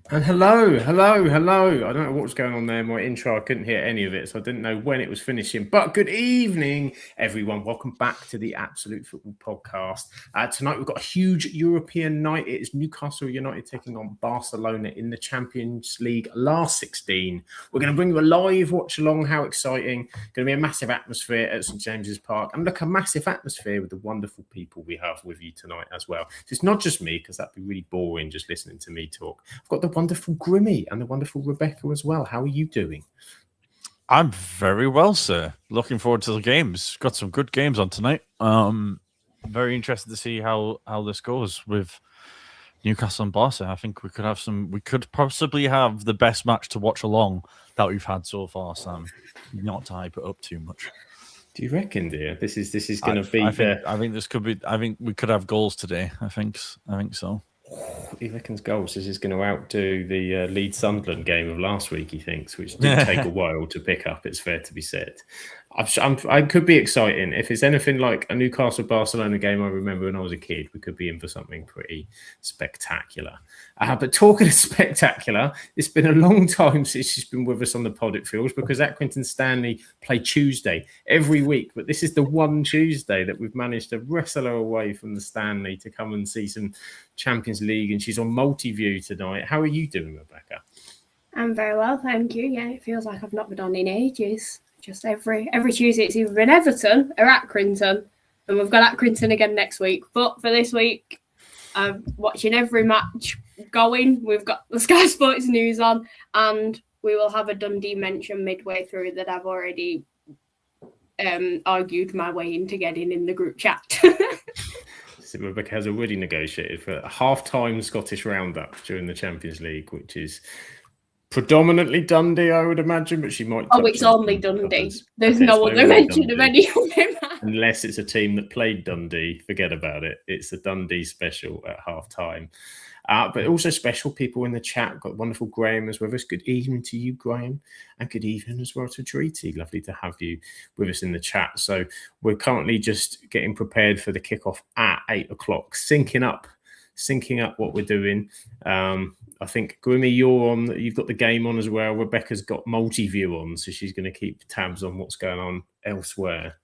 And hello. I don't know what was going on there in my intro. I couldn't hear any of it, so I didn't know when it was finishing. But good evening, everyone. Welcome back to the Absolute Football Podcast. Tonight we've got a huge European night. It is Newcastle United taking on Barcelona in the Champions League last 16. We're going to bring you a live watch along. How exciting. Going to be a massive atmosphere at St James's Park. And look, a massive atmosphere with the wonderful people we have with you tonight as well. So it's not just me, because that'd be really boring just listening to me talk. I've got the wonderful Grimmy and the wonderful Rebecca as well. How are you doing? I'm very well, sir. Looking forward to the games. Got some good games on tonight. Very interested to see how this goes with Newcastle and Barca. I think we could possibly have the best match to watch along that we've had so far, Sam. Not to hype it up too much. Do you reckon, dear? This is going to be. I think this could be. I think we could have goals today. I think so. He reckons goals. This is going to outdo the Leeds Sunderland game of last week, he thinks, which did take a while to pick up, it's fair to be said. I could be exciting. If it's anything like a Newcastle Barcelona game I remember when I was a kid, we could be in for something pretty spectacular. But talking of spectacular, it's been a long time since she's been with us on the pod, it feels, because Accrington Stanley play Tuesday every week. But this is the one Tuesday that we've managed to wrestle her away from the Stanley to come and see some Champions League, and she's on multi-view tonight. How are you doing, Rebecca? I'm very well, thank you. Yeah, it feels like I've not been on in ages. Just every Tuesday it's either been Everton or Accrington, and we've got Accrington again next week. But for this week, I'm watching every match going. We've got the Sky Sports News on, and we will have a Dundee mention midway through that I've already argued my way into getting in the group chat. So Rebecca has already negotiated for a half-time Scottish roundup during the Champions League, which is predominantly Dundee, I would imagine, but she might. Oh, it's only Dundee. There's no other mention of any of them. Unless it's a team that played Dundee, forget about it. It's a Dundee special at half-time. But also special people in the chat. Got wonderful Graham as well with us. Good evening to you, Graham. And good evening as well to Treaty. Lovely to have you with us in the chat. So we're currently just getting prepared for the kickoff at 8 o'clock, syncing up what we're doing. I think, Grimmy, you're on. You've got the game on as well. Rebecca's got multi-view on, so she's going to keep tabs on what's going on elsewhere.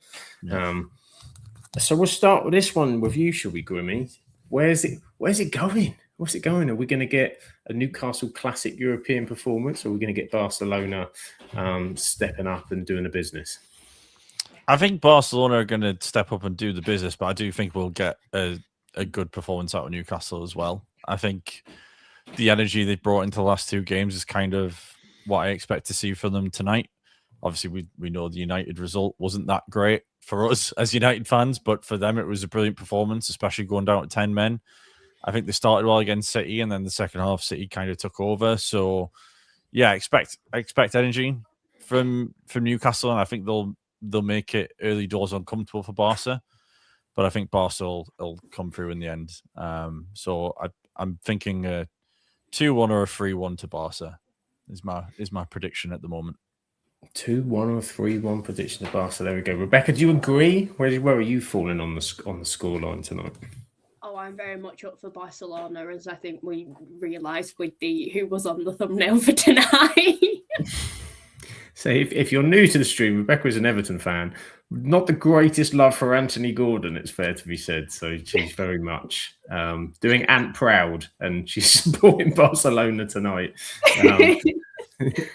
Yeah. So we'll start with this one with you, shall we, Grimmy? Where's it going? What's it going? Are we going to get a Newcastle classic European performance, or are we going to get Barcelona stepping up and doing the business? I think Barcelona are going to step up and do the business, but I do think we'll get a good performance out of Newcastle as well. I think the energy they brought into the last two games is kind of what I expect to see from them tonight. Obviously, we know the United result wasn't that great for us as United fans, but for them, it was a brilliant performance, especially going down to 10 men. I think they started well against City, and then the second half, City kind of took over. So, yeah, I expect energy from Newcastle, and I think they'll make it early doors uncomfortable for Barca. But I think Barca will come through in the end. So I'm thinking a 2-1 or a 3-1 to Barca is my prediction at the moment. 2-1 or 3-1 prediction to Barca. There we go. Rebecca, do you agree? Where are you falling on the scoreline tonight? Oh, I'm very much up for Barcelona, as I think we realised with who was on the thumbnail for tonight. So if you're new to the stream, Rebecca is an Everton fan. Not the greatest love for Anthony Gordon, it's fair to be said. So she's very much doing Ant proud, and she's supporting Barcelona tonight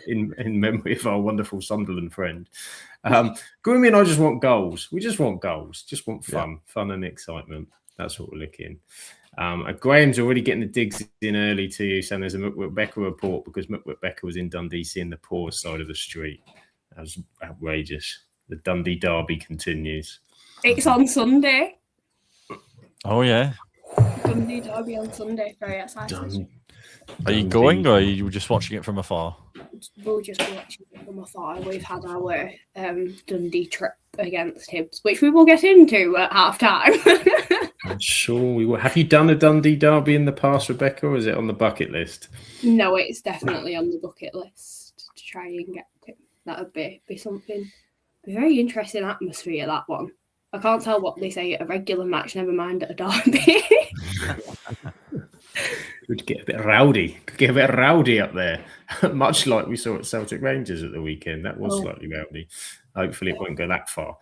in memory of our wonderful Sunderland friend. Grimmy and I just want goals. We just want goals. Just want fun and excitement. That's what we're looking. Graham's already getting the digs in early to you, saying there's a Rebecca report because Rebecca was in Dundee seeing the poor side of the street. That was outrageous. The Dundee derby continues. It's on Sunday. Oh, yeah. Dundee derby on Sunday. Very excited. Are you going, or are you just watching it from afar? We'll just be watching it from afar. We've had our Dundee trip against Hibs, which we will get into at half-time. I'm sure we will. Have you done a Dundee derby in the past, Rebecca, or is it on the bucket list? No, it's definitely on the bucket list to try and get to. That would be something. A very interesting atmosphere, that one. I can't tell what they say at a regular match, never mind at a derby. Could get a bit rowdy. Could get a bit rowdy up there, much like we saw at Celtic Rangers at the weekend. That was slightly rowdy. Hopefully, it won't go that far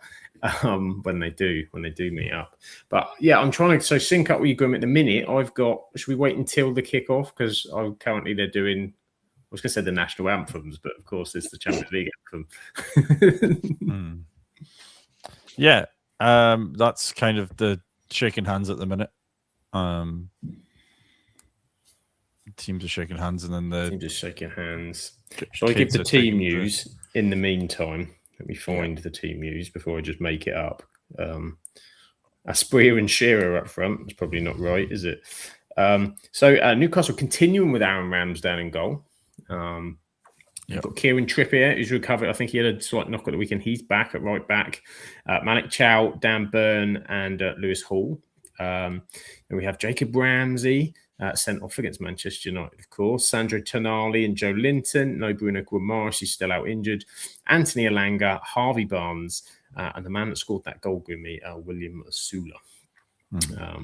when they do meet up. But yeah, I'm trying to sync up with you, Grim. At the minute, I've got. Should we wait until the kickoff? Because currently they're doing. I was going to say the national anthems, but of course it's the Champions League anthem. Yeah, that's kind of the shaking hands at the minute. Teams are shaking hands, and then the teams are shaking hands. Shall I give the team news in the meantime? Let me find the team news before I just make it up. Asprilla and Shearer up front. That's probably not right, is it? So Newcastle continuing with Aaron Ramsdale in goal. You've got Kieran Trippier, who's recovered. I think he had a slight knock at the weekend. He's back at right back. Malik Chow, Dan Burn, and Lewis Hall. And we have Jacob Ramsey sent off against Manchester United, of course. Sandro Tonali and Joe Linton. No Bruno Guimaraes, he's still out injured. Anthony Elanga, Harvey Barnes, and the man that scored that goal, Grimmy, William Sula.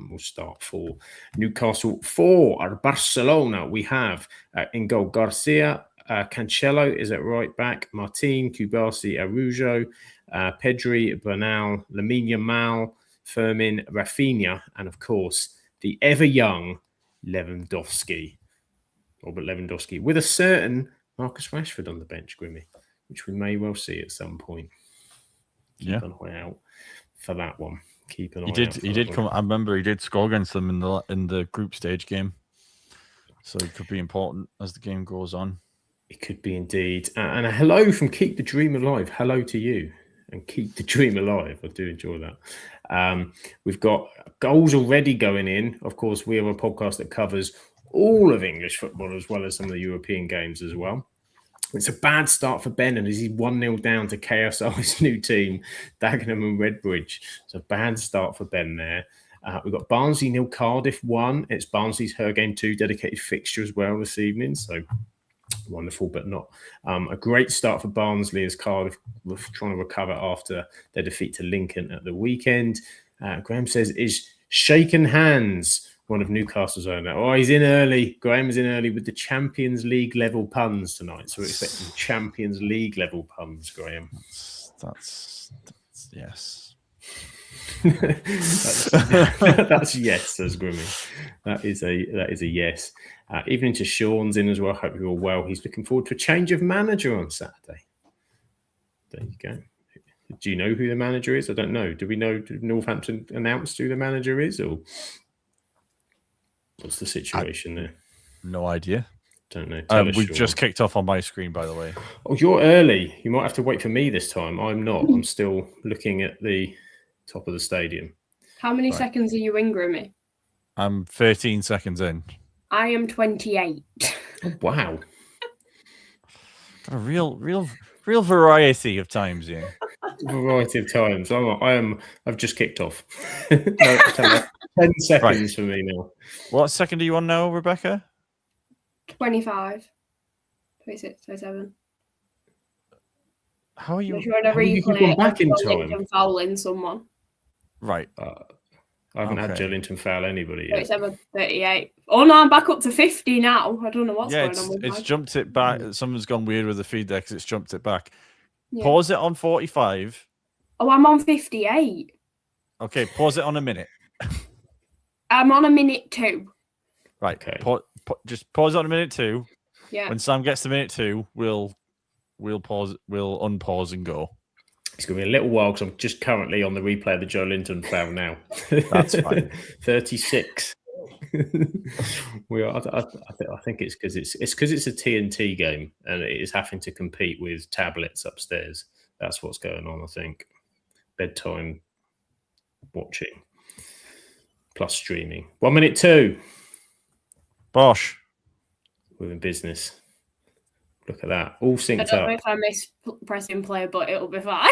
We'll start for Newcastle. For Barcelona, we have in goal Garcia, Cancelo is at right back, Martin, Kubasi, Arujo, Pedri, Bernal, Lamine Yamal, Fermin, Rafinha, and of course the ever young Lewandowski, Robert Lewandowski, with a certain Marcus Rashford on the bench, Grimmy, which we may well see at some point. Keep an eye out for that one. Keep an eye out. He did come. I remember he did score against them in the group stage game, so it could be important as the game goes on. It could be indeed. And a hello from Keep the Dream Alive. Hello to you. And keep the dream alive. I do enjoy that. We've got goals already going in. Of course, we have a podcast that covers all of English football as well as some of the European games as well. It's a bad start for Ben, and he's 1-0 down to KSI's new team, Dagenham and Redbridge. It's a bad start for Ben there. We've got Barnsley 0 Cardiff 1. It's Barnsley's Her Game 2 dedicated fixture as well this evening. So wonderful, but not a great start for Barnsley as Cardiff were trying to recover after their defeat to Lincoln at the weekend. Graham says, is shaken hands one of Newcastle's own? Oh, he's in early. Graham is in early with the Champions League level puns tonight. So we're expecting Champions League level puns, Graham. That's yes. that's yes, says Grimmy. That is a yes. Even into Sean's in as well. Hope you're all well. He's looking forward to a change of manager on Saturday. There you go. Do you know who the manager is? I don't know. Do we know? Did Northampton announce who the manager is, or what's the situation there? No idea. Don't know. We've just kicked off on my screen, by the way. Oh, you're early. You might have to wait for me this time. I'm not. I'm still looking at the top of the stadium. How many seconds are you in, Grimmy? I'm 13 seconds in. I am 28. Oh, wow. A real variety of times, yeah. Variety of times. I've just kicked off. 10 seconds for me now. What second are you on now, Rebecca? 25. 26, 27. How are you? Whenever you gone back in time? Fouling someone. Right. I haven't had Joelinton foul anybody yet. 37, 38. Oh no, I'm back up to 50 now. I don't know what's going on with it's jumped it back. Someone's gone weird with the feed there because it's jumped it back. Yeah. Pause it on 45. Oh, I'm on 58. Okay, pause it on a minute. I'm on a minute 2. Right. Okay. Just pause it on a minute 2. Yeah. When Sam gets to minute 2, we'll pause. We'll unpause and go. It's going to be a little while because I'm just currently on the replay of the Joelinton foul now. That's fine. 36. We are. I think it's because it's a TNT game and it is having to compete with tablets upstairs. That's what's going on. I think bedtime watching plus streaming. 1 minute 2. Bosh. We're in business. Look at that. All synced up. I don't know if I miss pressing play, but it'll be fine.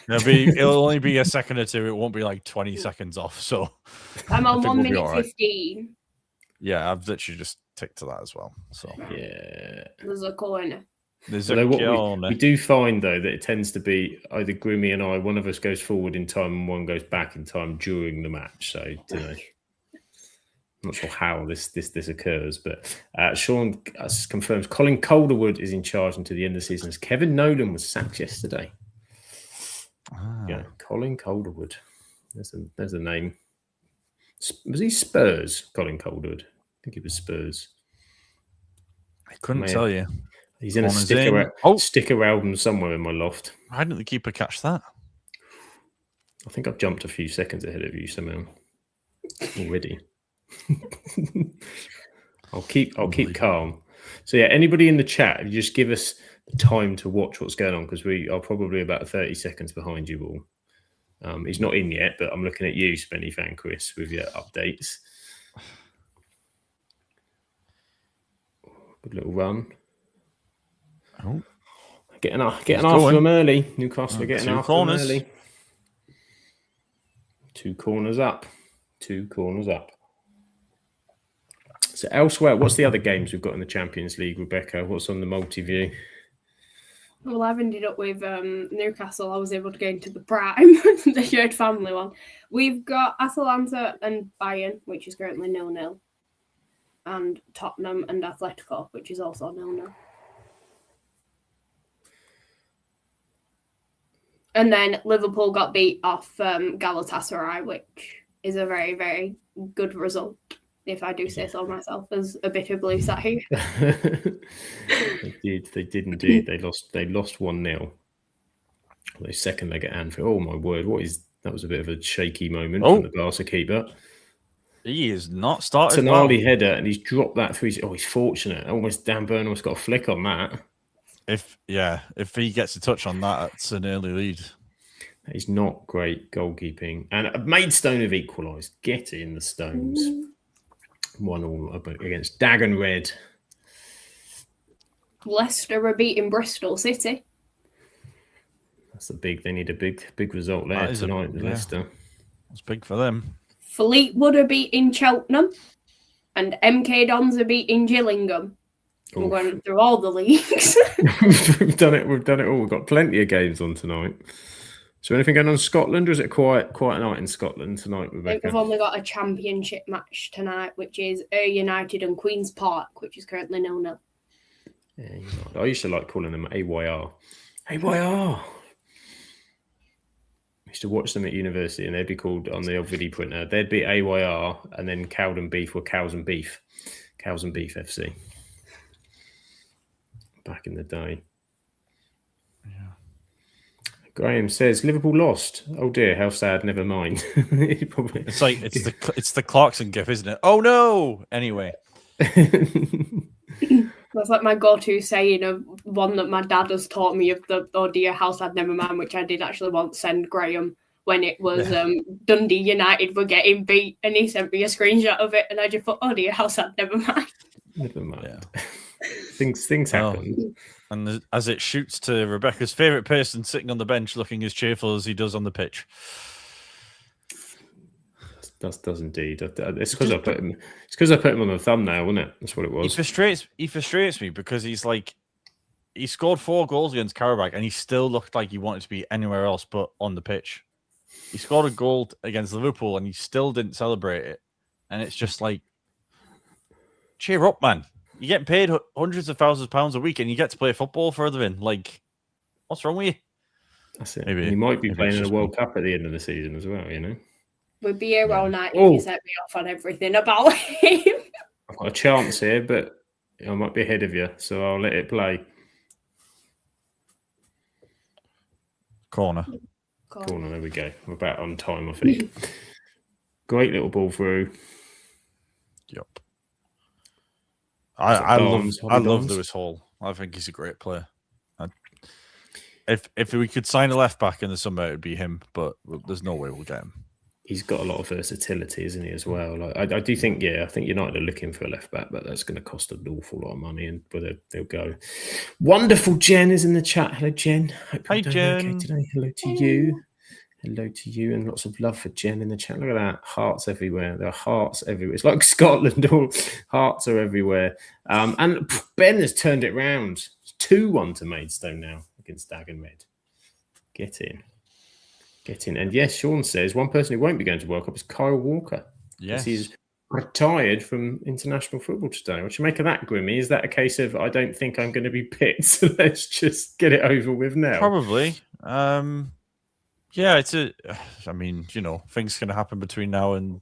It'll only be a second or two. It won't be like 20 seconds off. So I'm on 1 minute 15. Yeah, I've literally just ticked to that as well. So yeah. There's a corner. We do find though that it tends to be either Grimmy and I, one of us goes forward in time and one goes back in time during the match. So I'm not sure how this occurs, but Sean confirms Colin Calderwood is in charge until the end of the season, as Kevin Nolan was sacked yesterday. Yeah, Colin Calderwood. There's a name. Was he Spurs? Colin Calderwood. I think he was Spurs. I couldn't tell you. He's in a sticker album somewhere in my loft. Why didn't the keeper catch that? I think I've jumped a few seconds ahead of you somehow already. I'll keep calm. So yeah, anybody in the chat, you just give us the time to watch what's going on, because we are probably about 30 seconds behind you all. He's not in yet, but I'm looking at you, Spenny Fan Chris, with your updates. Good little run. Oh, getting after them early. Newcastle are getting after them early. 2 corners up. 2 corners up. So elsewhere, what's the other games we've got in the Champions League, Rebecca? What's on the multi-view? Well, I've ended up with Newcastle. I was able to get into the Prime, the shared family one. We've got Atalanta and Bayern, which is currently 0-0. And Tottenham and Atletico, which is also 0-0. And then Liverpool got beat off Galatasaray, which is a very, very good result, if I do say so myself, as a bit of blue sat here. They did indeed. They lost 1-0. The second leg at Anfield. Oh my word! That was a bit of a shaky moment from the Barca keeper. He is not started. Tonali header, and he's dropped that through. Oh, he's fortunate. Almost Dan Burn almost got a flick on that. If he gets a touch on that, it's an early lead. He's not great goalkeeping. And Maidstone have equalised. Get in the Stones. 1-1 against Dagon Red. Leicester are beating Bristol City. They need a big result there tonight, Leicester. That's big for them. Fleetwood are beating Cheltenham. And MK Dons are beating Gillingham. We're going through all the leagues. We've done it all. We've got plenty of games on tonight. So anything going on in Scotland, or is it quiet night in Scotland tonight, Rebecca? I think we've only got a championship match tonight, which is Ayr United and Queen's Park, which is currently 0-0. Yeah, I used to like calling them AYR. AYR! I used to watch them at university, and they'd be called, on the old video printer, they'd be AYR, and then Cowden Beef were Cows and Beef. Cows and Beef FC. Back in the day. Yeah. Graham says Liverpool lost. Oh dear, how sad. Never mind. It's like it's the Clarkson gif, isn't it? Oh no. Anyway, that's like my go-to saying of one that my dad has taught me of the "Oh dear, how sad, never mind," which I did actually once send Graham when it was Dundee United were getting beat, and he sent me a screenshot of it, and I just thought, "Oh dear, how sad, never mind." Never mind. Yeah. Things happen. And as it shoots to Rebecca's favourite person sitting on the bench looking as cheerful as he does on the pitch. Does indeed. It's because I put him. It's because I put him on the thumbnail, wasn't it? That's what it was. He frustrates me because he scored 4 goals against Karabakh and he still looked like he wanted to be anywhere else but on the pitch. He scored a goal against Liverpool and he still didn't celebrate it. And it's just like, cheer up, man. You're getting paid hundreds of thousands of pounds a week and you get to play football further in. Like, what's wrong with you? That's it. Maybe, he might be playing in a World Cup at the end of the season as well, you know? We'd be here all night if you set me off on everything about him. I've got a chance here, but I might be ahead of you, so I'll let it play. Corner, there we go. We're about on time, I think. Great little ball through. Yep. I love Lewis Hall. I think he's a great player. If we could sign a left back in the summer, it would be him. But there's no way we'll get him. He's got a lot of versatility, isn't he, as well? Like I do think, I think United are looking for a left back, but that's going to cost an awful lot of money, and whether they'll go. Wonderful Jen is in the chat. Hello, Jen. Hi, Jen. Okay today. Hello to you. Hello to you, and lots of love for Jen in the chat. Look at that. Hearts everywhere. There are hearts everywhere. It's like Scotland. All hearts are everywhere. And Ben has turned it round. It's 2-1 to Maidstone now against Dagon Red. Get in. And yes, Sean says one person who won't be going to World Cup is Kyle Walker. Yes. He's retired from international football today. What do you make of that, Grimmy? Is that a case of I don't think I'm going to be picked, so let's just get it over with now? Probably. Yeah, I mean, things can happen between now and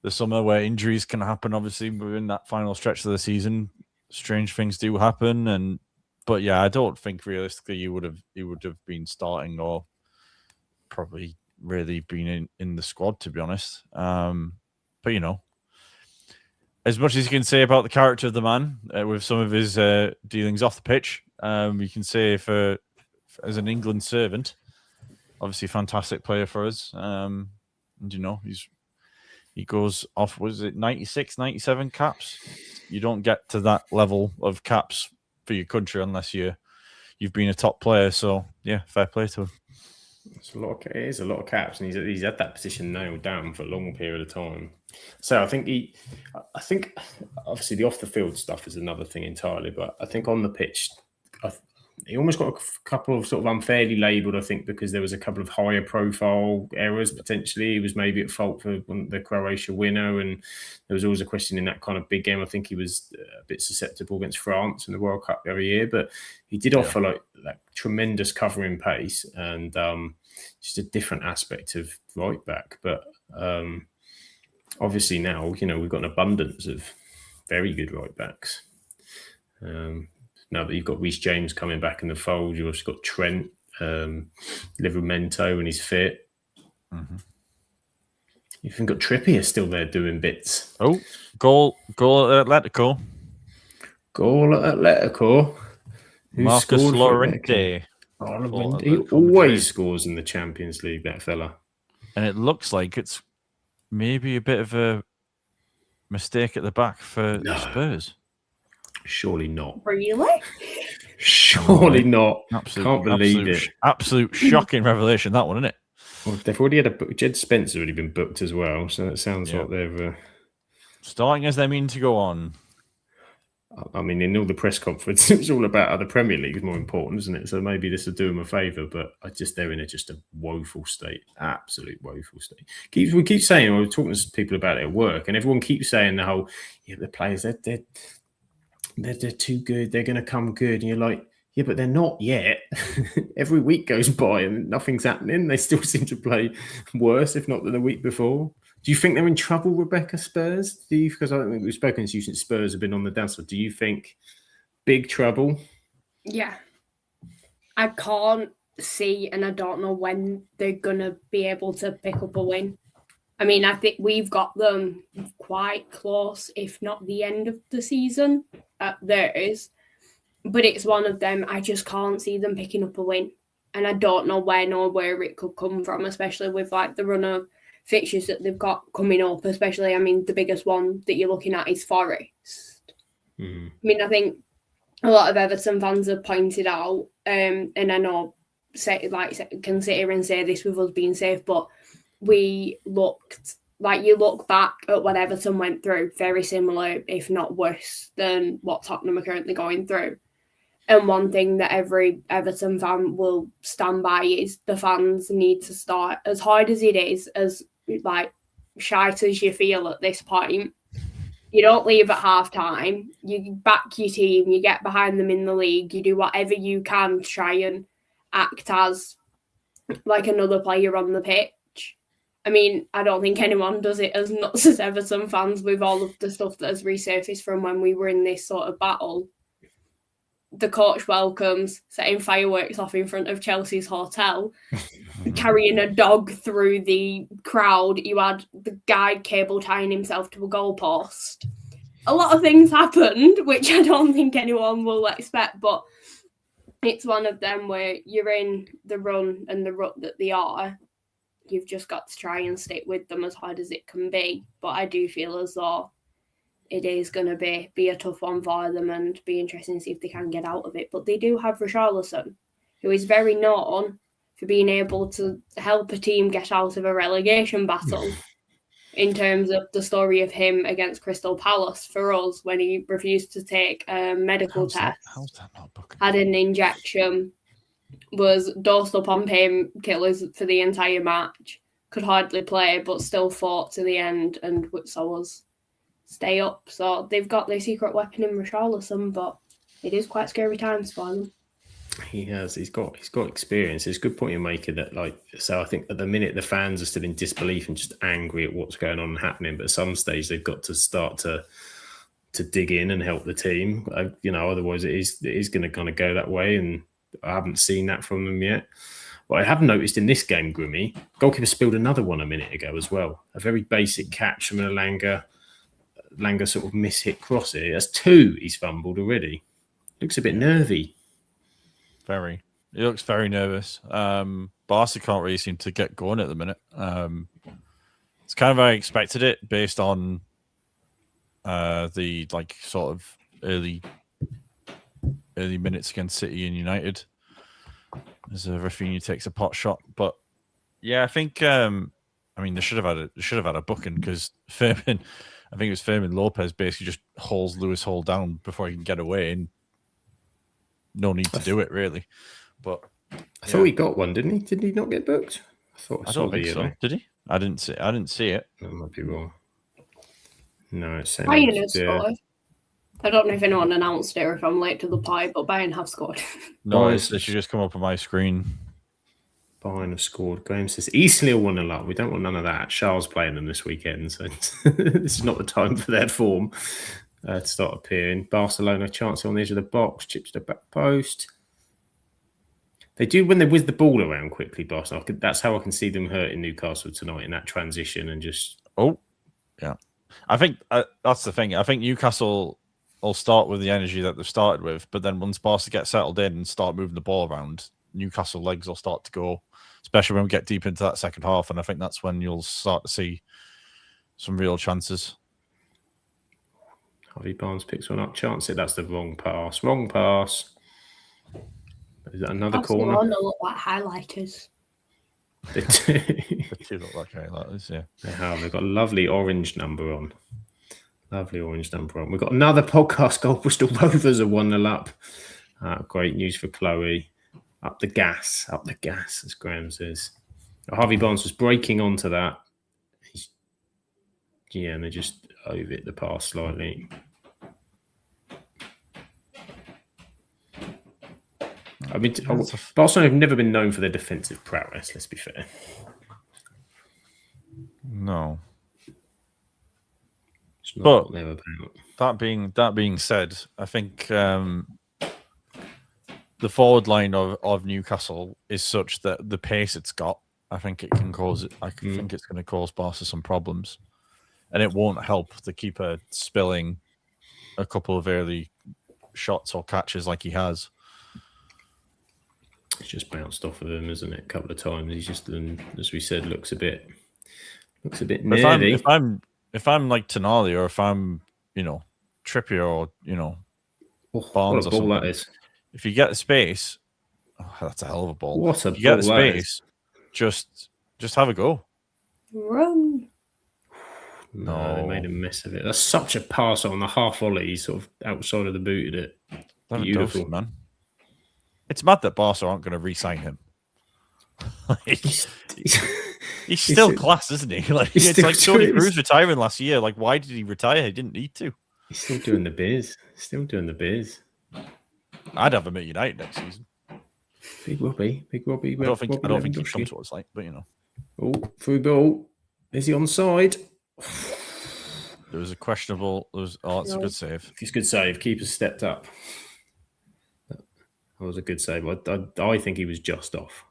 the summer where injuries can happen. Obviously, within that final stretch of the season, strange things do happen. But yeah, I don't think realistically he would have been starting or probably really been in the squad, to be honest. But as much as you can say about the character of the man with some of his dealings off the pitch, you can say as an England servant, obviously a fantastic player for us. And he goes off, was it 96, 97 caps? You don't get to that level of caps for your country unless you've been a top player. So yeah, fair play to him. It is a lot of caps, and he's had that position nailed down for a long period of time. So I think obviously the off the field stuff is another thing entirely, but I think on the pitch, he almost got a couple of sort of unfairly labelled, I think, because there was a couple of higher profile errors potentially. He was maybe at fault for the Croatia winner, and there was always a question in that kind of big game. I think he was a bit susceptible against France in the World Cup every year, but he did offer like tremendous covering pace and just a different aspect of right back. But obviously now, we've got an abundance of very good right backs. Now that you've got Reece James coming back in the fold, you've also got Trent, Livramento when he's fit. Mm-hmm. You've even got Trippier still there doing bits. Oh, goal at Atletico. Goal at Atletico. Marcus Llorente. He always scores in the Champions League, that fella. And it looks like it's maybe a bit of a mistake at the back for Spurs. Surely not. Really? Surely not. Can't believe it. Absolute shocking revelation, that one, isn't it? Well, they've already had Jed Spence's already been booked as well, so it sounds like they've starting as they mean to go on. I mean, in all the press conference, it was all about how the Premier League is more important, isn't it? So maybe this will do them a favour, but they're in just a woeful state, absolute woeful state. We keep saying, we're talking to people about it at work, and everyone keeps saying the whole, the players, they're too good, they're going to come good, and you're like, yeah, but they're not yet. Every week goes by and nothing's happening. They still seem to play worse, if not than the week before. Do you think they're in trouble, Rebecca, Spurs? Because I don't think we've spoken to you since Spurs have been on the downside. Do you think big trouble? Yeah. I can't see, and I don't know when they're going to be able to pick up a win. I mean, I think we've got them quite close, if not the end of the season at theirs. But it's one of them, I just can't see them picking up a win. And I don't know when or where it could come from, especially with the run of fixtures that they've got coming up, especially, I mean, the biggest one that you're looking at is Forest. Mm. I mean, I think a lot of Everton fans have pointed out, and I know, can sit here and say this with us being safe, but you look back at what Everton went through, very similar, if not worse, than what Tottenham are currently going through. And one thing that every Everton fan will stand by is the fans need to start, as hard as it is, as shite as you feel at this point, you don't leave at half time. You back your team, you get behind them in the league, you do whatever you can to try and act as another player on the pitch. I mean, I don't think anyone does it as nuts as Everton fans with all of the stuff that has resurfaced from when we were in this sort of battle. The coach welcomes, setting fireworks off in front of Chelsea's hotel, carrying a dog through the crowd. You had the guy cable tying himself to a goalpost. A lot of things happened, which I don't think anyone will expect, but it's one of them where you're in the run and the rut that they are. You've just got to try and stick with them as hard as it can be. But I do feel as though it is going to be a tough one for them and be interesting to see if they can get out of it. But they do have Richarlison, who is very known for being able to help a team get out of a relegation battle in terms of the story of him against Crystal Palace for us when he refused to take a medical test, had an injection, was dosed up on painkillers for the entire match, could hardly play, but still fought to the end and saw us stay up. So they've got their secret weapon in Richarlison, but it is quite scary times for them. He has. He's got experience. It's a good point you're making that, so I think at the minute the fans are still in disbelief and just angry at what's going on and happening. But at some stage they've got to start to dig in and help the team. Otherwise it is going to kind of go that way. And I haven't seen that from them yet. But I have noticed in this game, Grimmy, goalkeeper spilled another one a minute ago as well. A very basic catch from Elanga. Elanga sort of mishit cross here. That's 2 he's fumbled already. Looks a bit nervy. Very. He looks very nervous. Barca can't really seem to get going at the minute. It's kind of how I expected it based on the sort of early minutes against City and United. As Rafinha takes a pot shot, but yeah, I think they should have had a booking because Firmin, I think it was Firmin Lopez basically just hauls Lewis Hall down before he can get away, and no need to do it really. But I thought he got one, didn't he? Did he not get booked? I don't think so. Did he? I didn't see it. I might be wrong. No, it's saying Bayern has scored. I don't know if anyone announced it or if I'm late to the pie, but Bayern have scored. No, it should just come up on my screen. Bayern have scored. Graham says Eastleigh 1-0 up. We don't want none of that. Charles playing them this weekend, so this is not the time for their form to start appearing. Barcelona chance on the edge of the box, chips to the back post. They do when they whiz the ball around quickly, Barcelona. That's how I can see them hurting Newcastle tonight in that transition and just. Oh, yeah. I think that's the thing. I think Newcastle will start with the energy that they've started with, but then once Barca get settled in and start moving the ball around, Newcastle legs will start to go, especially when we get deep into that second half. And I think that's when you'll start to see some real chances. Harvey Barnes picks one up. Chance it. That's the wrong pass. Wrong pass. Is that another corner? Barcelona look like highlighters. They do. They do look like highlighters, yeah. They have. They've got a lovely orange number on. Lovely orange number on. We've got another podcast goal. Bristol Rovers are 1-0 up. Great news for Chloe. Up the gas, as Graham says. Harvey Barnes was breaking onto that. And they just over it the pass slightly. I mean, Barcelona have never been known for their defensive prowess, let's be fair. No. But that being said, I think the forward line of Newcastle is such that the pace it's got, I think it can cause it. I think it's going to cause Barca some problems, and it won't help the keeper spilling a couple of early shots or catches like he has. It's just bounced off of him, isn't it? A couple of times. He's just, as we said, looks a bit nervy. If I'm like Tonali or if I'm, Trippier or, Barnes or something. That is. If you get the space, that's a hell of a ball. What a ball! You get the space, just have a go. Run. No, they made a mess of it. That's such a pass on the half volley. He sort of outside of the boot at it. Beautiful, man. It's mad that Barca aren't going to re-sign him. He's still class, isn't he? It's like Toni Kroos retiring last year. Like, why did he retire? He didn't need to. He's still doing the biz. I'd have him at United next season. Big Robbie. I don't think he'd come to us, but Oh, through ball. Is he onside? There was a questionable. It's a good save. It's a good save. Keeper stepped up. That was a good save. I think he was just off.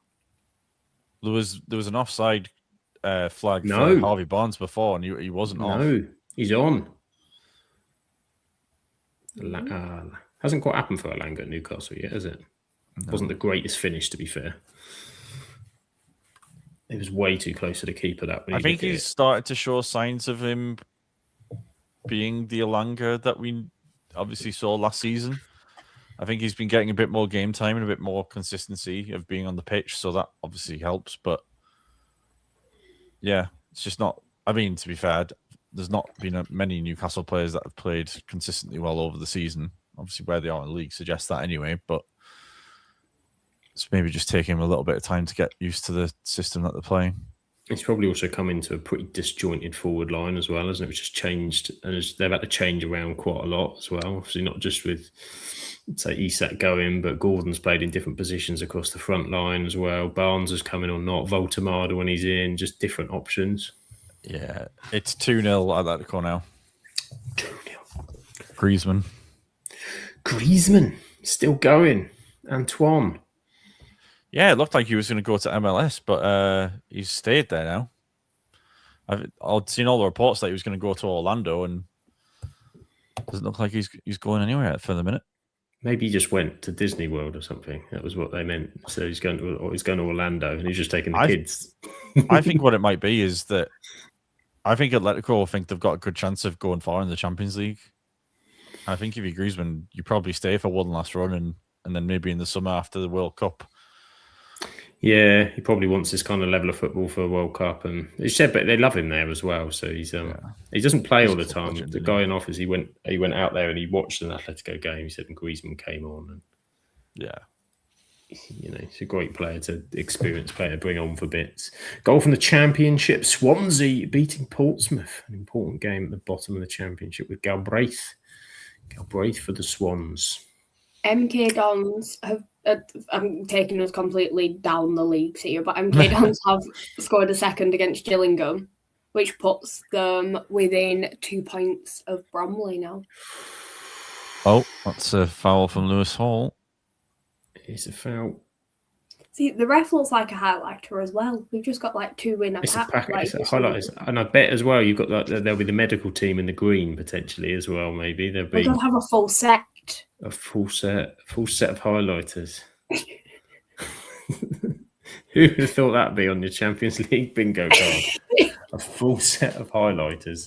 There was an offside flag for Harvey Barnes before, and he wasn't off. No, he's on. Hasn't quite happened for Elanga at Newcastle yet, has it? No. Wasn't the greatest finish, to be fair. It was way too close to the keeper. I think he's started to show signs of him being the Elanga that we obviously saw last season. I think he's been getting a bit more game time and a bit more consistency of being on the pitch, so that obviously helps. But yeah, it's just not. I mean, to be fair, there's not been many Newcastle players that have played consistently well over the season. Obviously, where they are in the league suggests that anyway. But it's maybe just taking him a little bit of time to get used to the system that they're playing. It's probably also come into a pretty disjointed forward line as well, hasn't it? Which has changed, and they've had to change around quite a lot as well. Obviously, not just with, say, Isak going, but Gordon's played in different positions across the front line as well. Barnes has come in or not. Voltemada when he's in, just different options. Yeah, it's 2-0 at that call now. 2-0. Griezmann still going. Antoine. Yeah, it looked like he was going to go to MLS, but he's stayed there now. I've seen all the reports that he was going to go to Orlando, and it doesn't look like he's going anywhere for the minute. Maybe he just went to Disney World or something. That was what they meant. So he's going to Orlando, and he's just taking the kids. I think what it might be is that I think Atletico think they've got a good chance of going far in the Champions League. I think if you're Griezmann, you probably stay for one last run, and then maybe in the summer after the World Cup. Yeah, he probably wants this kind of level of football for a World Cup, and he said, but they love him there as well. So he doesn't play all the time. Legend, the guy in office, he went out there and he watched an Atletico game. He said, and Griezmann came on, and he's a great player, experienced player to bring on for bits. Goal from the Championship: Swansea beating Portsmouth, an important game at the bottom of the Championship with Galbraith for the Swans. MK Dons have. I'm taking us completely down the leagues here, but MK Dons have scored a second against Gillingham, which puts them within 2 points of Bromley now. Oh, that's a foul from Lewis Hall. It's a foul. See, the ref looks like a highlighter as well. We've just got like two in It's attack. a packet. It's highlighters, and I bet as well you've got there'll be the medical team in the green potentially as well. Maybe there'll be. We'll have a full set. A full set of highlighters. Who would have thought that'd be on your Champions League bingo card? A full set of highlighters.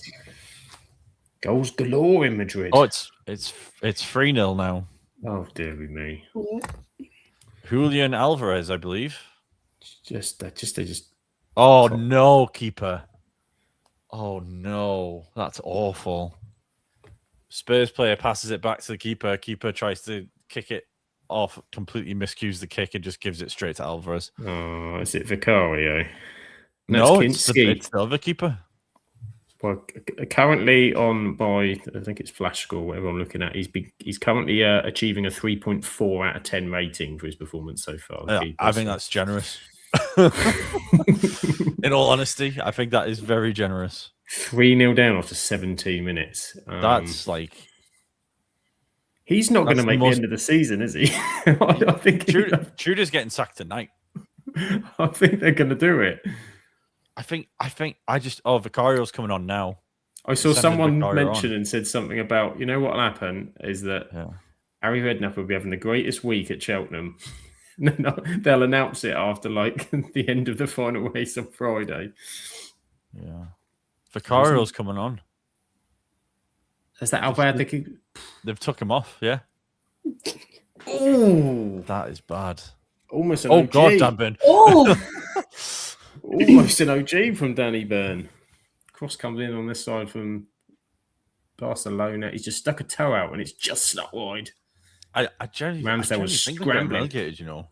Goals galore in Madrid. Oh, it's 3-0 now. Oh dear me. Yeah. Julian Alvarez, I believe. Oh no, keeper. Oh no, that's awful. Spurs player passes it back to the keeper. Keeper tries to kick it off, completely miscues the kick and just gives it straight to Alvarez. Oh, is it Vicario? No, it's the other keeper. Well, currently on by, I think it's Flash Score, whatever I'm looking at, he's currently achieving a 3.4 out of 10 rating for his performance so far. Yeah, I think that's generous. In all honesty, I think that is very generous. 3-0 down after 17 minutes. That's like... He's not going to make the end of the season, is he? I think Tudor's getting sacked tonight. I think they're going to do it. Vicario's coming on now. I saw someone mention and said something about, you know what'll happen is that Harry Redknapp will be having the greatest week at Cheltenham. No, they'll announce it after like the end of the final race on Friday. Yeah. Vicario's coming on. Is that how bad they could... They've took him off, yeah. Oh, that is bad. Almost an OG. God, Dan Burn. Oh! Almost an OG from Danny Byrne. Cross comes in on this side from Barcelona. He's just stuck a toe out and it's just stuck wide. I genuinely was think scrambling. relegated, you know.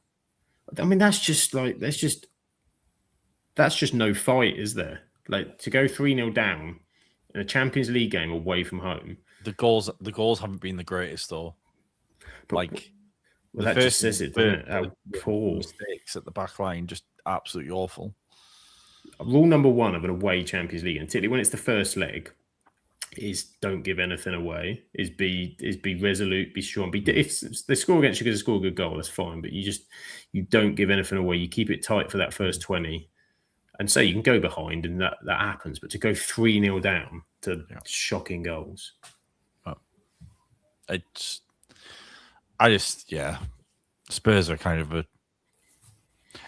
I mean, that's just no fight, is there? Like to go 3-0 down in a Champions League game away from home. The goals haven't been the greatest though. That just says it, doesn't it? How poor. Mistakes at the back line, just absolutely awful. Rule number one of an away Champions League, and particularly when it's the first leg, is don't give anything away. Is be resolute, be strong. If they score against you because they score a good goal, that's fine. But you don't give anything away. You keep it tight for that first 20. And so you can go behind and that happens. But to go 3-0 down to shocking goals. Spurs are kind of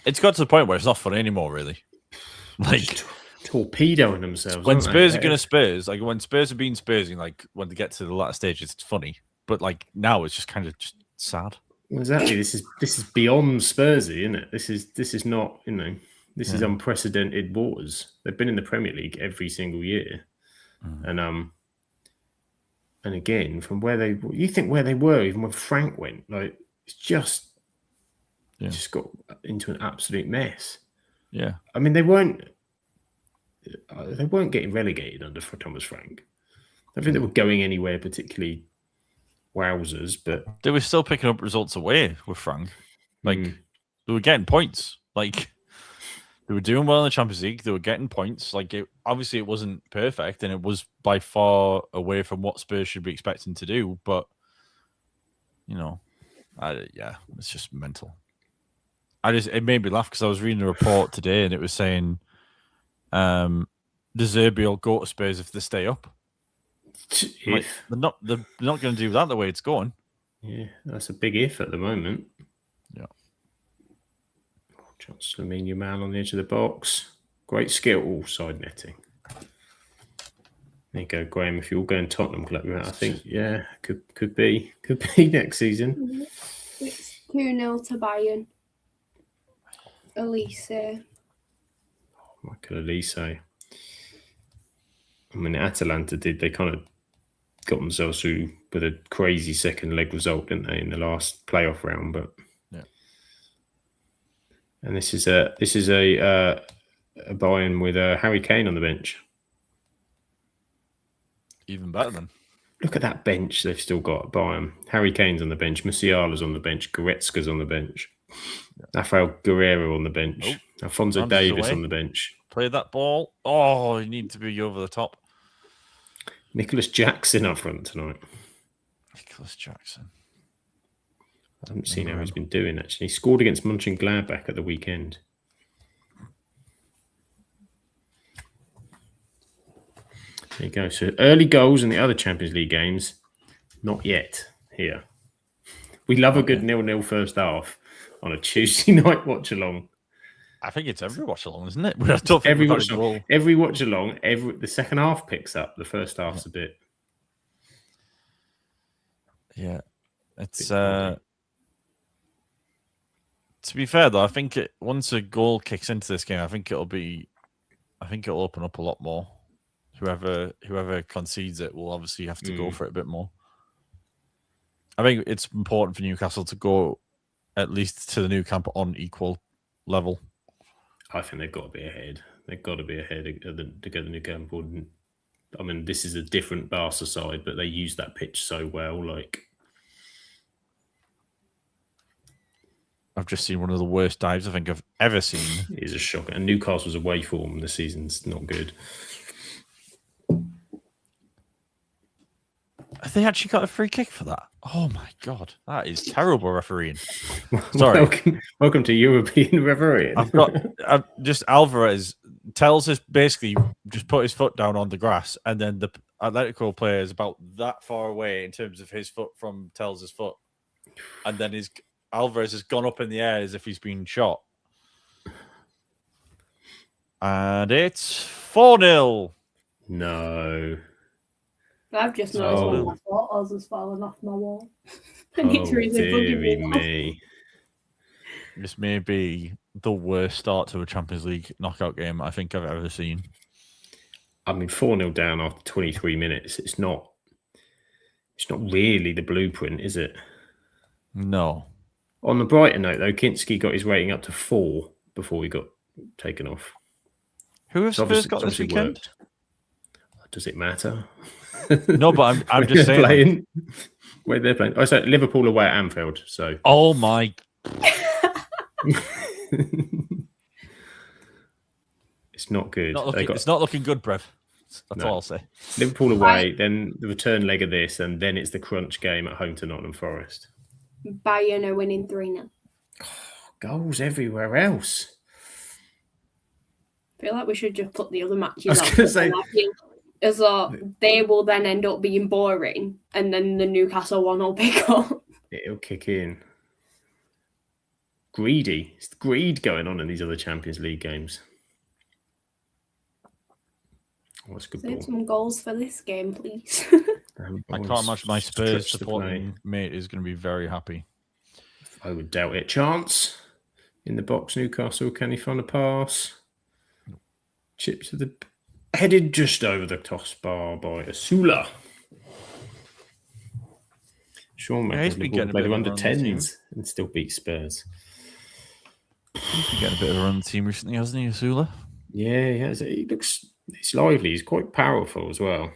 it's got to the point where it's not funny anymore, really. Like torpedoing themselves. When Spurs are going to Spurs, like when Spurs are being Spursing, like when they get to the latter stages, it's funny. But like now, it's just kind of just sad. Well, exactly. This is beyond Spursy, isn't it? This is not, this is unprecedented waters. They've been in the Premier League every single year, and again from where they were even when Frank went, like it's just got into an absolute mess. Yeah, I mean they weren't they weren't getting relegated under Thomas Frank. I don't think they were going anywhere particularly wowzers, but they were still picking up results away with Frank. Like they were getting points. Like they were doing well in the Champions League. They were getting points. Like obviously it wasn't perfect, and it was by far away from what Spurs should be expecting to do. But it's just mental. It made me laugh because I was reading a report today, and it was saying, De Zerbi will go to Spurs if they stay up. Like, they're not going to do that the way it's going. Yeah, that's a big if at the moment. Yeah. Just your man on the edge of the box. Great skill, side netting. There you go, Graham. If you're going Tottenham Club, I think, could be next season. It's 2-0 to Bayern. Elise. Michael Elise. I mean, Atalanta they kind of got themselves through with a crazy second leg result, didn't they, in the last playoff round? But and this is a Bayern with Harry Kane on the bench. Even better than. Look at that bench they've still got at Bayern. Harry Kane's on the bench. Musiala's on the bench. Goretzka's on the bench. Rafael Guerrero on the bench. Alphonso Davies on the bench. Play that ball. Oh, you need to be over the top. Nicholas Jackson up front tonight. Nicholas Jackson. I haven't seen how he's been doing, actually. He scored against Mönchengladbach at the weekend. There you go. So early goals in the other Champions League games. Not yet here. We love a good 0-0 first half on a Tuesday night watch-along. I think it's every watch-along, isn't it? Every watch-along. The second half picks up. The first half's a bit... Yeah. It's... To be fair, though, I think once a goal kicks into this game, I think it'll open up a lot more. Whoever concedes it will obviously have to go for it a bit more. I think it's important for Newcastle to go at least to the new camp on equal level. I think they've got to be ahead. They've got to be ahead to get the new camp. I mean, this is a different Barca side, but they use that pitch so well. I've just seen one of the worst dives I think I've ever seen. It is a shock. And Newcastle's away form this season's not good. Have they actually got a free kick for that? Oh my god, that is terrible refereeing. Sorry. Welcome to European refereeing. I've just Alvarez tells us basically just put his foot down on the grass, and then the Atletico player is about that far away in terms of his foot from Tell's foot, and then Alvarez has gone up in the air as if he's been shot, and it's 4-0. No. I've just noticed one of my photos has fallen off my wall. I need to really dearie me. This may be the worst start to a Champions League knockout game I think I've ever seen. I mean, 4-0 down after 23 minutes. It's not really the blueprint, is it? No. On the brighter note, though, Kinski got his rating up to 4 before he got taken off. Who have Spurs got this weekend? Does it matter? No, but I'm just saying. Playing. Where they're playing. Oh, so Liverpool away at Anfield. So. Oh my. It's not good. It's not looking good, Brev. That's all I'll say. Liverpool away, then the return leg of this, and then it's the crunch game at home to Nottingham Forest. Bayern are winning 3-0. Goals everywhere else. I feel like we should just put the other matches I was going to say. As though they will then end up being boring, and then the Newcastle one will pick up. It'll kick in. Greedy. It's greed going on in these other Champions League games. What's good? Save some goals for this game, please. I can't imagine my Spurs supporting mate is going to be very happy. I would doubt it. Chance in the box. Newcastle. Can he find a pass? Chip to the. Headed just over the toss bar by Asula. Sean he's been getting a bit of under 10s and still beat Spurs. He's been getting a bit of a run the team recently, hasn't he, Asula? Yeah, he has. He looks He's lively. He's quite powerful as well.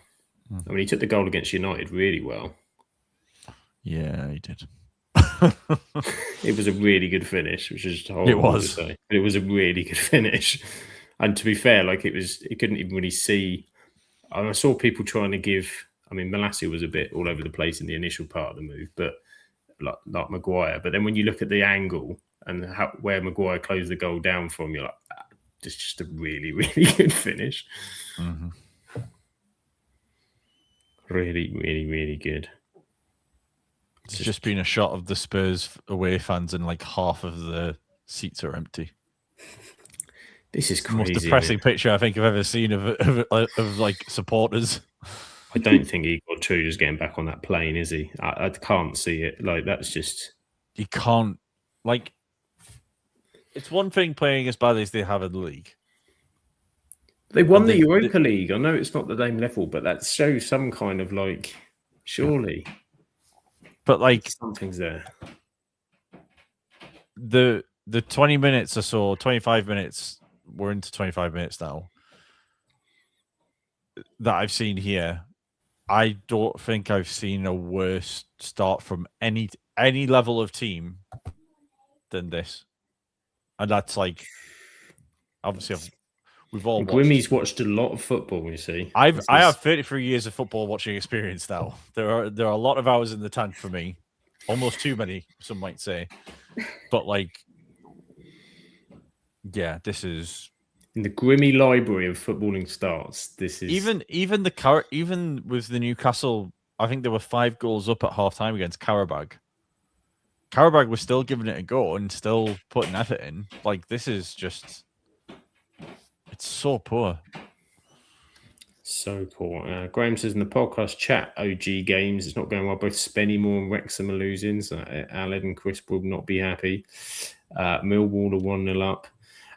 Hmm. I mean, he took the goal against United really well. Yeah, he did. It was a really good finish, which is horrible to say. But it was a really good finish. And to be fair, like he couldn't even really see. I saw people trying to give. I mean, Malacia was a bit all over the place in the initial part of the move, but like Maguire. But then when you look at the angle and where Maguire closed the goal down from, you're like, it's just a really, really good finish. Mm-hmm. Really, really, really good. It's just been a shot of the Spurs away fans and like half of the seats are empty. This is the crazy. Most depressing picture I think I've ever seen of like supporters. I don't think Igor Tudor's getting back on that plane, is he? I can't see it. Like, that's just... You can't... Like, it's one thing playing as badly as they have in the league. They won the Europa League. I know it's not the same level, but that shows some kind of, like, surely... But like something's there. The 20 minutes or so, 25 minutes, we're into 25 minutes now, that I've seen here, I don't think I've seen a worse start from any level of team than this. And that's like, obviously we've all Grimmy's watched a lot of football, you see. I have 33 years of football watching experience now. There are a lot of hours in the tank for me. Almost too many, some might say. But like, yeah, this is in the Grimmy library of footballing starts. This is even with the Newcastle. I think there were 5 goals up at half time against Karabag. Karabag was still giving it a go and still putting effort in. Like, this is just, it's so poor. So poor. Graham says in the podcast chat, OG games, it's not going well. Both Spennymoor and Wrexham are losing. So Aled and Chris will not be happy. Millwall are 1-0 up.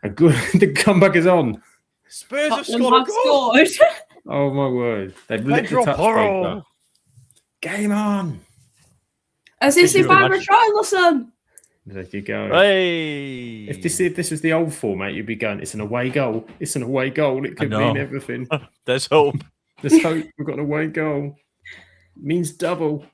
The comeback is on. Spurs have scored. Oh my word. They've lit the touch breaker. Game on. As if they find Richarlison. There you go. Hey. If this was the old format, you'd be going, it's an away goal. It's an away goal. It could mean everything. There's hope. There's hope. We've got an away goal. It means double.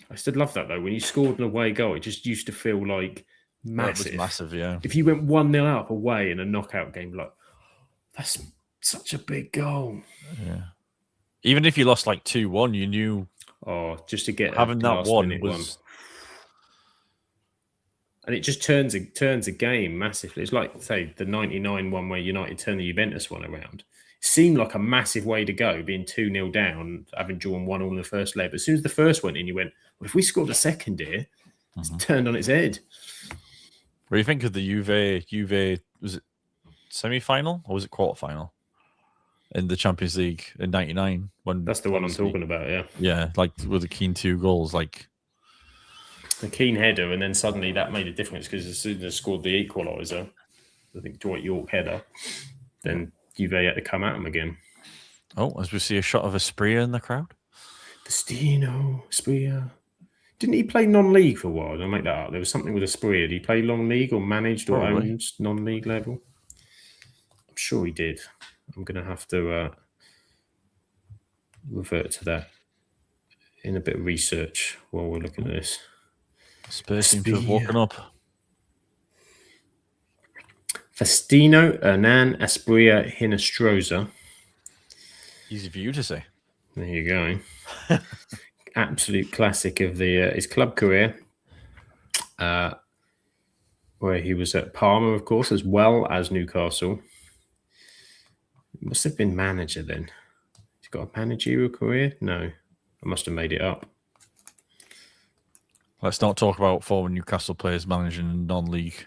I still love that though. When you scored an away goal, it just used to feel like massive. It was massive, yeah. If you went 1-0 up away in a knockout game, like, that's such a big goal. Yeah. Even if you lost like 2-1, you knew. Oh, just to get having that one was. And it just turns a game massively. It's like, say, the 99 one where United turned the Juventus one around. It seemed like a massive way to go, being 2-0 down, having drawn 1-1 in the first leg. But as soon as the first went in, you went, well, if we scored a second here, it's turned on its head. What do you think of the Juve, was it semi-final or was it quarter-final in the Champions League in 99? That's the one I'm talking about, yeah. Yeah, like with the Keane 2 goals, like... The Keane header, and then suddenly that made a difference because as soon as they scored the equaliser, I think Dwight York header, then Juve had to come at him again. Oh, as we see a shot of Asprilla in the crowd. Destino, Asprilla. Didn't he play non-league for a while? Did I make that up? There was something with Asprilla. Did he play non-league or managed or owned non-league level? I'm sure he did. I'm going to have to revert to that in a bit of research while we're looking at this. Spurs seem to have woken up. Faustino Hernan Asprilla Hinestrosa. Easy for you to say. There you go. Absolute classic of his club career, where he was at Parma, of course, as well as Newcastle. He must have been manager then. He's got a managerial career? No, I must have made it up. Let's not talk about former Newcastle players managing non-league.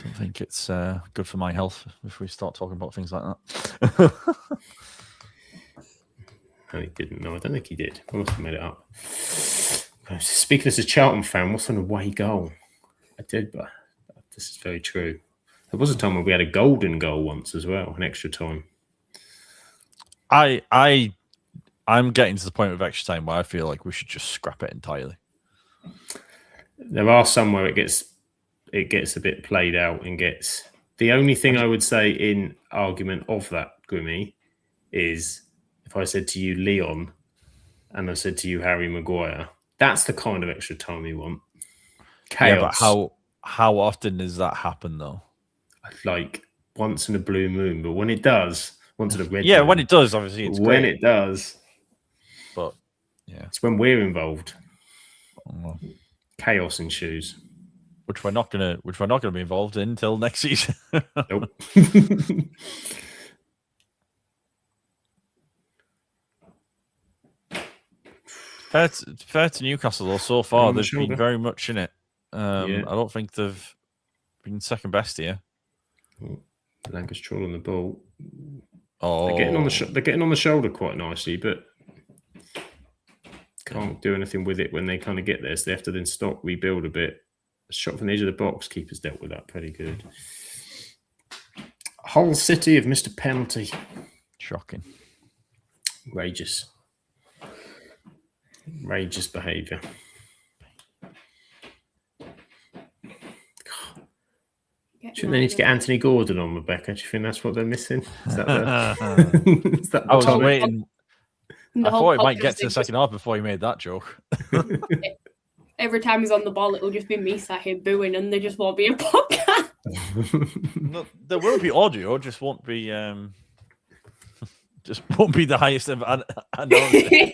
Don't think it's good for my health if we start talking about things like that. No, he didn't. No, I don't think he did. I must have made it up. Speaking as a Charlton fan, what's an away goal? I did, but this is very true. There was a time when we had a golden goal once as well, an extra time. I'm getting to the point of extra time where I feel like we should just scrap it entirely. There are some where it gets a bit played out and gets The only thing I would say in argument of that, Grimmy, is if I said to you Leon and I said to you Harry Maguire, that's the kind of extra time we want. Chaos. Yeah, but how often does that happen though? Like once in a blue moon, but when it does, once in a red Yeah, moon, when it does, obviously it's when great. it does, but yeah, it's when we're involved. Oh. Chaos ensues. Which we're not gonna be involved in until next season. Nope. Fair to Newcastle though. So far, they've been very much in it. I don't think they've been second best here. Lancashire on the ball. Oh, they're getting on the shoulder quite nicely, but can't do anything with it when they kind of get there. So they have to then stop, rebuild a bit. A shot from the edge of the box. Keeper's dealt with that pretty good. Hull City have missed a penalty. Shocking. Outrageous behaviour. Shouldn't they need to get Anthony Gordon on, Rebecca? Do you think that's what they're missing? Is that I was waiting. I thought it might get to the second half before he made that joke. Every time he's on the ball, it'll just be me sat here booing, and there just won't be a podcast. No, there will be audio, just won't be the highest of analysis.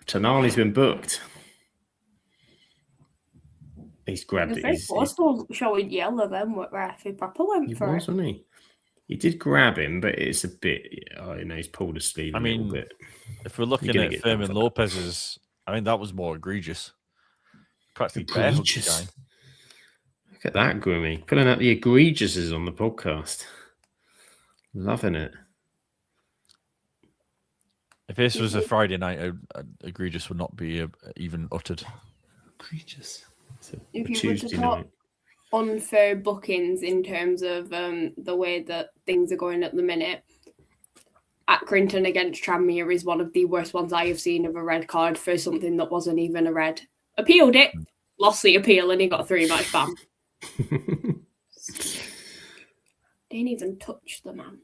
Tonali's been booked. He's grabbed it. He's still showing yellow then, where he proper went for it. Wasn't he? He did grab him, but it's a bit. He's pulled a sleeve. A little bit. If we're looking at Fermin Lopez's, I mean, that was more egregious. Practically barefoot guy. Look at that, Grimmy. Pulling out the egregiouses on the podcast. Loving it. If this was a Friday night, egregious would not be even uttered. Egregious. If you were to talk unfair bookings in terms of the way that things are going at the minute, Accrington against Tranmere is one of the worst ones I have seen of a red card for something that wasn't even a red. Appealed it, lost the appeal, and he got a 3-match ban. Didn't even touch the man.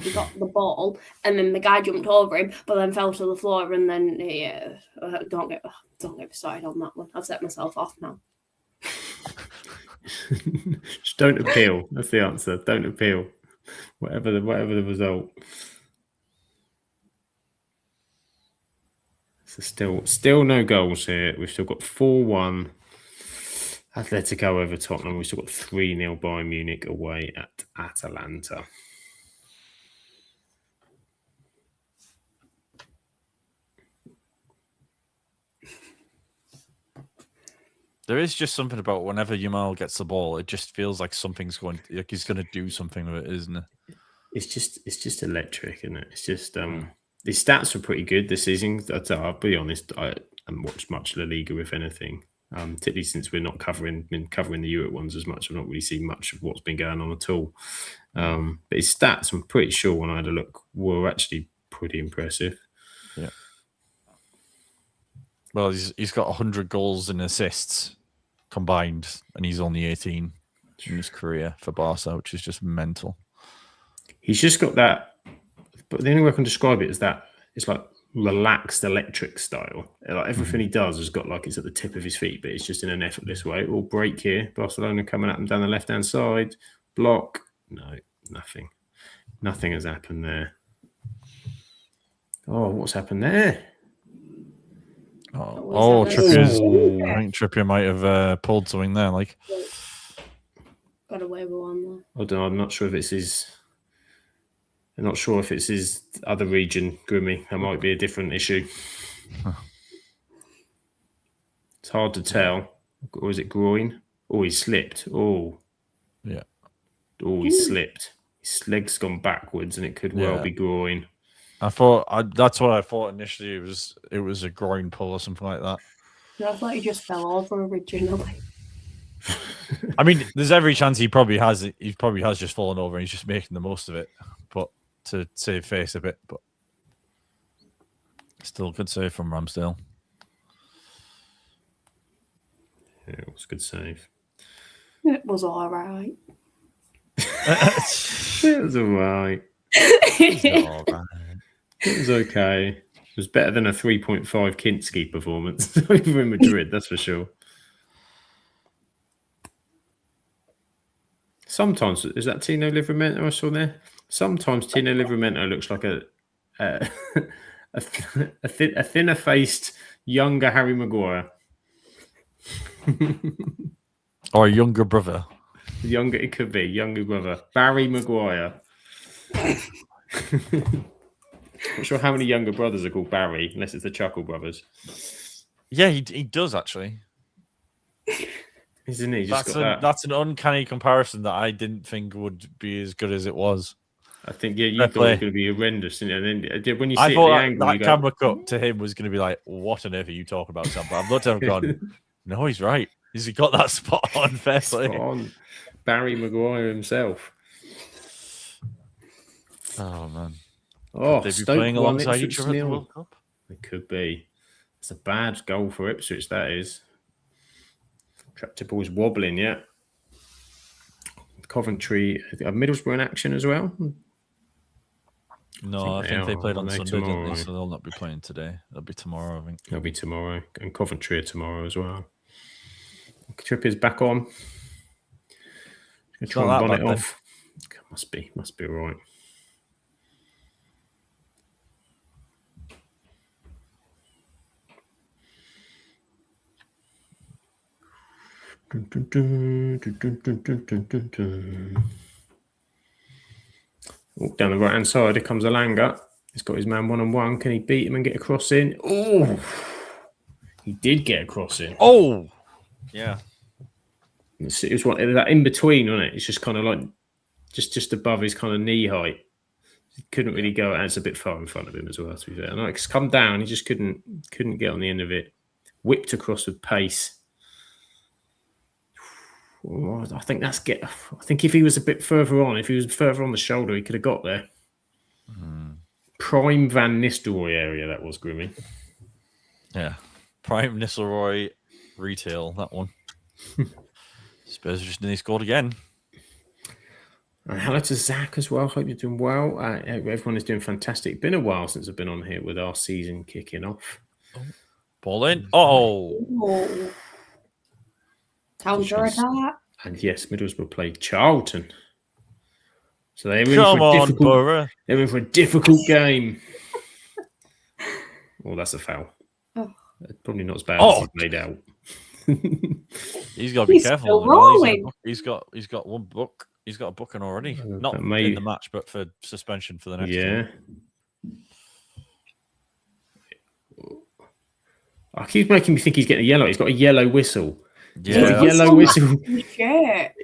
He got the ball, and then the guy jumped over him, but then fell to the floor, and then don't get started on that one. I've set myself off now. Just don't appeal. That's the answer. Don't appeal. Whatever the result. So still no goals here. We've still got 4-1 Atletico over Tottenham. We've still got 3-0 Bayern Munich away at Atalanta. There is just something about whenever Yamal gets the ball, it just feels like something's going, like he's going to do something with it, isn't it? It's just electric, isn't it? It's just his stats are pretty good this season. I'll be honest, I haven't watched much La Liga, if anything. Particularly since we're not covering the Europe ones as much. I've not really seen much of what's been going on at all. But his stats, I'm pretty sure when I had a look, were actually pretty impressive. Yeah. Well, he's got 100 goals and assists combined, and he's only 18 in his career for Barca, which is just mental. He's just got that, but the only way I can describe it is that it's like relaxed electric style. Like everything he does has got like it's at the tip of his feet, but it's just in an effortless way. All break here. Barcelona coming at them down the left-hand side. Block. No, nothing. Nothing has happened there. Oh, what's happened there? Oh, Trippier's. I think Trippier might have pulled something there. Like, got away with one there. Hold on, I'm not sure if it's his. I'm not sure if it's his other region, Grimmy. That might be a different issue. It's hard to tell. Or is it groin? Oh, he slipped. Oh. Yeah. Oh, he slipped. His leg's gone backwards, and it could well be groin. That's what I thought initially. It was a groin pull or something like that. I thought he just fell over originally. I mean, there's every chance he probably has. He probably has just fallen over, and he's just making the most of it. But to save face a bit, but still good save from Ramsdale. Yeah, it was a good save. It was all right. It was all right. It's all right. It was okay. It was better than a 3.5 Kinski performance over in Madrid, that's for sure. Sometimes, is that Tino Livramento I saw there? Sometimes Tino Livramento looks like a thinner-faced, younger Harry Maguire. Or a younger brother. Younger, it could be. Younger brother. Barry Maguire. Not sure how many younger brothers are called Barry, unless it's the Chuckle brothers. Yeah, he does actually. Isn't he? That's an uncanny comparison that I didn't think would be as good as it was. I think, yeah, you thought it was going to be horrendous. And then when you see I thought the angle, that camera cut to him was going to be like, what on earth are you talking about, Sam? But I've looked at him and gone, no, he's right. He's got that spot on. Fair play. Spot on. Barry Maguire himself. Oh, man. Oh, Could they be Stoke playing won, alongside Ipswich each other at the 0. World Cup? It could be. It's a bad goal for Ipswich, that is. Tractable is wobbling, yeah. Coventry, are Middlesbrough in action as well? No, I think they played on Sunday, didn't tomorrow. they? So they'll not be playing today. They'll be tomorrow, I think. They'll be tomorrow. And Coventry are tomorrow as well. Trippier's back on. Try and bun it off. Must be all right. Oh, down the right hand side, here comes Alanga. He's got his man 1-on-1. Can he beat him and get a cross in? Oh, he did get a cross in. Oh, yeah. It was that in between, wasn't it? It's just kind of like just above his kind of knee height. He couldn't really go, and it's a bit far in front of him as well, to be fair. And it's come down, he just couldn't get on the end of it. Whipped across with pace. Oh, I think if he was a bit further on, if he was further on the shoulder, he could have got there. Prime Van Nistelrooy area, that was, Grimmy. Yeah. Prime Nistelrooy retail, that one. Spurs just nearly scored again. And hello to Zach as well. Hope you're doing well. Everyone is doing fantastic. Been a while since I've been on here with our season kicking off. Ball in. Oh. Counter attack. And yes, Middlesbrough played Charlton. So they were in for a difficult game. Oh, that's a foul. Oh. Probably not as bad as he's made out. He's got to be careful. He's got one book. He's got a booking already. Not in the match, but for suspension for the next game. I keep making me think he's getting a yellow. He's got a yellow whistle. Yeah, he's got a yellow whistle.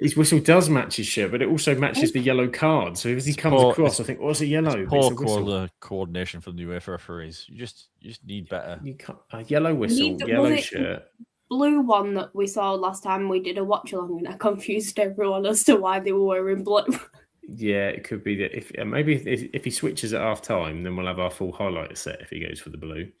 His whistle does match his shirt, but it also matches the yellow card. So as he comes across, I think, it's a yellow? Poor coordination from the UEFA referees. You just need better. A yellow whistle, yellow shirt. Blue one that we saw last time we did a watch along, and I confused everyone as to why they were wearing blue. Yeah, it could be that if he switches at half time, then we'll have our full highlighter set if he goes for the blue.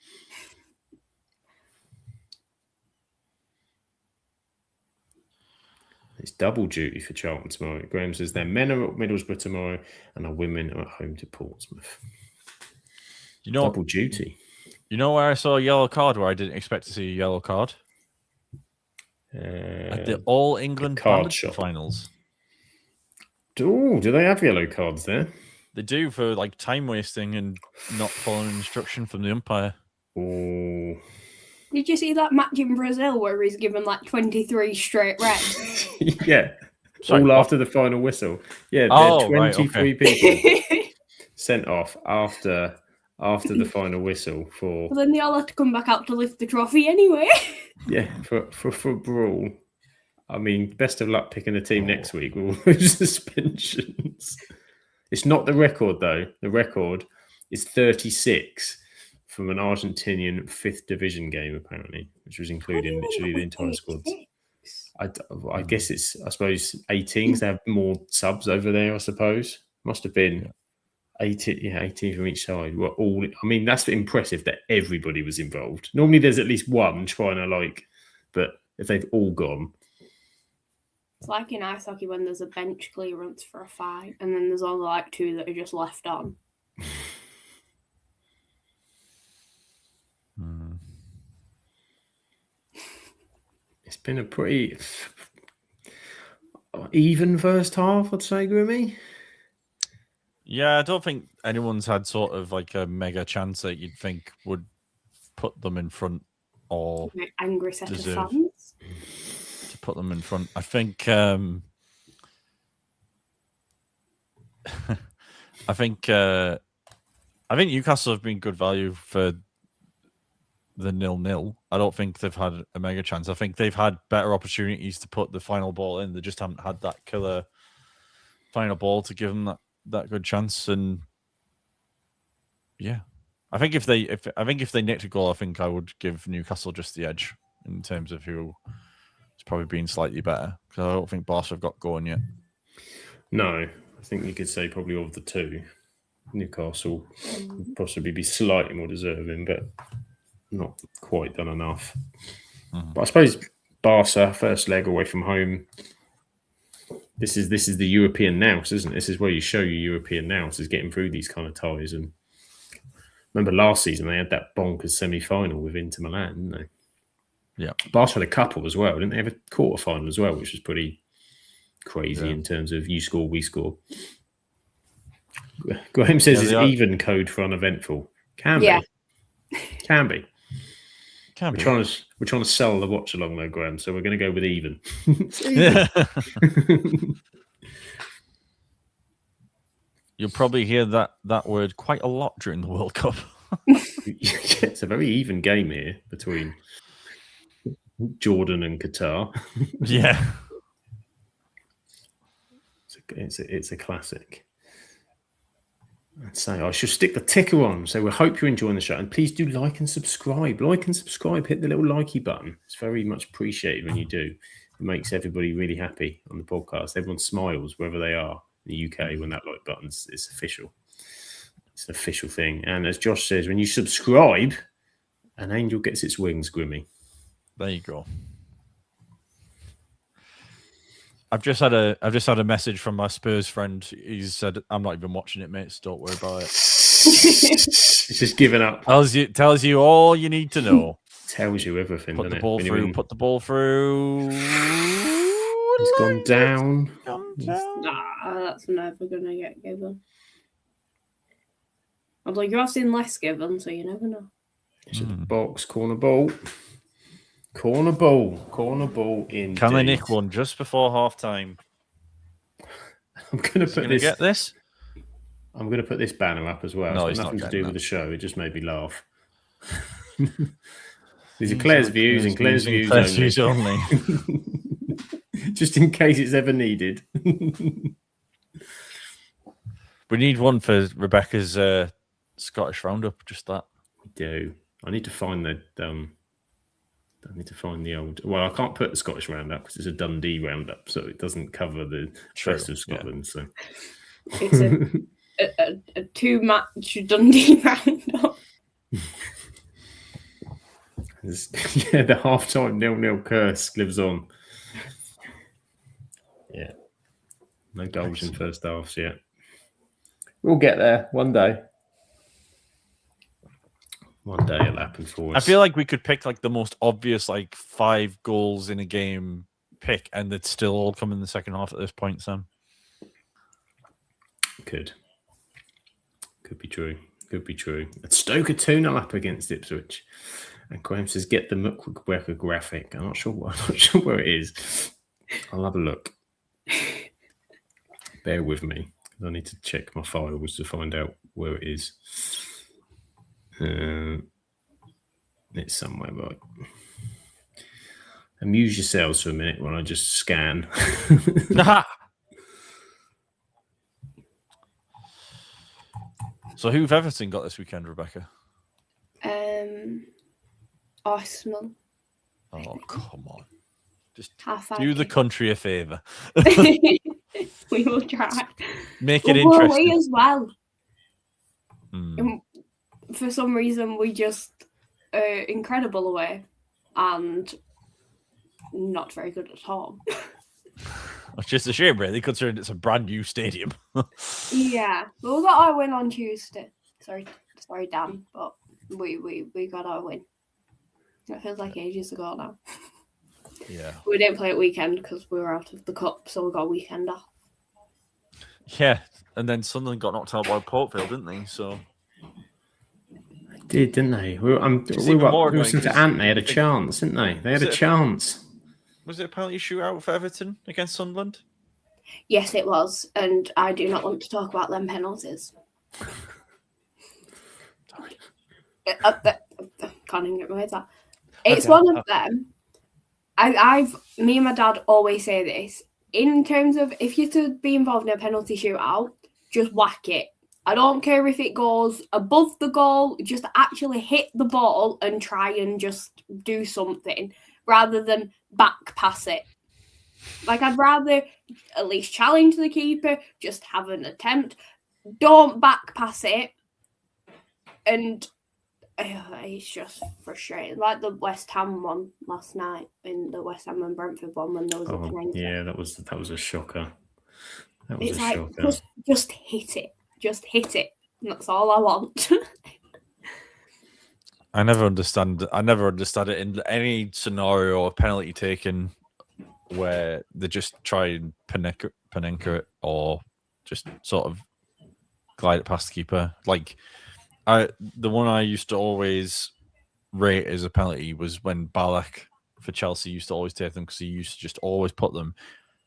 It's double duty for Charlton tomorrow. Graham says their men are at Middlesbrough tomorrow and our women are at home to Portsmouth. Double duty. You know where I saw a yellow card where I didn't expect to see a yellow card? At the All England card shop finals. Oh, do they have yellow cards there? They do, for like time wasting and not following instruction from the umpire. Oh. Did you see that match in Brazil where he's given like 23 straight reds? Yeah. All after the final whistle. Yeah, 23 people sent off after the final whistle for. Well, then they all had to come back out to lift the trophy anyway. Yeah, for a brawl. I mean, best of luck picking a team next week with all those suspensions. It's not the record though. The record is 36 from an Argentinian 5th division game, apparently, which was including literally the entire squad. I guess it's, I suppose, 18s. They have more subs over there, I suppose. Must have been 18 from each side. I mean, that's impressive that everybody was involved. Normally there's at least one trying to but if they've all gone, It's like in ice hockey when there's a bench clearance for a fight, and then there's only like 2 that are just left on. It's been a pretty even first half, I'd say, Grimmy. Yeah, I don't think anyone's had sort of like a mega chance that you'd think would put them in front or Like angry set deserve of fans. to put them in front. I think I think Newcastle have been good value for the 0-0. I don't think they've had a mega chance. I think they've had better opportunities to put the final ball in. They just haven't had that killer final ball to give them that good chance. And yeah, I think if they nicked a goal, I think I would give Newcastle just the edge in terms of who has probably been slightly better, because I don't think Barca have got going yet. No, I think you could say probably of the two, Newcastle would possibly be slightly more deserving, but not quite done enough. But I suppose Barca, first leg away from home. This is the European nous, isn't it? This is where you show your European nous, is getting through these kind of ties. And remember last season they had that bonkers semi-final with Inter Milan, didn't they? Yeah. Barca had a couple as well, didn't they? Have a quarter-final as well, which was pretty crazy in terms of you score, we score. Graham says it's even code for uneventful. Can be. Can be. We're trying to sell the watch along though, Graham. So we're going to go with even. You'll probably hear that word quite a lot during the World Cup. It's a very even game here between Jordan and Qatar. Yeah, it's a classic. I'd say I should stick the ticker on. So we hope you're enjoying the show. And please do like and subscribe. Like and subscribe. Hit the little likey button. It's very much appreciated when you do. It makes everybody really happy on the podcast. Everyone smiles wherever they are in the UK when that like button's it's official. It's an official thing. And as Josh says, when you subscribe, an angel gets its wings, Grimmy. There you go. I've just had a message from my Spurs friend. He said, "I'm not even watching it, mate. So don't worry about it." It's just giving up. Tells you all you need to know. Tells you everything. Put the ball through. Put the ball through. He's gone down. Nah, that's never gonna get given. Although you have seen less given, so you never know. It's at the box, corner ball. Corner ball in. Can they nick one just before half time? I'm going to put this. Get this? I'm going to put this banner up as well. No, it's got nothing to do that. with the show. It just made me laugh. These are Claire's views and Claire's views only. Just in case it's ever needed. We need one for Rebecca's Scottish Roundup. Just that. We do. I need to find the old. Well, I can't put the Scottish Roundup because it's a Dundee Roundup, so it doesn't cover the rest of Scotland. Yeah. So it's a 2-match Dundee Roundup. Yeah, the half-time 0-0 curse lives on. Yeah, no goals in first halves yet. We'll get there one day. One day it'll happen for us. I feel like we could pick like the most obvious 5 goals in a game pick, and they'd still all come in the second half at this point, Sam. Could be true. Could be true. At Stoke 2-0 up against Ipswich. And Graham says, get the Muckweka graphic. I'm not sure where it is. I'll have a look. Bear with me. I need to check my files to find out where it is. It's somewhere, right? Amuse yourselves for a minute while I just scan. So who've Everton got this weekend, Rebecca? Arsenal. Oh, come on. Just do the country a favour. We will try. Make it interesting. We as well. For some reason, we just are incredible away and not very good at home. Which is a shame, really, considering it's a brand new stadium. Yeah, but we got our win on Tuesday. Sorry, Dan, but we got our win. It feels like ages ago now. Yeah. We didn't play at weekend because we were out of the cup, so we got a weekend off. Yeah, and then Sunderland got knocked out by Portville, didn't they? So Did, didn't they? We were even more listening annoying to Ant. They had a chance, didn't they? They had a chance. Was it a penalty shootout for Everton against Sunderland? Yes, it was, and I do not want to talk about them penalties. Sorry. Can't even get my words out. It's one of them. Me and my dad always say this. In terms of if you're to be involved in a penalty shootout, just whack it. I don't care if it goes above the goal, just actually hit the ball and try and just do something rather than back pass it. Like, I'd rather at least challenge the keeper, just have an attempt. Don't back pass it. And it's just frustrating. Like the West Ham one last night, in the West Ham and Brentford one, when there was a penalty. Yeah, that was a shocker. That was it's a like, shocker. Just hit it. Just hit it. And that's all I want. I never understand it in any scenario or penalty taken where they just try and Panenka it or just sort of glide it past the keeper. Like the one I used to always rate as a penalty was when Ballack for Chelsea used to always take them because he used to just always put them,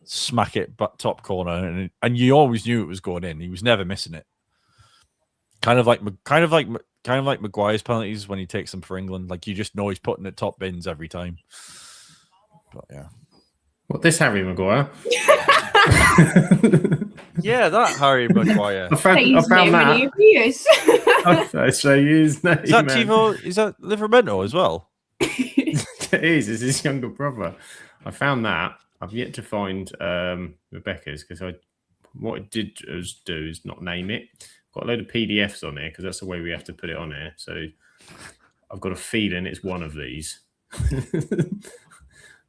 smack it top corner, and you always knew it was going in. He was never missing it. Kind of like Maguire's penalties when he takes them for England. Like you just know he's putting it top bins every time. But yeah. What, this Harry Maguire? Yeah, that Harry Maguire. I found that. That's his name. Is that Tivo? Is that Livramento as well? It is. It's his younger brother. I found that. I've yet to find Rebecca's because what I did do is not name it. Got a load of PDFs on here because that's the way we have to put it on here. So I've got a feeling it's one of these.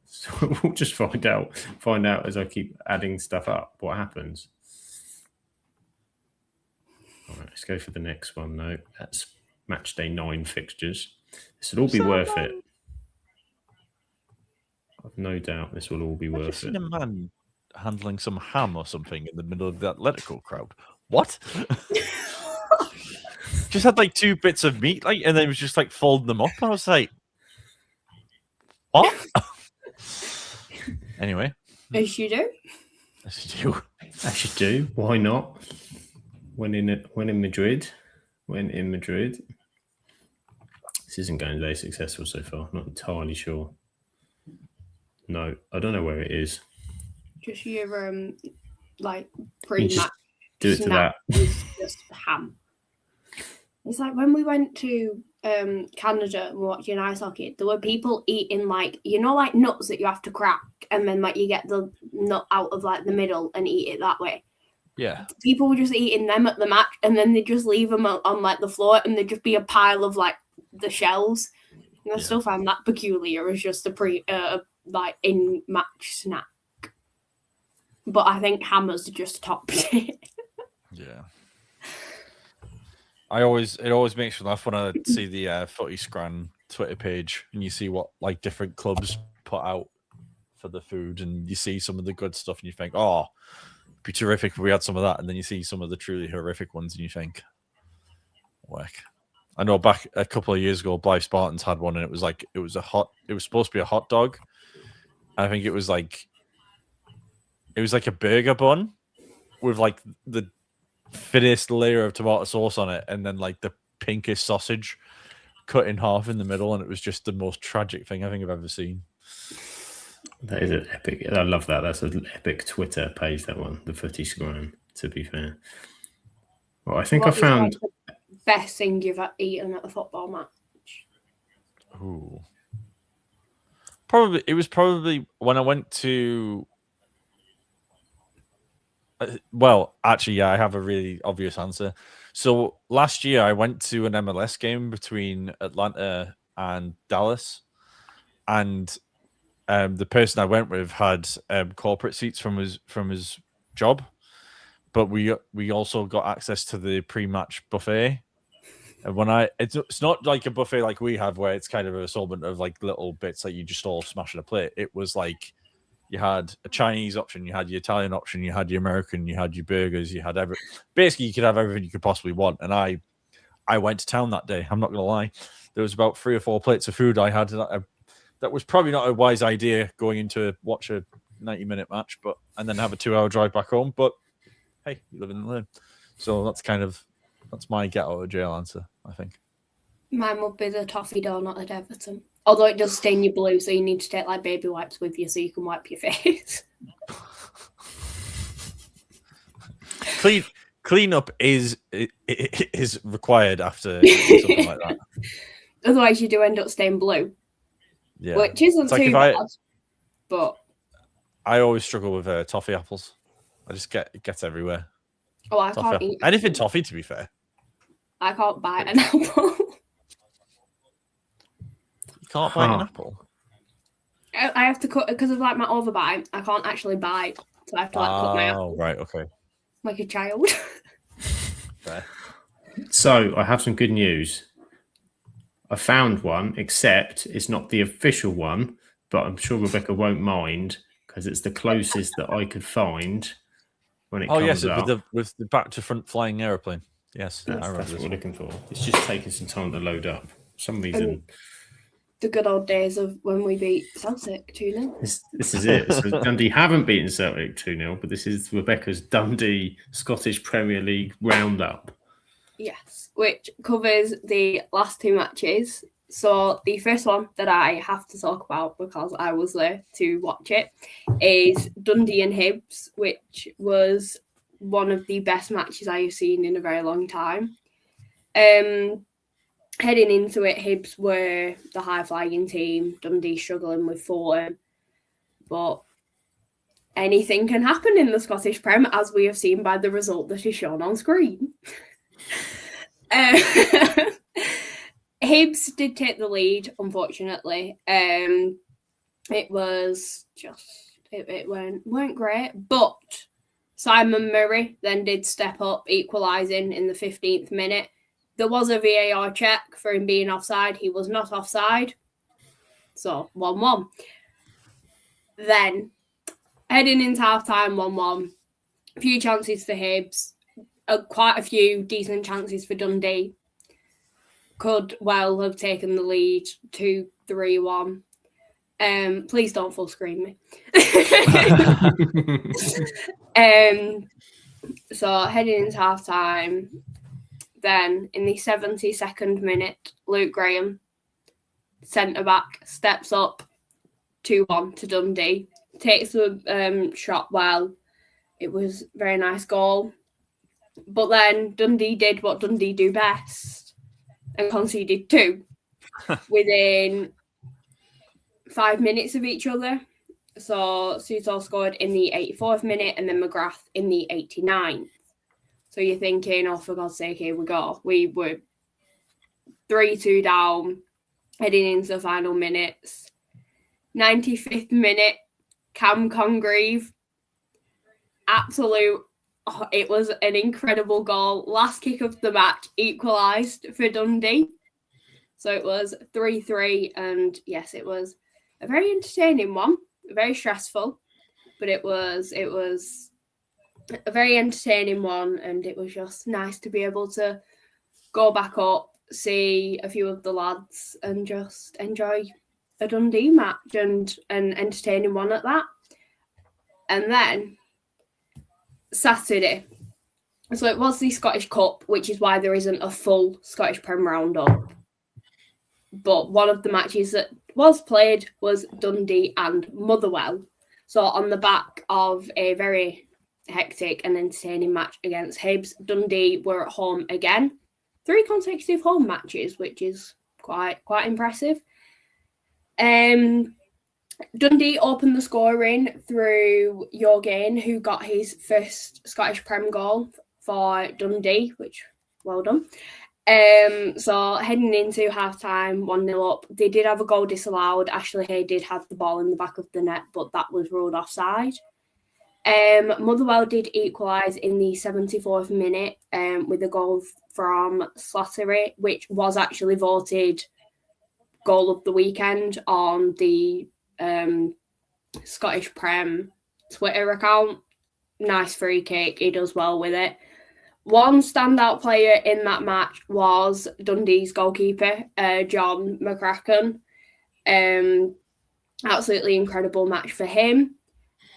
So we'll just find out as I keep adding stuff up what happens. All right, let's go for the next one. No, that's match day 9 fixtures. This will all be worth it. I've no doubt this will all be worth it. I've seen a man handling some ham or something in the middle of the Atletico crowd. What? Just had like 2 bits of meat, like, and then was just like folding them up. And I was like, what? Anyway. As you do. As you do. As you do. Why not? When in Madrid. This isn't going very successful so far. Not entirely sure. No, I don't know where it is. Just your like pre-match. Do it to that. Just ham. It's like when we went to Canada and watching ice hockey, there were people eating like nuts that you have to crack and then like you get the nut out of like the middle and eat it that way. Yeah. People were just eating them at the match and then they just leave them on like the floor and there'd just be a pile of like the shells. And I still find that peculiar as just a like in match snack. But I think Hammers just topped it. Yeah. It always makes me laugh when I see the Footy Scran Twitter page and you see what like different clubs put out for the food and you see some of the good stuff and you think, oh, it'd be terrific if we had some of that. And then you see some of the truly horrific ones and you think, whack. I know back a couple of years ago, Blythe Spartans had one and it was supposed to be a hot dog. I think it was like a burger bun with like the thinnest layer of tomato sauce on it and then like the pinkish sausage cut in half in the middle, and it was just the most tragic thing I think I've ever seen. That is an epic. I love that. That's an epic Twitter page, that one, the Footy Scran, to be fair. Well, I think I found the best thing you've eaten at a football match. Ooh. It was probably when I went to well, actually, yeah, I have a really obvious answer. So last year I went to an MLS game between Atlanta and Dallas, and the person I went with had corporate seats from his job, but we also got access to the pre-match buffet. And when it's not like a buffet like we have where it's kind of an assortment of like little bits that you just all smash in a plate. It was like you had a Chinese option, you had your Italian option, you had your American, you had your burgers, you had basically you could have everything you could possibly want. And I went to town that day. I'm not gonna lie, there was about 3 or 4 plates of food I had. That was probably not a wise idea going into watch a 90-minute match, and then have a 2-hour drive back home. But hey, you live and learn. So that's my get out of jail answer, I think. Mine would be the toffee donut at Everton. Although it does stain you blue, so you need to take like baby wipes with you so you can wipe your face. Cleanup is required after something like that. Otherwise, you do end up staying blue. Yeah, which isn't too bad. But I always struggle with toffee apples. I just it gets everywhere. Oh, I can't eat anything toffee. To be fair, I can't bite an apple. You can't bite an apple. I have to cut because of like my overbite. I can't actually bite, so I have to cut my apple. Oh, right, okay. Like a child. Fair. So I have some good news. I found one, except it's not the official one, but I'm sure Rebecca won't mind because it's the closest that I could find when it comes up. With the back to front flying airplane. Yes, that's what we're looking for. It's just taking some time to load up. For some reason. The good old days of when we beat Celtic 2-0. This is it. So Dundee haven't beaten Celtic 2-0, but this is Rebecca's Dundee Scottish Premier League roundup. Yes, which covers the last 2 matches. So the first one that I have to talk about because I was there to watch it is Dundee and Hibs, which was one of the best matches I have seen in a very long time. Heading into it, Hibs were the high-flying team, Dundee struggling with Fulham. But anything can happen in the Scottish Prem, as we have seen by the result that is shown on screen. Hibs did take the lead, unfortunately. It was just it weren't great, but Simon Murray then did step up, equalising in the 15th minute. There was a VAR check for him being offside. He was not offside, so 1-1. Then heading into half time, 1-1. A few chances for Hibs. Quite a few decent chances for Dundee. Could well have taken the lead 2-3-1. Please don't full screen me. So heading into half time, then in the 72nd minute, Luke Graham, centre back, steps up 2-1 to Dundee. Takes the shot well. It was a very nice goal. But then Dundee did what Dundee do best and conceded 2 within 5 minutes of each other. So Souttar scored in the 84th minute and then McGrath in the 89th. So you're thinking, oh, for God's sake, here we go. We were 3-2 down, heading into the final minutes. 95th minute, Cam Congreve. Absolute. Oh, it was an incredible goal. Last kick of the match, equalised for Dundee. So it was 3-3. And yes, it was a very entertaining one. Very stressful. But it was a very entertaining one. And it was just nice to be able to go back up, see a few of the lads and just enjoy a Dundee match and an entertaining one at that. And then Saturday. So it was the Scottish Cup, which is why there isn't a full Scottish Prem roundup. But one of the matches that was played was Dundee and Motherwell. So on the back of a very hectic and entertaining match against Hibs, Dundee were at home again. 3 consecutive home matches, which is quite impressive. Dundee opened the scoring through Jorgen, who got his first Scottish Prem goal for Dundee, which, well done. So heading into half-time, 1-0 up, they did have a goal disallowed. Ashley Hay did have the ball in the back of the net, but that was ruled offside. Motherwell did equalise in the 74th minute with a goal from Slattery, which was actually voted goal of the weekend on the Scottish Prem Twitter account. Nice free kick. He does well with it. One standout player in that match was Dundee's goalkeeper, John McCracken. Absolutely incredible match for him.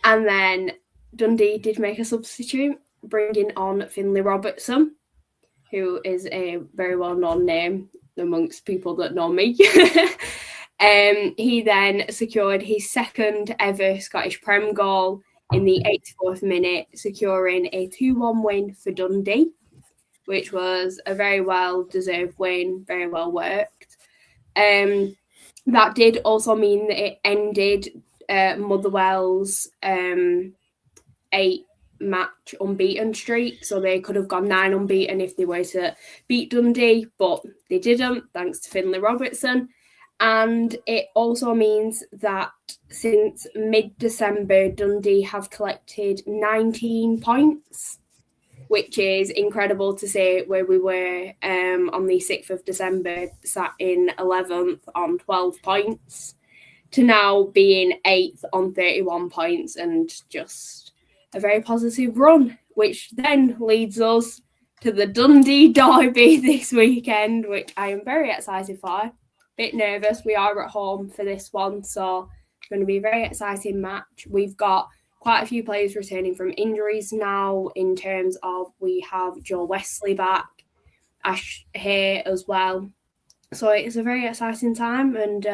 And then Dundee did make a substitute, bringing on Finlay Robertson, who is a very well-known name amongst people that know me. He then secured his second ever Scottish Prem goal in the 84th minute, securing a 2-1 win for Dundee, which was a very well-deserved win, very well worked. That did also mean that it ended Motherwell's 8-match unbeaten streak, so they could have gone 9 unbeaten if they were to beat Dundee, but they didn't, thanks to Finlay Robertson. And it also means that since mid-December, Dundee have collected 19 points, which is incredible to say, where we were on the 6th of December, sat in 11th on 12 points, to now being 8th on 31 points, and just a very positive run, which then leads us to the Dundee Derby this weekend, which I am very excited for. Bit nervous. We are at home for this one, so it's going to be a very exciting match. We've got quite a few players returning from injuries now, in terms of we have Joe Wesley back, Ash Hay as well. So it's a very exciting time, and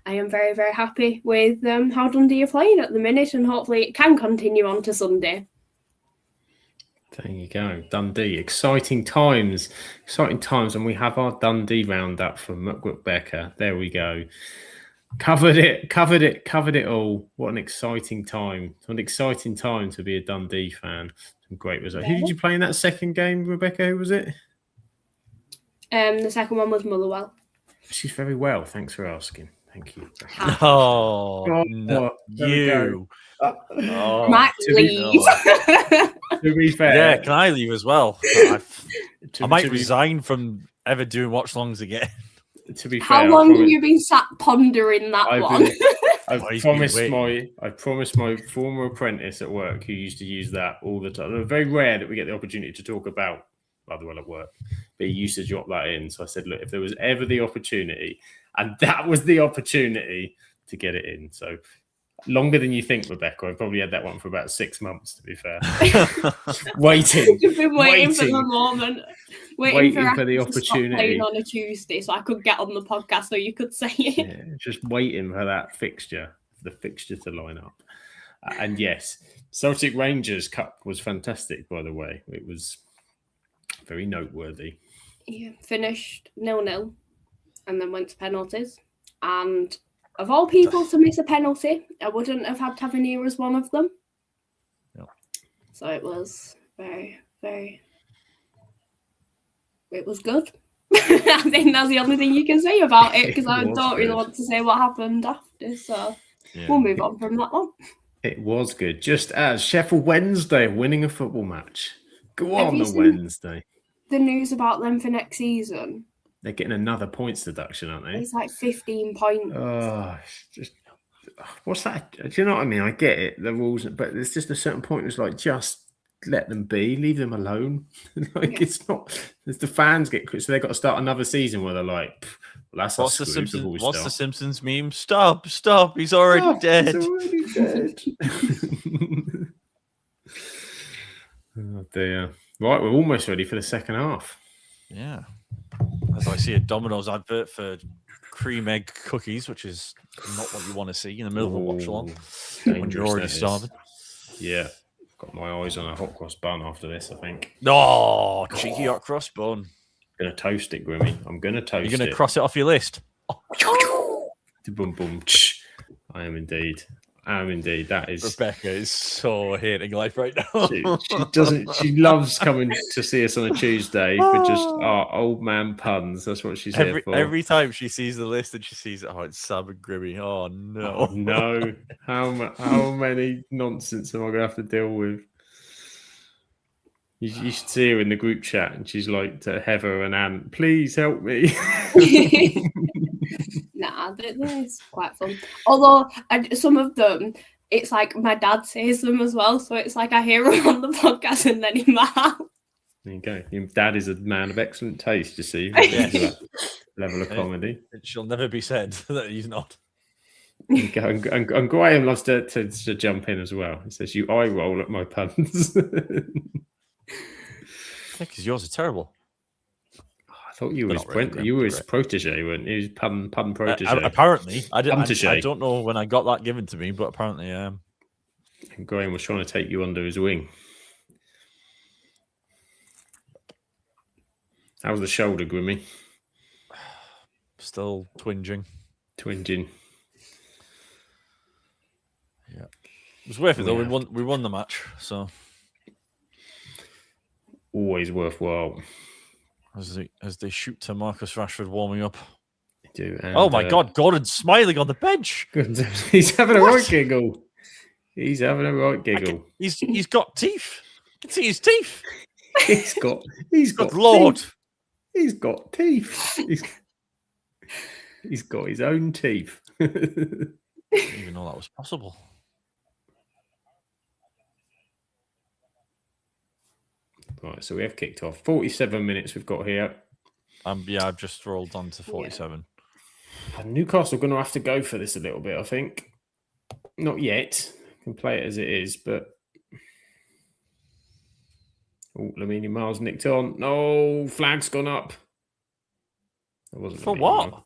I am very, very happy with how Dundee are playing at the minute, and hopefully it can continue on to Sunday. There you go, Dundee. Exciting times, and we have our Dundee roundup from Rebecca. There we go. Covered it all. What an exciting time! What an exciting time to be a Dundee fan. Some great results. Who did you play in that second game, Rebecca? Who was it? The second one was Motherwell. She's very well. Thanks for asking. Thank you. No, you. Might leave. To be fair, yeah, can I leave as well? I might resign from ever doing watch longs again. To be fair, how long have you been sat pondering that one? I promised my former apprentice at work, who used to use that all the time. It's very rare that we get the opportunity to talk about Motherwell at work, but he used to drop that in. So I said, look, if there was ever the opportunity, and that was the opportunity to get it in. So longer than you think, Rebecca. I've probably had that one for about 6 months, to be fair. Waiting. You've been waiting for the moment. Waiting for the opportunity. Playing on a Tuesday, so I could get on the podcast, so you could say it. Yeah, just waiting for that fixture, the fixture to line up. And yes, Celtic Rangers Cup was fantastic, by the way. It was very noteworthy. Yeah, finished 0-0 and then went to penalties. And of all people to miss a penalty, I wouldn't have had Tavernier as one of them. No. So it was very, very... It was good. I think that's the only thing you can say about it, because I don't really want to say what happened after. So we'll move on from that one. It was good. Just as Sheffield Wednesday winning a football match. Go on the Wednesday. The news about them for next season. They're getting another points deduction, aren't they? It's like 15 points. Oh, just what's that? Do you know what I mean? I get it, the rules, but there's just a certain point. It's like, just let them be, leave them alone. It's not. As the fans get, so they've got to start another season where they're like, well, that's what's the Simpsons? What's the Simpsons meme? Stop! He's already dead. He's already dead. Oh dear. Right, we're almost ready for the second half. Yeah. As I see a Domino's advert for cream egg cookies, which is not what you want to see in the middle of a watch along when you're already starving. Yeah. Got my eyes on a hot cross bun after this, I think. Oh, cheeky hot cross bun. I'm going to toast it, Grimmy. I'm going to toast it. You're going to cross it off your list? Boom, boom. I am indeed. Indeed, that is. Rebecca is so hating life right now. She doesn't. She loves coming to see us on a Tuesday for just our old man puns. That's what she's here for. Every time she sees the list and she sees, oh, it's Sam and Grimmy. Oh no, Oh, no! How many nonsense am I going to have to deal with? You should see her in the group chat, and she's like to Heather and Anne, "Please help me." Nah, it's quite fun. Although some of them, it's like my dad says them as well, so it's like I hear them on the podcast and then in my house. There you go. Your dad is a man of excellent taste, you see. That level of comedy. It shall never be said that he's not. And Graham loves to jump in as well. He says, "You eye roll at my puns." Because yours are terrible. I thought you were his protege, weren't you? He was pun protege. Apparently, I don't know when I got that given to me, but apparently I am. And Graham was trying to take you under his wing. How's the shoulder, Grimmy? Still twinging. Twinging. Yeah, it was worth it though. We won the match, so always worthwhile. As they shoot to Marcus Rashford warming up. They do. And, oh my God, Gordon's smiling on the bench. He's having a right giggle. He's having a right giggle. He's got teeth. You can see his teeth. He's got Lord. Teeth. He's got teeth. He's got his own teeth. I didn't even know that was possible. Right, so we have kicked off. 47 minutes we've got here. I've just rolled on to 47. And Newcastle are going to have to go for this a little bit, I think. Not yet. Can play it as it is, but... Oh, Lamine Miles nicked on. No, flag's gone up. That wasn't for Lamine what? Miles.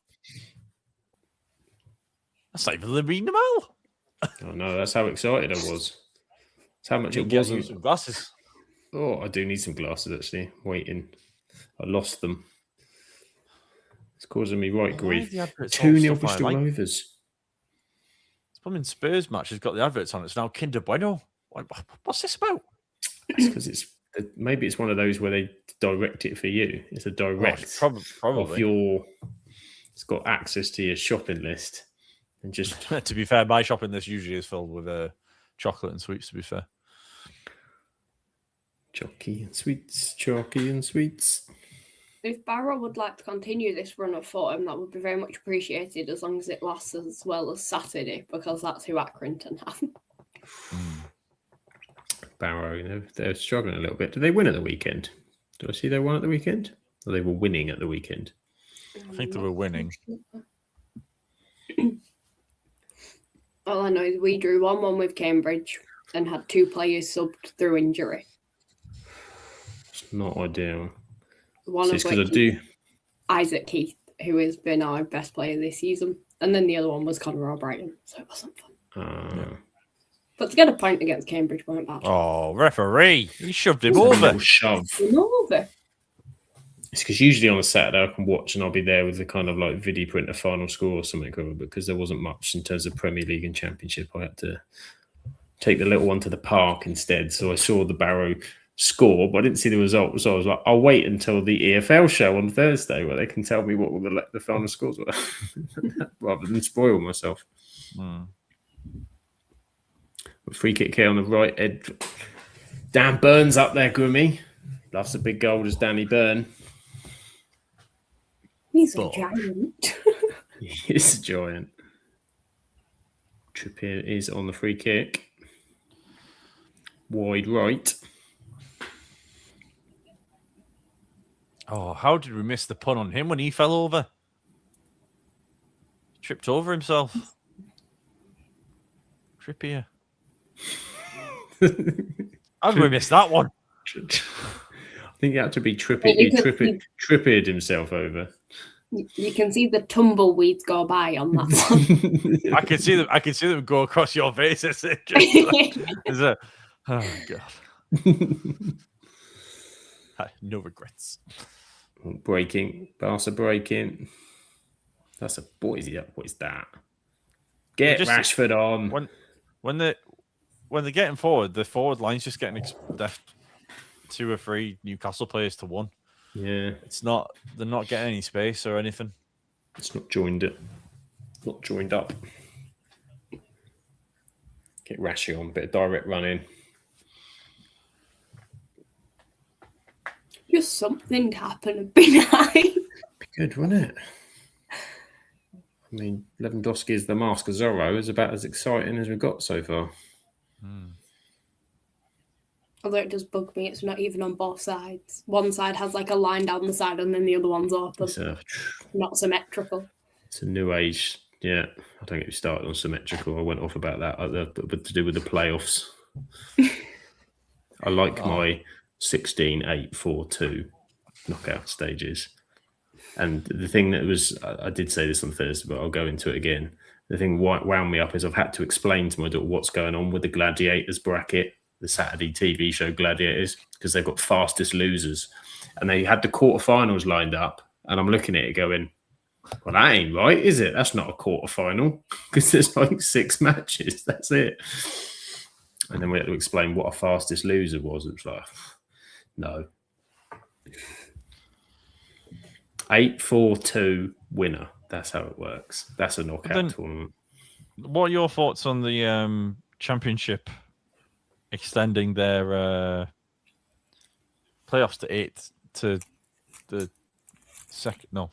That's not even Lamine Miles. Oh no, that's how excited I was. That's how much it wasn't. wasn't. Some glasses. Oh, I do need some glasses actually. Waiting. I lost them. It's causing me right grief. 2-0 Bristol Rovers. It's plumbing Spurs match has got the adverts on. It's now Kinder Bueno. What's this about? It's because maybe it's one of those where they direct it for you. It's a direct probably. Of your. It's got access to your shopping list, and just to be fair, my shopping list usually is filled with chocolate and sweets. To be fair, chalky and sweets. If Barrow would like to continue this run of form, that would be very much appreciated, as long as it lasts as well as Saturday, because that's who Accrington have. Barrow, they're struggling a little bit. Did they win at the weekend? Did I see they won at the weekend? Or they were winning at the weekend? I think they were winning. All I know is we drew 1-1 with Cambridge and had 2 players subbed through injury. It's not ideal. One of which Isaac Keith, who has been our best player this season. And then the other one was Conor O'Brien, so it wasn't fun. But to get a point against Cambridge weren't bad. Oh, referee! He shoved him over. Shove. Over. It's because usually on a Saturday I can watch and I'll be there with the kind of like video print of final score or something, because there wasn't much in terms of Premier League and Championship. I had to take the little one to the park instead. So I saw the Barrow score, but I didn't see the result. So I was like, I'll wait until the EFL show on Thursday where they can tell me what the final scores were, rather than spoil myself. Free kick here on the right. Dan Byrne's up there, Grimmy. Loves a big goal as Danny Byrne. He's a giant. He is a giant. Trippier is on the free kick. Wide right. Oh, how did we miss the pun on him when he fell over? Tripped over himself. Trippier. How did we miss that one? I think it had to be Trippier. He Trippiered himself over. You can see the tumbleweeds go by on that one. I can see them go across your face. Oh God. No regrets. Breaking. Barca breaking. That's a what is that? Get Rashford on. when they're getting forward, the forward line's just getting left 2 or 3 Newcastle players to 1. Yeah, they're not getting any space or anything. It's not joined up. Get Rashi on, bit of direct running. Just something to happen would be nice. Be good, wouldn't it? I mean, Lewandowski as the mask of Zorro is about as exciting as we've got so far. Although it does bug me, it's not even on both sides. One side has like a line down the side and then the other one's open. Not symmetrical. It's a new age. Yeah, I don't get you started on symmetrical. I went off about that, but to do with the playoffs. I like my 16, 8, 4, 2 knockout stages. And the thing that was, I did say this on Thursday, but I'll go into it again. The thing wound me up is I've had to explain to my daughter what's going on with the Gladiators bracket, the Saturday TV show Gladiators, because they've got fastest losers. And they had the quarterfinals lined up. And I'm looking at it going, well, that ain't right, is it? That's not a quarterfinal because there's like 6 matches. That's it. And then we had to explain what a fastest loser was. It was like, no. 8-4-2 winner. That's how it works. That's a knockout tournament. What are your thoughts on the championship extending their playoffs to 8 to the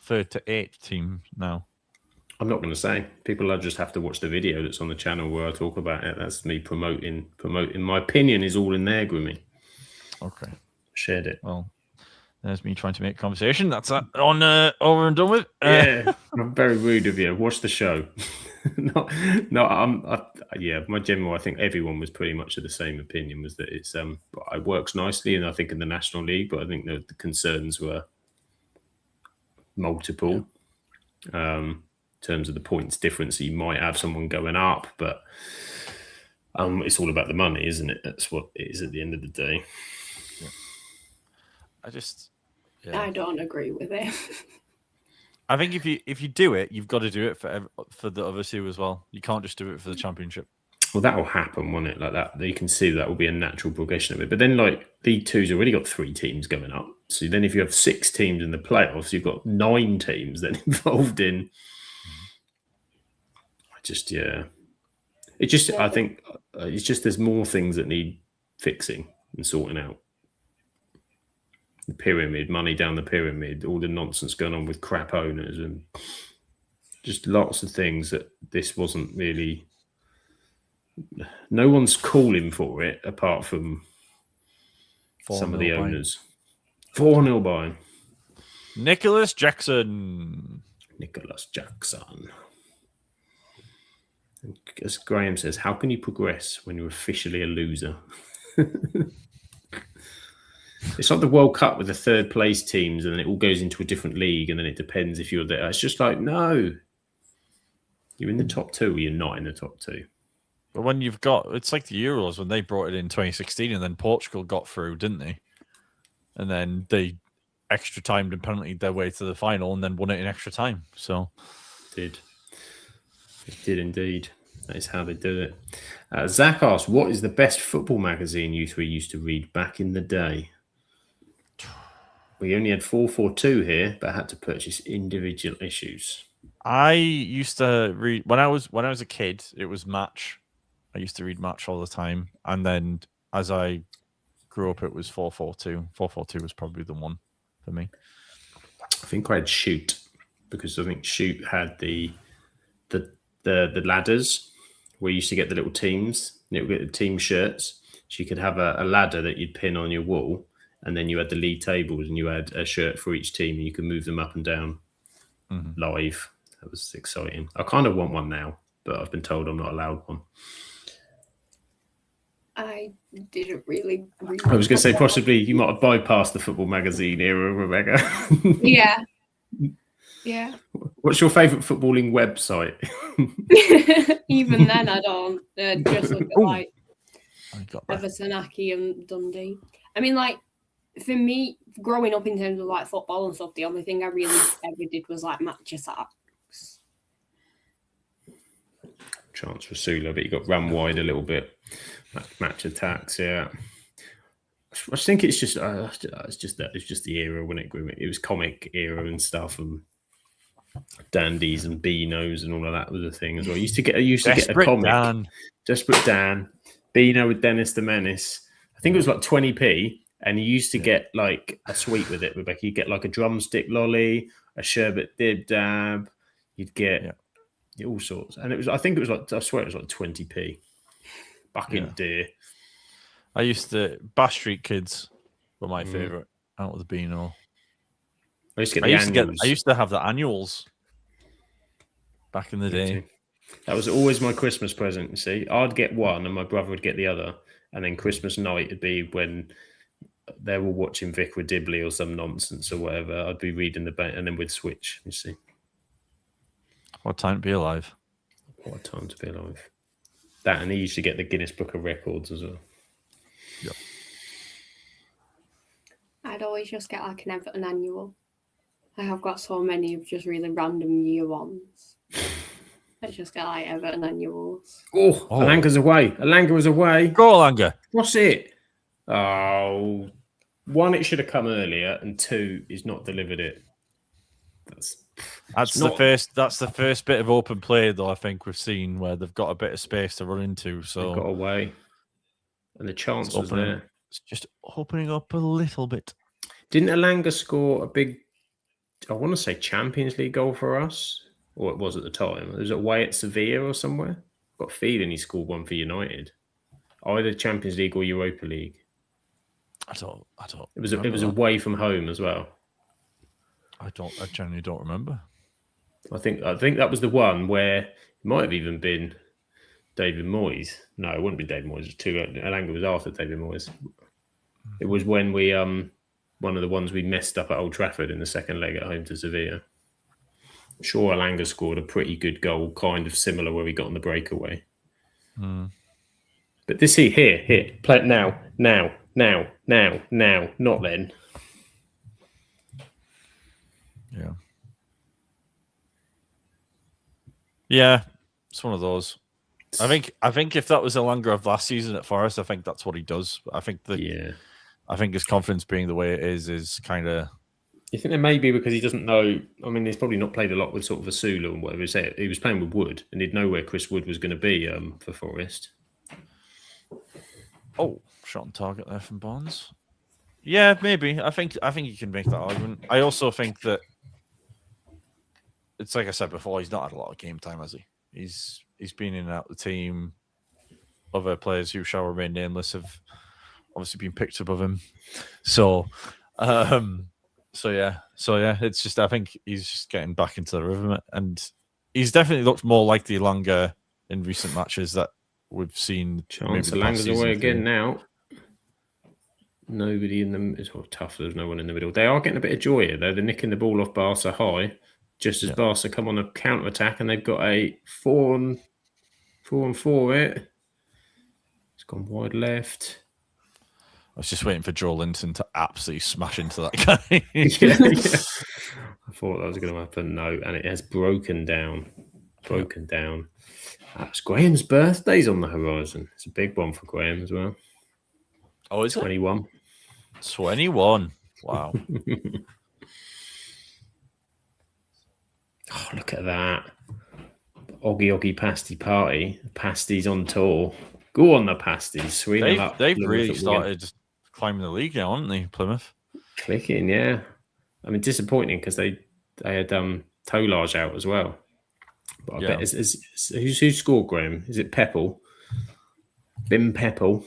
third to 8 team now? I'm not going to say. People will just have to watch the video that's on the channel where I talk about it. That's me promoting. My opinion is all in there, Grimmy. Okay. Shared it. Well, there's me trying to make conversation. That's on over and done with. Yeah, I'm very rude of you. Watch the show. My general, I think everyone was pretty much of the same opinion, was that it works nicely, and I think in the National League, but I think the concerns were multiple. In terms of the points difference, you might have someone going up, but it's all about the money, isn't it? That's what it is at the end of the day. Yeah. I don't agree with it. I think if you do it, you've got to do it for the other 2 as well. You can't just do it for the championship. Well, that will happen, won't it? Like that, you can see that will be a natural progression of it. But then, like League Two's already got 3 teams going up. So then, if you have 6 teams in the playoffs, you've got 9 teams then involved in. I think it's just there's more things that need fixing and sorting out. The pyramid, money down the pyramid, all the nonsense going on with crap owners, and just lots of things that this wasn't really. No one's calling for it apart from some of the owners. 4-0 Bayern. Nicholas Jackson. And as Graham says, how can you progress when you're officially a loser? It's like the World Cup with the 3rd place teams, and then it all goes into a different league, and then it depends if you're there. It's just like, no, you're in the top 2 or you're not in the top 2. But when it's like the Euros when they brought it in 2016, and then Portugal got through, didn't they? And then they extra timed and penaltied their way to the final, and then won it in extra time. So, it did indeed. That is how they do it. Zach asks, what is the best football magazine you 3 used to read back in the day? We only had 442 here, but had to purchase individual issues. I used to read when I was a kid. It was Match. I used to read Match all the time, and then as I grew up, it was 442. 442 was probably the one for me. I think I had Shoot, because I think Shoot had the ladders where you used to get the little teams. You get the team shirts. So you could have a ladder that you'd pin on your wall. And then you had the league tables, and you had a shirt for each team, and you could move them up and down live. That was exciting. I kind of want one now, but I've been told I'm not allowed one. I didn't really read. I was going to say, possibly you might have bypassed the football magazine era, Rebecca. Yeah. Yeah. What's your favourite footballing website? Even then, I don't. Just look at like Everton, Aki, and Dundee. I mean, like, for me, growing up in terms of like football and stuff, the only thing I really ever did was like match attacks. chance for Sula, but he got run wide a little bit. Match attacks, yeah. I think it's just the era when it was comic era and stuff, and dandies and Beanos and all of that was a thing as well. I used to get a comic, Desperate Dan, Beano with Dennis the Menace. I think it was like 20p, and you used to get like a sweet with it, Rebecca. You'd get like a drumstick lolly, a sherbet dib dab. You'd get all sorts, and I swear it was like 20p. Fucking dear. Bash Street Kids were my favourite out of the Beano. I used to have the annuals back in the day. That was always my Christmas present, you see. I'd get one and my brother would get the other. And then Christmas night would be when they were watching Vicar of Dibley or some nonsense or whatever. I'd be reading the book and then we'd switch, you see. What time to be alive. What a time to be alive. That, and he used to get the Guinness Book of Records as well. Yep. I'd always just get like an Everton annual. I have got so many of just really random year ones. Let's just get like Everton annuals. Oh, Alanga's away. Alanga was away. Go, Alanga. What's it? Oh, one, it should have come earlier, and two, he's not delivered it. That's the first bit of open play, though, I think we've seen where they've got a bit of space to run into. So they've got away. And the chance was there. It's just opening up a little bit. Didn't Alanga score a big, I want to say Champions League goal for us? Or it was at the time. It was away at Sevilla or somewhere. Got a feeling he scored one for United. Either Champions League or Europa League. I don't. It was away from home as well. I genuinely don't remember. I think that was the one where it might have even been David Moyes. No, it wouldn't be David Moyes. It was two. Alanga was after David Moyes. It was when we one of the ones we messed up at Old Trafford in the second leg at home to Sevilla. I'm sure Alanga scored a pretty good goal, kind of similar where we got on the breakaway. But this here, play it now, not then. Yeah. Yeah, it's one of those. I think if that was Alanga of last season at Forest, I think that's what he does. I think his confidence being the way it is kind of. You think there may be because he doesn't know? I mean, he's probably not played a lot with sort of Asula and whatever. He was playing with Wood, and he'd know where Chris Wood was going to be for Forest. Oh, shot on target there from Bonds. Yeah, maybe. I think you can make that argument. I also think that it's like I said before. He's not had a lot of game time, has he? He's been in and out of the team. Other players who shall remain nameless have obviously been picked above him. So yeah. It's just I think he's just getting back into the rhythm, and he's definitely looked more like the Alanga in recent matches that we've seen. Chance Alanga's away again now. Nobody in them. It's tough. There's no one in the middle. They are getting a bit of joy here. They're nicking the ball off Barca high, just as Barca come on a counter attack, and they've got a 4-on-4 it. It's gone wide left. I was just waiting for Joe Linton to absolutely smash into that guy. yeah. I thought that was going to happen. No, and it has broken down. That's Graham's birthday's on the horizon. It's a big one for Graham as well. Oh, is 21. It? 21. Wow. Oh, look at that. Oggy Pasty party. Pasties on tour. Go on the Pasties. They've really started climbing the league now, haven't they, Plymouth? Clicking, yeah. I mean, disappointing because they had Tolage out as well. But I bet who scored, Graham? Is it Pepple? Bim Pepple.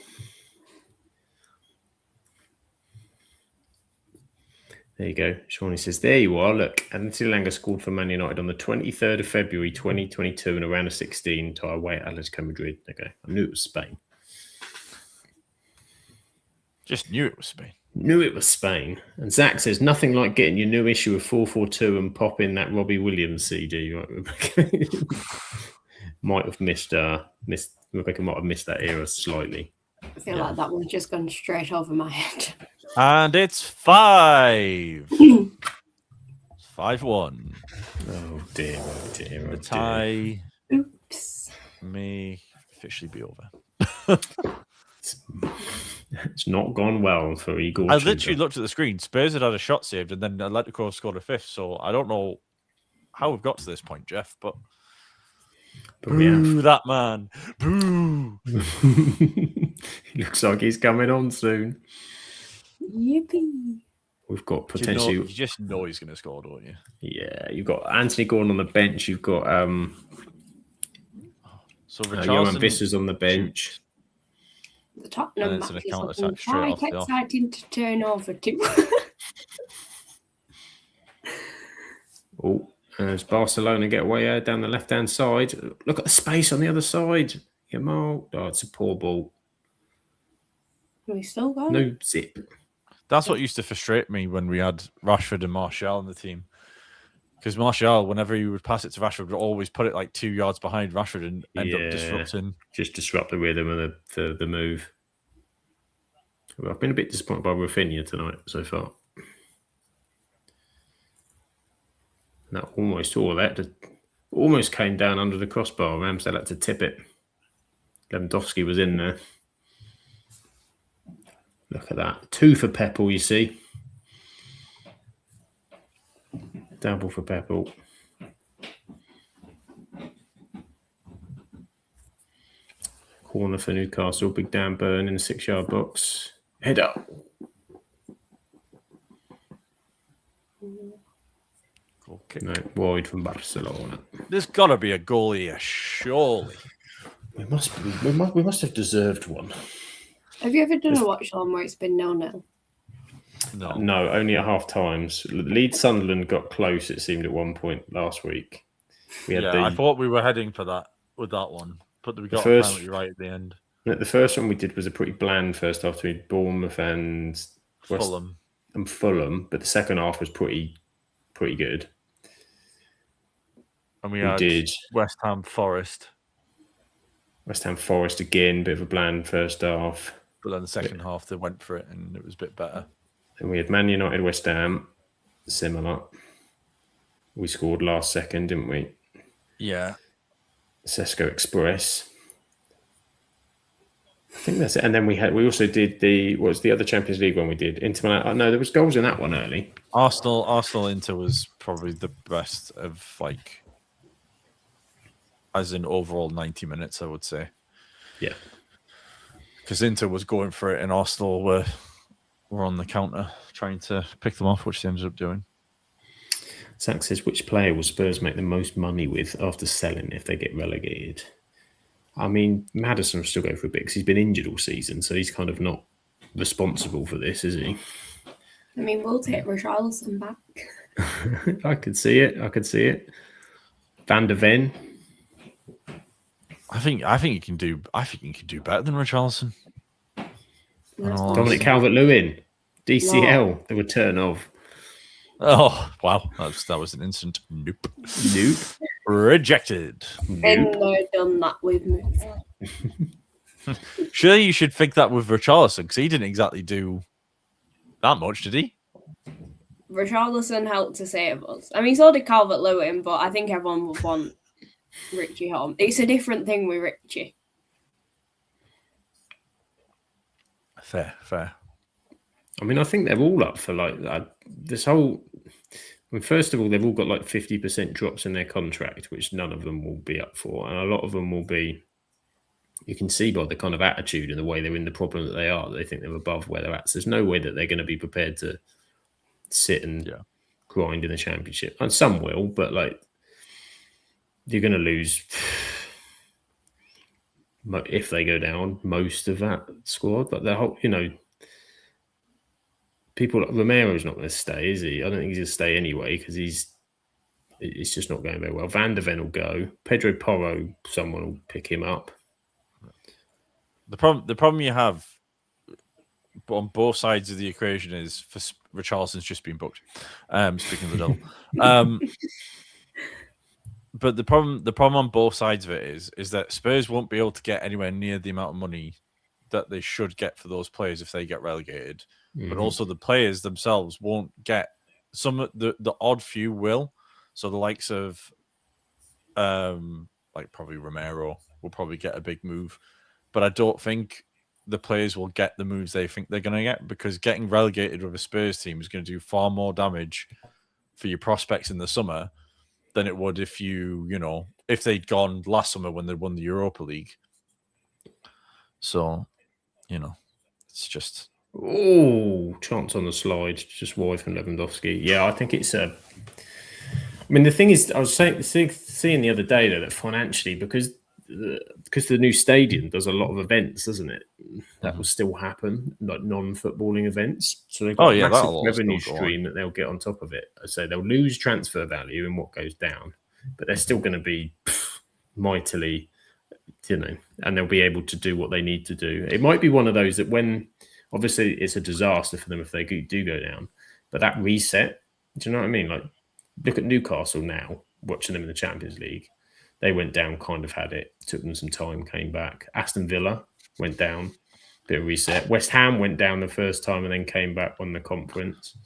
There you go. Shawnee says, there you are. Look, Anthony Alanga scored for Man United on the 23rd of February 2022 in a round of 16 to away at Atletico Madrid. Okay, I knew it was Spain. Just knew it was Spain. Knew it was Spain. And Zach says, nothing like getting your new issue of 442 and pop in that Robbie Williams CD. Might have missed Rebecca might have missed that era slightly. I feel like that one's just gone straight over my head. And it's 5. 5-1. Oh dear. The tie. Oops. may officially be over. It's not gone well for Igor. I literally looked at the screen. Spurs had a shot saved, and then Atletico scored a fifth. So I don't know how we've got to this point, Jeff. But we have. Boo, that man. Boo. He looks like he's coming on soon. Yippee. We've got potentially. You just know he's going to score, don't you? Yeah, you've got Anthony Gordon on the bench. You've got Johan Visser's on the bench. The Tottenham match is looking quite exciting to turn over to. Oh, as Barcelona get away down the left-hand side. Look at the space on the other side. Yamal. Oh, it's a poor ball. We still got no zip. That's what used to frustrate me when we had Rashford and Martial in the team. Because Martial, whenever he would pass it to Rashford, would always put it like 2 yards behind Rashford and end up disrupting. Just disrupt the rhythm of the move. Well, I've been a bit disappointed by Rafinha tonight so far. That almost came down under the crossbar. Ramsdale had to tip it. Lewandowski was in there. Look at that. 2 for Peppel, you see. Double for Peppel. Corner for Newcastle. Big Dan Burn in the 6-yard box. Head up. Okay. No, wide from Barcelona. There's got to be a goal here, surely. We must have deserved one. Have you ever done a watch on where it's been 0-0? No, only at half times. Leeds Sunderland got close, it seemed, at one point last week. I thought we were heading for that with that one, but we got apparently right at the end. The first one we did was a pretty bland first half between Bournemouth and Fulham. But the second half was pretty good. And we had West Ham Forest. West Ham Forest again, bit of a bland first half. But then the second half, they went for it and it was a bit better. And we had Man United, West Ham, similar. We scored last second, didn't we? Yeah. Cesco Express. I think that's it. And then we also did what's the other Champions League one we did? Inter Milan. Oh, no, there was goals in that one early. Arsenal Inter was probably the best of as in overall 90 minutes, I would say. Yeah. Because Inter was going for it and Arsenal were on the counter trying to pick them off, which they ended up doing. Zach says, which player will Spurs make the most money with after selling if they get relegated? I mean, Maddison will still go for a bit because he's been injured all season, so he's kind of not responsible for this, is he? I mean, we'll take Richarlison back. I could see it. Van der Ven. I think you can do better than Richarlison. Dominic Calvert-Lewin, DCL, the return of. Oh wow, that was an instant nope. Rejected. Been there, done that with me. Surely you should think that with Richarlison because he didn't exactly do that much, did he? Richarlison helped to save us. I mean, so did Calvert-Lewin, but I think everyone would want Richie home. It's a different thing with Richie. Fair. I mean, I think they're all up for this whole. I mean, first of all, they've all got 50% drops in their contract, which none of them will be up for, and a lot of them will be. You can see by the kind of attitude and the way they're in the problem that they are, they think they're above where they're at. So there's no way that they're going to be prepared to sit and grind in the Championship. And some will, but you're going to lose if they go down most of that squad. But the whole, people like Romero's not going to stay, is he? I don't think he's going to stay anyway because it's just not going very well. Van der Ven will go. Pedro Porro, someone will pick him up. The problem you have on both sides of the equation is for Richarlison's just been booked. Speaking of the devil, but the problem on both sides of it is that Spurs won't be able to get anywhere near the amount of money that they should get for those players if they get relegated. Mm-hmm. But also the players themselves won't get some. The odd few will. So the likes of like probably Romero will probably get a big move, but I don't think the players will get the moves they think they're going to get, because getting relegated with a Spurs team is going to do far more damage for your prospects in the summer than it would if if they'd gone last summer when they won the Europa League. So, it's just... Oh, chance on the slide, just wide from Lewandowski. Yeah, I think it's a... I mean, the thing is, I was seeing the other day that financially, because the new stadium does a lot of events, doesn't it? That will still happen, like non-footballing events. So they've got a massive revenue stream that they'll get on top of it. So they'll lose transfer value in what goes down, but they're still going to be mightily, and they'll be able to do what they need to do. It might be one of those that when, obviously, it's a disaster for them if they do go down, but that reset, do you know what I mean? Like, look at Newcastle now, watching them in the Champions League. They went down, kind of had it, took them some time, came back. Aston Villa went down, bit of reset. West Ham went down the first time and then came back, won the conference.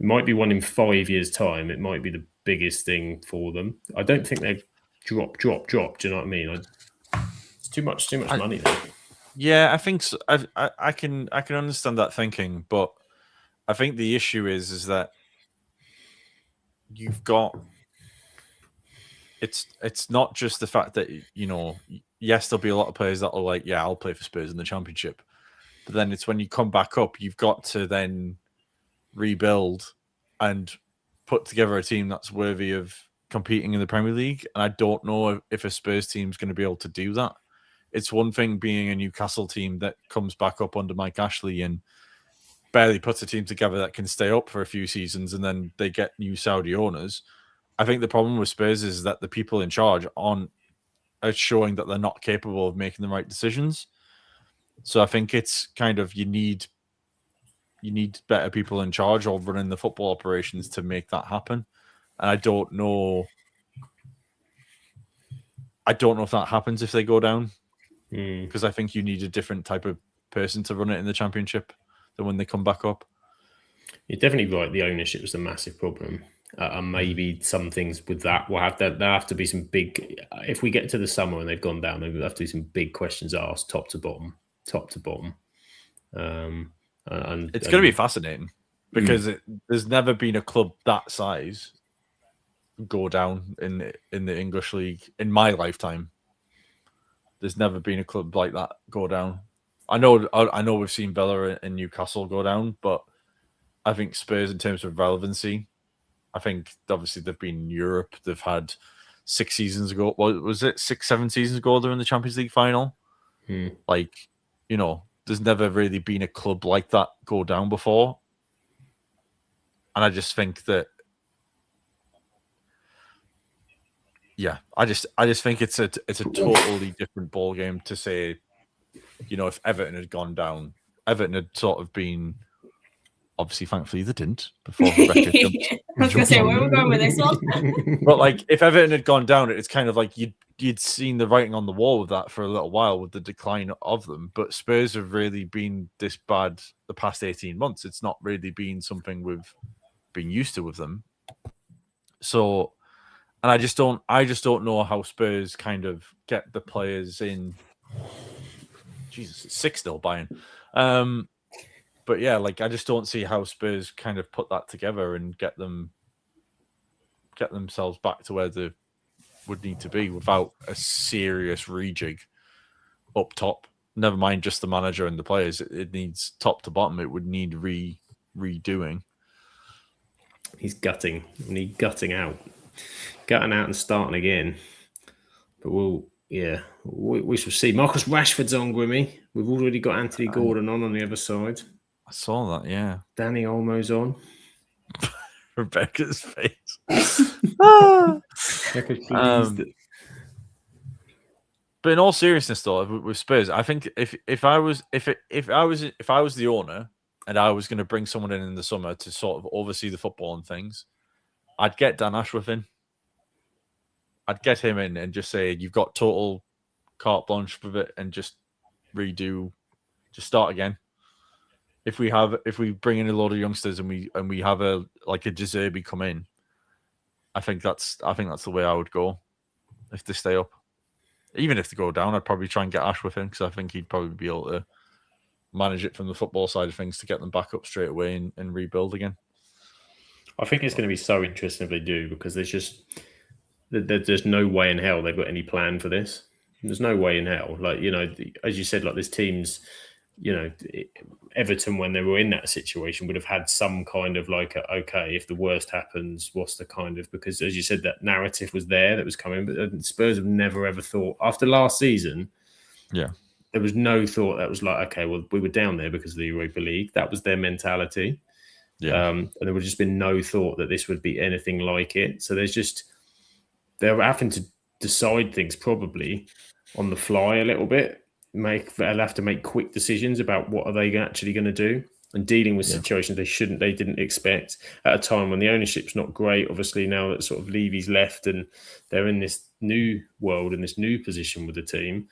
It might be one in 5 years' time. It might be the biggest thing for them. I don't think they've drop. Do you know what I mean? It's too much money there. Yeah, I think so. I can understand that thinking, but I think the issue is that you've got... It's not just the fact that, yes, there'll be a lot of players that are like, yeah, I'll play for Spurs in the Championship. But then it's when you come back up, you've got to then rebuild and put together a team that's worthy of competing in the Premier League. And I don't know if a Spurs team's going to be able to do that. It's one thing being a Newcastle team that comes back up under Mike Ashley and barely puts a team together that can stay up for a few seasons, and then they get new Saudi owners. I think the problem with Spurs is that the people in charge are showing that they're not capable of making the right decisions. So I think it's kind of, you need better people in charge or running the football operations to make that happen. And I don't know if that happens if they go down, because I think you need a different type of person to run it in the Championship than when they come back up. You're definitely right. The ownership is a massive problem. And maybe some things with that will have there'll have to be some big... If we get to the summer and they've gone down, there'll have to be some big questions asked, top to bottom. And it's going to be fascinating, because there's never been a club that size go down in the English league in my lifetime. There's never been a club like that go down. I know we've seen Villa and Newcastle go down, but I think Spurs, in terms of relevancy, I think obviously they've been in Europe. They've had 6 seasons ago. Well, was it 6-7 seasons ago they're in the Champions League final? Like, there's never really been a club like that go down before. And I just think that, yeah, I just think it's a totally different ball game to say, if Everton had gone down, Everton had sort of been... Obviously, thankfully, they didn't before Rebecca jumped. I was going to say, where are we going with this one? But like, if Everton had gone down, it's kind of like you'd seen the writing on the wall with that for a little while with the decline of them. But Spurs have really been this bad the past 18 months. It's not really been something we've been used to with them. So, and I just don't know how Spurs kind of get the players in. Jesus, it's 6-0 Bayern. But yeah, like, I just don't see how Spurs kind of put that together and get themselves back to where they would need to be without a serious rejig up top. Never mind just the manager and the players. It needs top to bottom. It would need redoing. He's gutting. We need gutting out and starting again. But we shall see. Marcus Rashford's on, Grimmy. We've already got Anthony Gordon on the other side. I saw that, yeah. Danny Olmo's on. Rebecca's face. But in all seriousness, though, with Spurs, I think if I was the owner and I was going to bring someone in the summer to sort of oversee the football and things, I'd get Dan Ashworth in. I'd get him in and just say, you've got total carte blanche with it, and just start again. If we bring in a load of youngsters and we have a De Zerbi come in, I think that's the way I would go if they stay up. even if they go down, I'd probably try and get Ashworth in because I think he'd probably be able to manage it from the football side of things to get them back up straight away and rebuild again. I think it's going to be so interesting if they do, because there's no way in hell they've got any plan for this. There's no way in hell. Like, as you said, like there's teams, Everton, when they were in that situation, would have had some kind of like, okay, if the worst happens, what's the kind of, because as you said, that narrative was there that was coming, but Spurs have never ever thought, after last season, there was no thought that was like, okay, well, we were down there because of the Europa League. That was their mentality. And there would have just been no thought that this would be anything like it. So they're having to decide things probably on the fly a little bit. They'll have to make quick decisions about what are they actually going to do, and dealing with situations they didn't expect at a time when the ownership's not great. Obviously, now that sort of Levy's left and they're in this new world and this new position with the team,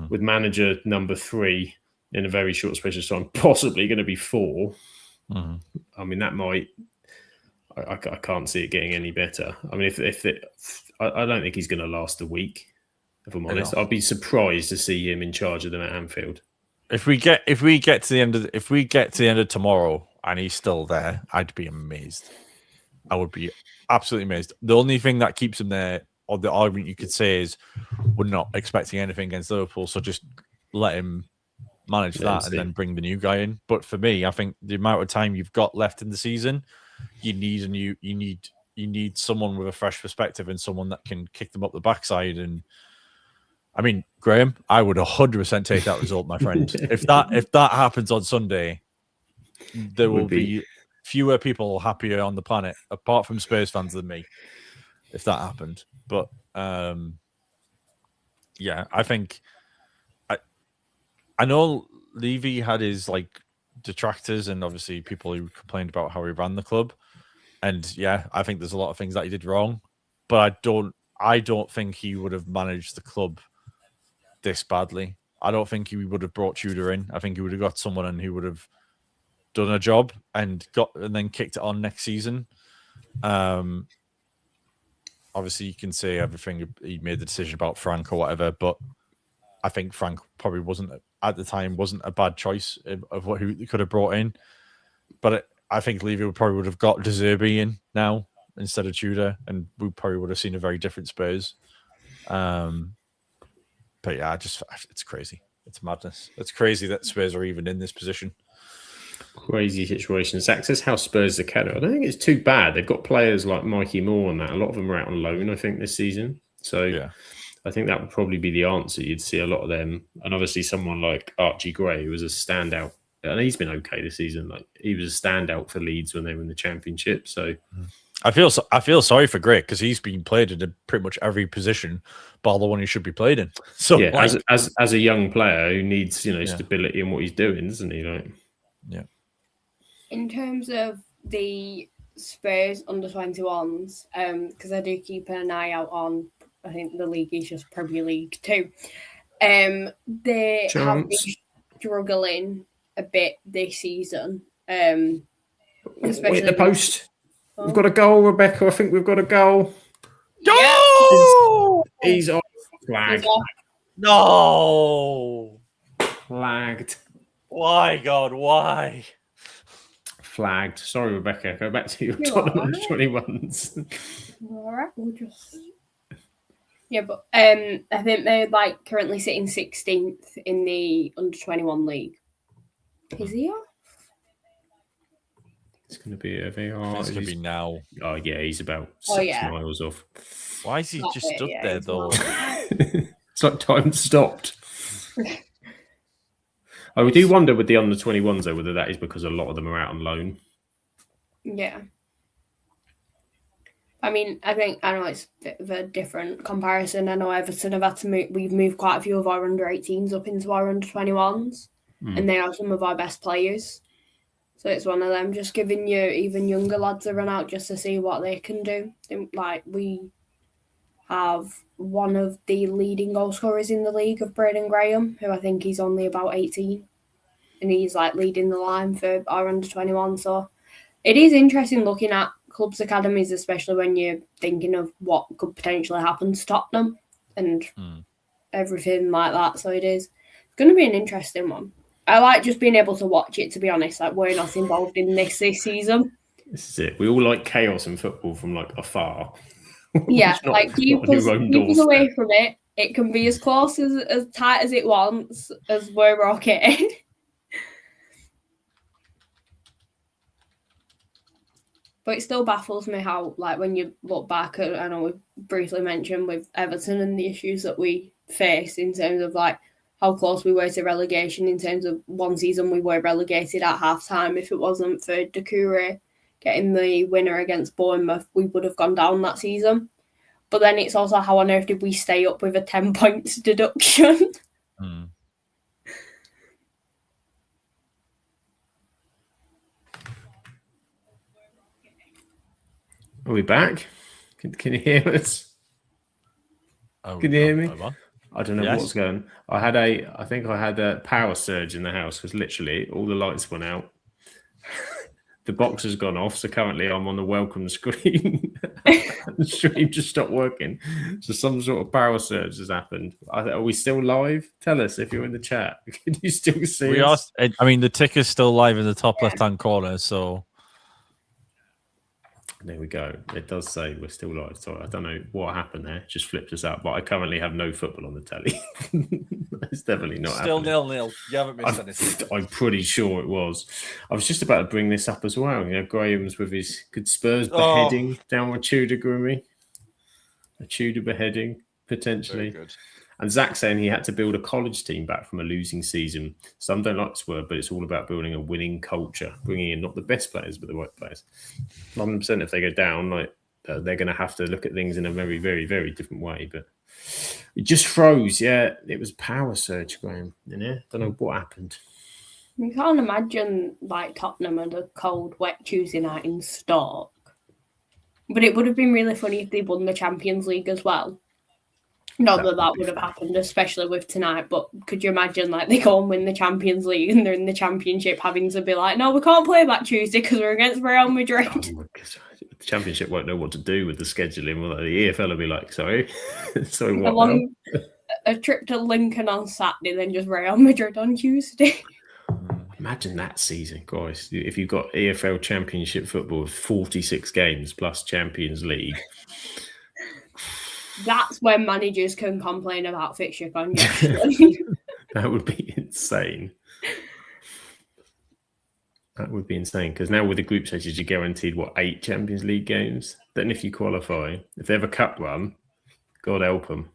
with manager number 3 in a very short space of time, possibly going to be 4. I mean, that might. I can't see it getting any better. I mean, I don't think he's going to last a week. If I'm honest, I'd be surprised to see him in charge of them at Anfield. If we get to the end of tomorrow and he's still there, I'd be amazed. I would be absolutely amazed. The only thing that keeps him there, or the argument you could say, is we're not expecting anything against Liverpool, so just let him manage that and then bring the new guy in. But for me, I think the amount of time you've got left in the season, you need someone with a fresh perspective and someone that can kick them up the backside. And I mean, Graham, I would 100% take that result, my friend. If that happens on Sunday, there will be fewer people happier on the planet, apart from Spurs fans, than me, if that happened. But I think I know Levy had his like detractors and obviously people who complained about how he ran the club. And I think there's a lot of things that he did wrong, but I don't think he would have managed the club this badly. I don't think he would have brought Tudor in. I think he would have got someone in who would have done a job and then kicked it on next season. Obviously you can say everything he made the decision about Frank or whatever, but I think Frank probably wasn't a bad choice of who he could have brought in. But I think Levy would have got De Zerbi in now instead of Tudor, and we probably would have seen a very different Spurs. But it's crazy. It's madness. It's crazy that Spurs are even in this position. Crazy situation. Zach says how Spurs are carried. I don't think it's too bad. They've got players like Mikey Moore and that. A lot of them are out on loan, I think, this season. So I think that would probably be the answer. You'd see a lot of them. And obviously someone like Archie Gray, who was a standout. And he's been okay this season. Like, he was a standout for Leeds when they were in the Championship. So I feel sorry for Gray because he's been played in pretty much every position, bar the one he should be played in. So as a young player who needs stability in what he's doing, doesn't he? Like, in terms of the Spurs under-21s, because I do keep an eye out on, I think the league is just Premier League 2. They have been struggling a bit this season. Especially the post. We've got a goal, Rebecca. I think we've got a goal. No! He's off. Flagged. No! Flagged. Why, God? Why? Flagged. Sorry, Rebecca. Go back to your tournament 21s. All right, we'll just. Yeah, but I think they're currently sitting 16th in the under-21 league. Is he off? It's going to be a VR. It's going to be now. Oh, yeah, he's about 6 miles off. Why is he just stood there, though? It's like time stopped. We do wonder with the under-21s, though, whether that is because a lot of them are out on loan. Yeah. I mean, I know it's a bit of a different comparison. I know Everton have had to move. We've moved quite a few of our under-18s up into our under-21s, and they are some of our best players. So it's one of them, just giving you even younger lads a run out just to see what they can do. We have one of the leading goal scorers in the league of Braden Graham, who I think he's only about 18, and he's leading the line for our under-21. So it is interesting looking at clubs' academies, especially when you're thinking of what could potentially happen to Tottenham and everything like that. So it's going to be an interesting one. I like just being able to watch it, to be honest. Like, we're not involved in this season. This is it. We all like chaos in football from like afar. Yeah, not, like keep not on us your own doorstep. away from it. It can be as close as tight as it wants, as we're okay. But it still baffles me how, like, when you look back, I know we briefly mentioned with Everton and the issues that we faced in terms of, like, how close we were to relegation. In terms of one season, we were relegated at half-time. If it wasn't for Doucouré getting the winner against Bournemouth, we would have gone down that season. But then it's also, how on earth did we stay up with a 10 points deduction? Are we back? Can you hear us? Oh, Can you hear me? Over. I don't know Yes. what's going on. I think I had a power surge in the house because literally all the lights went out. The box has gone off, so currently I'm on the welcome screen. The stream just stopped working. So some sort of power surge has happened. Are we still live? Tell us if you're in the chat. Can you still see We us? are. I mean, the ticker's still live in the top left-hand corner, so There we go. It does say we're still live. Sorry, I don't know what happened there. It just flipped us out. But I currently have no football on the telly. It's definitely not still happening. 0-0. You haven't missed anything. I'm pretty sure it was. I was just about to bring this up as well. You know, Graham's with his good Spurs beheading down with Tudor Grimmy. A Tudor beheading, potentially. Very good. And Zach saying he had to build a college team back from a losing season. Some don't like this word, but it's all about building a winning culture, bringing in not the best players, but the right players. 100% if they go down, like they're going to have to look at things in a very, very, very different way. But it just froze. Yeah, it was power surge, Graham. You know, don't know what happened. You can't imagine, like, Tottenham and a cold, wet Tuesday night in Stoke. But it would have been really funny if they won the Champions League as well. Not that would have happened, especially with tonight, but could you imagine, like, they go and win the Champions League and they're in the Championship having to be like, no, we can't play that Tuesday because we're against Real Madrid. Oh my God. The Championship won't know what to do with the scheduling. Well, the EFL will be like, sorry. Sorry, what? A trip to Lincoln on Saturday, then just Real Madrid on Tuesday. Imagine that season, guys. If you've got EFL Championship football with 46 games plus Champions League. That's when managers can complain about fixture congestion. That would be insane. That would be insane because now with the group stages, you're guaranteed 8 Champions League games. Then, if you qualify, if they have a cup run, God help them.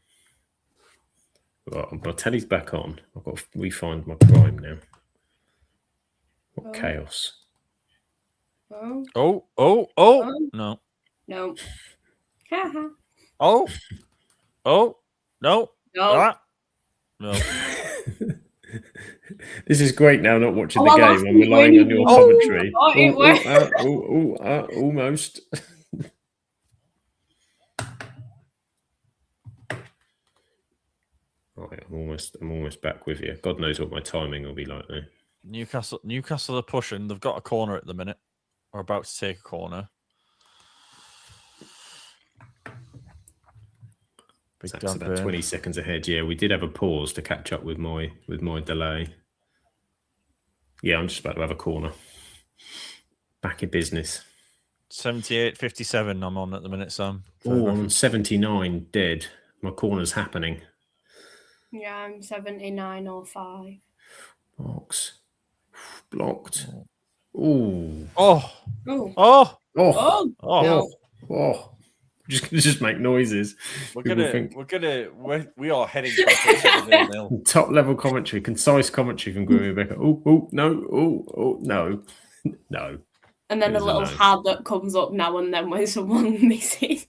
Right, my telly's back on. I've got to re-find my prime now. What chaos! No. No. No. No. Ah. No. This is great now, not watching the game. I'm relying on your commentary. Almost. Right, I'm almost back with you. God knows what my timing will be like now. Newcastle are pushing. They've got a corner at the minute. We're about to take a corner. That's about 20 seconds ahead. Yeah, we did have a pause to catch up with my delay. Yeah, I'm just about to have a corner. Back in business. 78-57 I'm on at the minute, Sam. Oh, I'm 79 dead. My corner's happening. Yeah, I'm 79.05. Box. Blocked. Ooh. Oh. Oh. Oh. Oh. Oh. No. Oh. Just make noises. We are heading back to top level commentary, concise commentary from Guru Rebecca. Oh, no. No. And then a little had that comes up now and then when someone misses.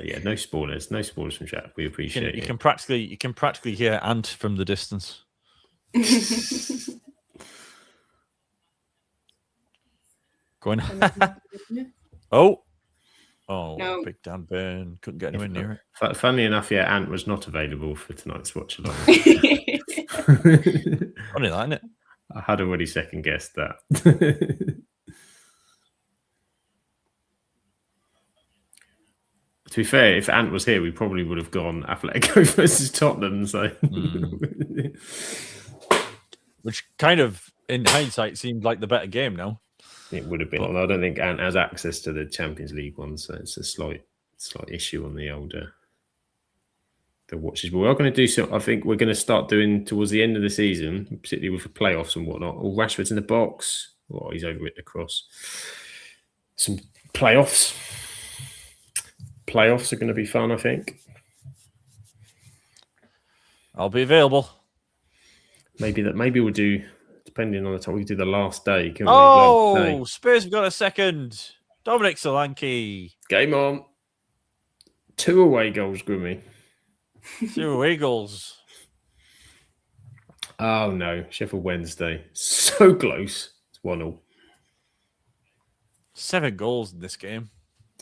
Yeah, no spoilers. No spoilers from chat. We appreciate it. You can practically hear Ant from the distance. Going. Oh, no. Big Dan Burn. Couldn't get anywhere near it. Funnily enough, yeah, Ant was not available for tonight's watch along. Funny that, isn't it? I had already second guessed that. To be fair, if Ant was here, we probably would have gone Atletico versus Tottenham. So, which kind of, in hindsight, seemed like the better game now. it would have been. But- Although I don't think Ant has access to the Champions League one, so it's a slight issue on the older the watches. But we are going to do so. I think we're going to start doing towards the end of the season, particularly with the playoffs and whatnot. Or Rashford's in the box. Oh, he's over it across. Some playoffs. Playoffs are going to be fun, I think. I'll be available. Maybe we'll do, depending on the time, we can do the last day. Can't we? Oh, Last day. Spurs have got a second. Dominic Solanke. Game on. 2 away goals, Grimmy. 2 away goals. Oh no, Sheffield Wednesday. So close. It's 1-1. 7 goals in this game.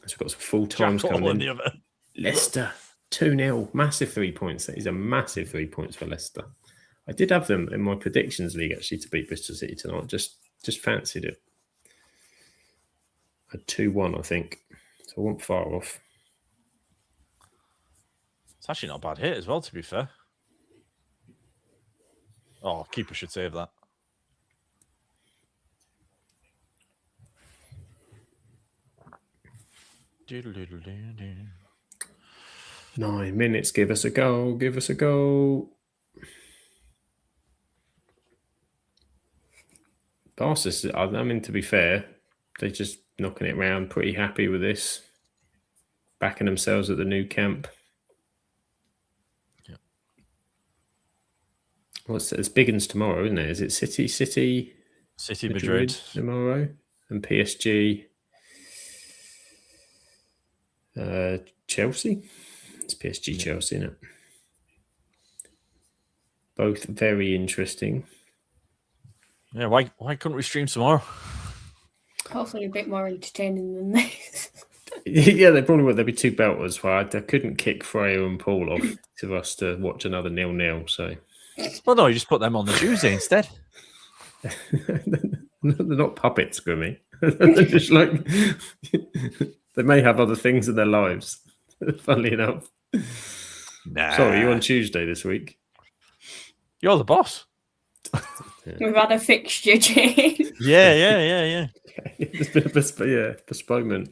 So we've got some full times Jack all coming on in. the other. Leicester 2-0. Massive 3 points. That is a massive 3 points for Leicester. I did have them in my predictions league actually to beat Bristol City tonight. Just fancied it. A 2-1, I think. So I wasn't far off. It's actually not a bad hit as well, to be fair. Oh, keeper should save that. Doodle-doodle-doo-doo. 9 minutes. Give us a goal. Give us a goal. Barca, I mean, to be fair, they're just knocking it round. Pretty happy with this. Backing themselves at the new camp. Yeah. Well, it's big uns tomorrow, isn't it? Is it City, Madrid tomorrow, and PSG, Chelsea. It's PSG Chelsea, isn't it? Both very interesting. Yeah, why couldn't we stream tomorrow? Hopefully a bit more entertaining than this. Yeah, they probably would. There'd be 2 belters. Where I couldn't kick Freya and Paul off to us to watch another 0-0. So, Well, no, you just put them on the Tuesday instead. they're not puppets, Grimmy. They're just like they may have other things in their lives. Funnily enough. Nah. Sorry, you're on Tuesday this week. You're the boss. We've had a fixture change. Yeah. There's been a postponement.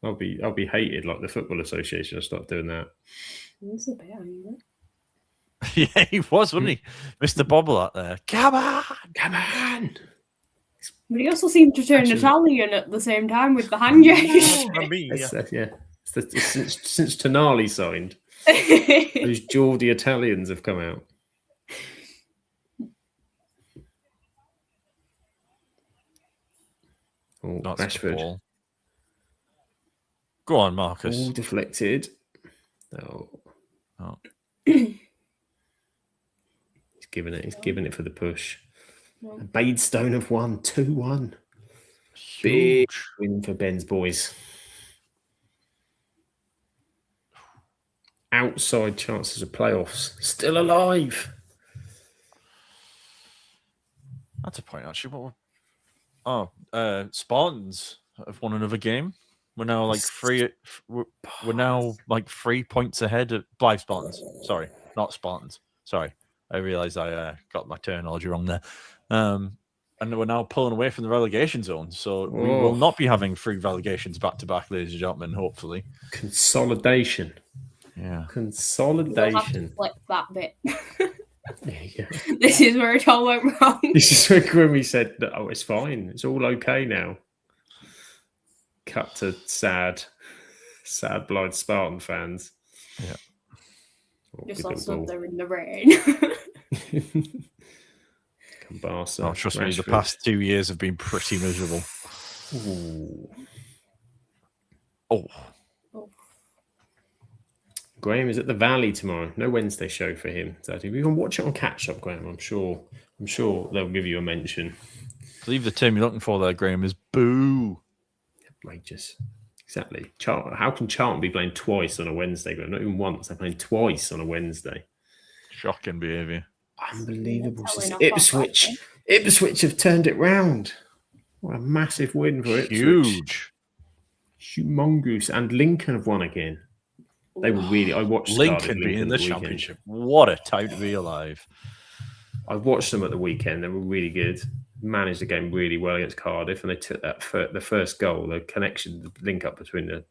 I'll be hated like the Football Association. I'll start doing that. It's a bit angry. Yeah, he was, wasn't he? Mr. Bobble out there. Come on! But he also seemed to turn Italian at the same time with the hand gesture. Since Tonali signed, those Geordie Italians have come out. Oh, That's Rashford. ball. Go on, Marcus. All deflected. Oh. He's giving it for the push. No. Badestone have won 2-1. Big win for Ben's boys. Outside chances of playoffs. Still alive. That's a point, actually. Spartans have won another game. We're now like 3. We're now like 3 points ahead of Blythe Spartans. Sorry, not Spartans. Sorry, I realised I got my terminology wrong there. And we're now pulling away from the relegation zone, so we will not be having 3 relegations back to back, ladies and gentlemen. Hopefully, consolidation. Yeah, We'll have to flip that bit. Yeah. This is where it all went wrong. This is where Grimmy said, "Oh, it's fine. It's all okay now." Cut to sad Blythe Spartan fans. Yeah. Just all stood there in the rain. Barca. oh, trust me, the past 2 years have been pretty miserable. Ooh. Oh. Graham is at the Valley tomorrow. No Wednesday show for him. So if you can watch it on catch up, Graham, I'm sure they'll give you a mention. I believe the term you're looking for there, Graham, is boo. Outrageous. Exactly. How can Charlton be playing twice on a Wednesday? Graham? Not even once. They're playing twice on a Wednesday. Shocking behaviour. Unbelievable. Ipswich have turned it round. What a massive win for Ipswich. Huge. Humongous. And Lincoln have won again. They were really. I watched Lincoln being in the championship. What a time to be alive! I watched them at the weekend. They were really good. Managed the game really well against Cardiff, and they took that the first goal. The connection, the link up between the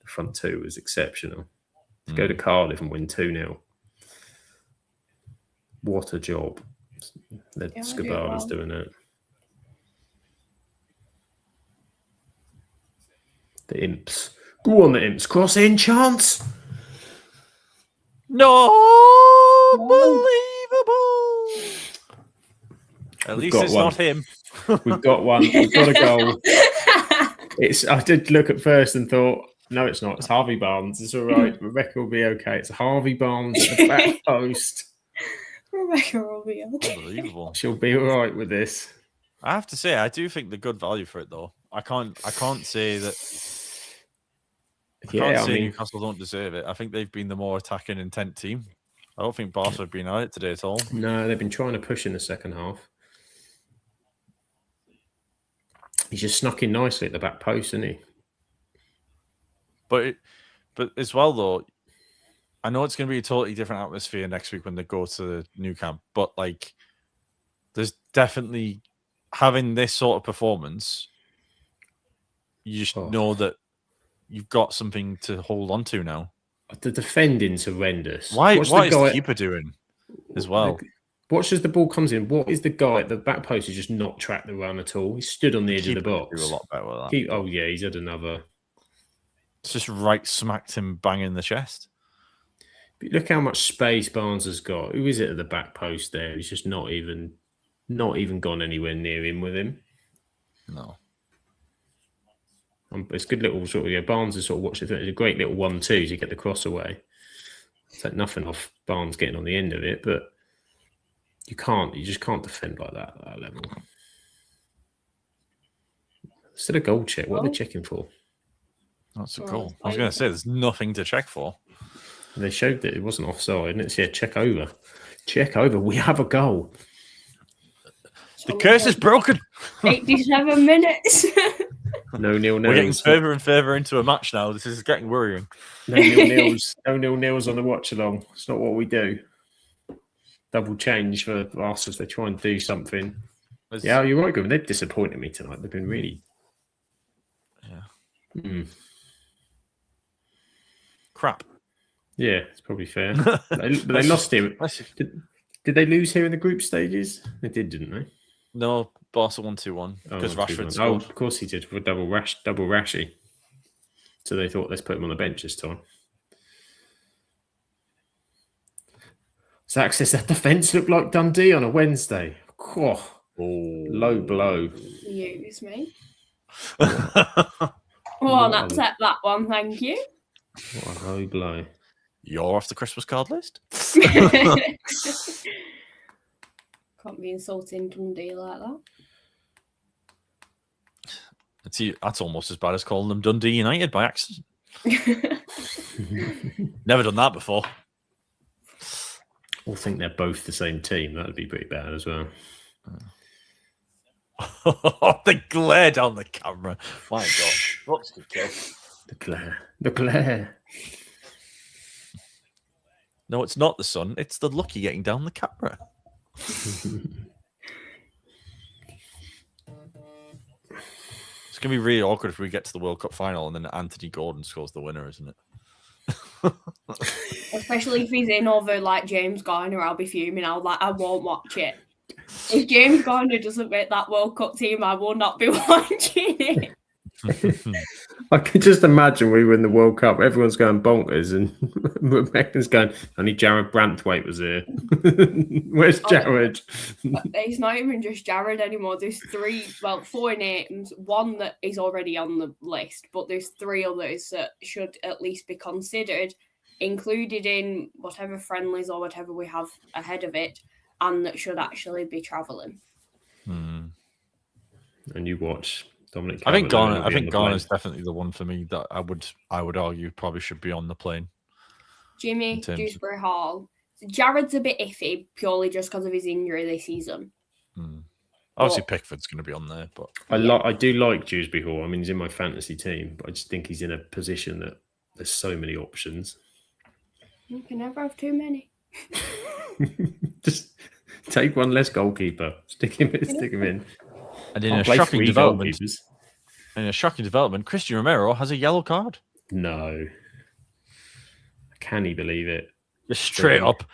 front two was exceptional. To go to Cardiff and win 2-0. What a job! Scabala's doing it. The Imps. Go on, the Imps. Cross in, chance. No, unbelievable. At least it's not him. We've got one. We've got a goal. I did look at first and thought, no, it's not. It's Harvey Barnes. It's all right. Rebecca will be okay. It's Harvey Barnes at the back post. Rebecca will be okay. Unbelievable. She'll be all right with this. I have to say, I do think the good value for it, though. I can't say that. I mean, Newcastle don't deserve it. I think they've been the more attacking intent team. I don't think Barca have been at it today at all. No, they've been trying to push in the second half. He's just snuck in nicely at the back post, isn't he? But as well, though, I know it's going to be a totally different atmosphere next week when they go to the new camp. But like, there's definitely having this sort of performance. You just know that you've got something to hold on to now. The defending's horrendous. What is the keeper doing as well? Watch as the ball comes in. What is the guy at the back post who's just not tracked the run at all? He stood on the edge of the box. Do a lot better with that. Oh yeah, he's had another. It's just right smacked him bang in the chest. But look how much space Barnes has got. Who is it at the back post there? He's just not even gone anywhere near him with him. No. It's a good little sort of, Barnes has sort of watched it. It's a great little 1-2 to get the cross away. It's like nothing off Barnes getting on the end of it, but you just can't defend like that at that level. Instead of goal check, what are they checking for? That's a goal. I was going to say, there's nothing to check for. They showed that it wasn't offside, and it's check over. Check over. We have a goal. The curse is broken. 87 minutes. No nil-nils. We're getting further and further into a match now. This is getting worrying. No nil-nils. No nil-nils on the watch-along. It's not what we do. Double change for us as they try and do something. Yeah, you're right, Gavin. They've disappointed me tonight. They've been really... Yeah. Crap. Yeah, it's probably fair. They lost here. Did they lose here in the group stages? They did, didn't they? No, Barca 1-2-1 because Rashford scored. Oh, of course he did for double Rashy. So they thought, let's put him on the bench this time. Zach says that defence looked like Dundee on a Wednesday. Oh, low blow. Excuse me. Well, that's that one. Thank you. What a low blow. You're off the Christmas card list. Can't be insulting Dundee like that. That's almost as bad as calling them Dundee United by accident. Never done that before. I think they're both the same team. That would be pretty bad as well. The glare down the camera. My God. What's the kill? The glare. No, it's not the sun. It's the Lucky getting down the camera. It's going to be really awkward if we get to the World Cup final and then Anthony Gordon scores the winner, isn't it? Especially if he's in over like James Garner, I'll be fuming. I won't watch it. If James Garner doesn't make that World Cup team, I will not be watching it. I can just imagine we were in the World Cup. Everyone's going bonkers, and Rebecca's going, only Jared Branthwaite was here. Where's Jared? It's not even just Jared anymore. There's four names. One that is already on the list, but there's three others that should at least be considered, included in whatever friendlies or whatever we have ahead of it, and that should actually be travelling. And you watch Dominic. I think Garner's definitely the one for me that I would argue probably should be on the plane. Jimmy, Dewsbury Hall. Jared's a bit iffy purely just because of his injury this season. Obviously, Pickford's going to be on there, but I do like Dewsbury Hall. I mean, he's in my fantasy team, but I just think he's in a position that there's so many options. You can never have too many. Just take one less goalkeeper. Stick him in. And in I'll a play shocking 3 development, Christian Romero has a yellow card. No. Can he believe it? Just straight up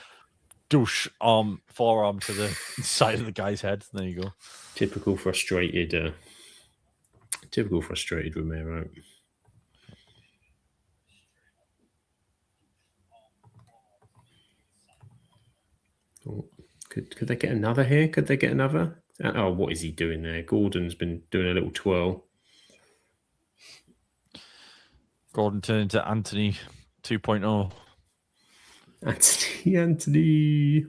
douche forearm to the side of the guy's head. There you go. Typical frustrated Romero. Oh, could they get another here? Could they get another? Oh, what is he doing there? Gordon's been doing a little twirl. Gordon turned into Anthony 2.0. Anthony.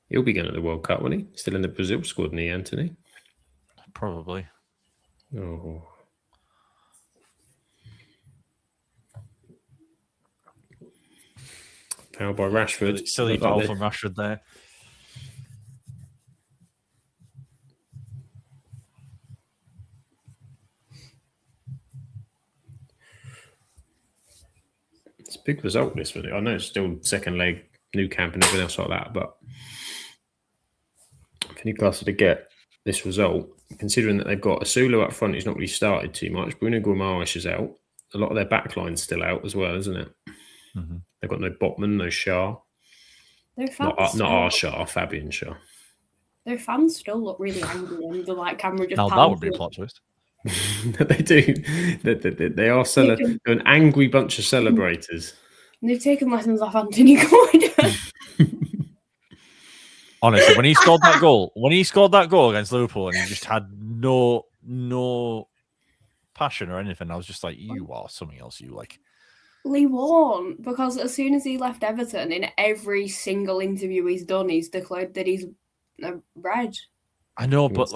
He'll be going to the World Cup, won't he? Still in the Brazil squad, isn't he, Anthony? Probably. Oh. Foul by Rashford. Silly foul from Rashford there. It's a big result, this for it. I know it's still second leg, new camp and everything else like that, but for Newcastle to get this result, considering that they've got Asulu up front who's not really started too much, Bruno Guimaraes is out, a lot of their backline's still out as well, isn't it? Mm-hmm. They've got no Botman, no Shah. Not our Shah, Fabian Shah. Their fans still look really angry when the camera just. Now that would be a plot twist. They do. They are they're an angry bunch of celebrators. They've taken lessons off Anthony Gordon. Honestly, when he scored that goal against Liverpool, and he just had no passion or anything, I was just like, you are something else. You like. Lee won't, because as soon as he left Everton, in every single interview he's done, he's declared that he's red. I know, but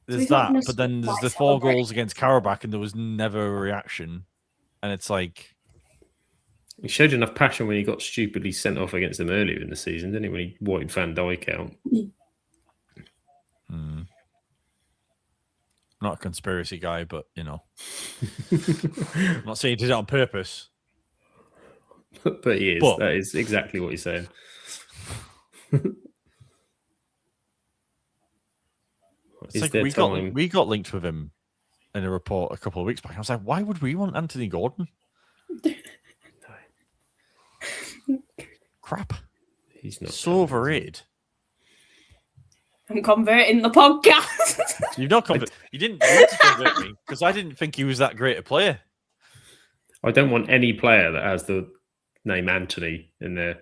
there's that, but then there's the 4 goals against Karabakh, and there was never a reaction, and it's like he showed enough passion when he got stupidly sent off against them earlier in the season, didn't he? When he wanted Van Dijk out. Not a conspiracy guy, but I'm not saying he did it on purpose. But he is. That is exactly what he's saying. We got linked with him in a report a couple of weeks back. I was like, why would we want Anthony Gordon? Crap. He's not so overrated. I'm converting the podcast. You've not converted. You didn't need to convert me because I didn't think he was that great a player. I don't want any player that has the name Anthony in their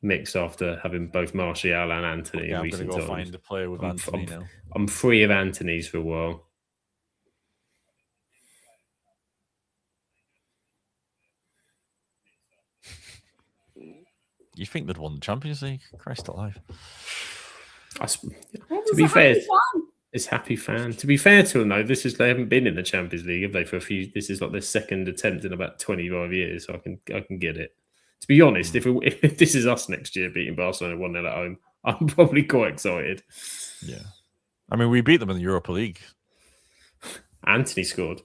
mix after having both Martial and Anthony. I'm going to go find a player with Anthony now. I'm free of Anthony's for a while. You think they'd won the Champions League? Christ alive. To be fair, it's happy fan. To be fair to them, though, they haven't been in the Champions League, have they? For a few, this is like their second attempt in about 25 years. So I can get it. To be honest, if this is us next year beating Barcelona 1-0 at home, I'm probably quite excited. Yeah, I mean, we beat them in the Europa League. Anthony scored.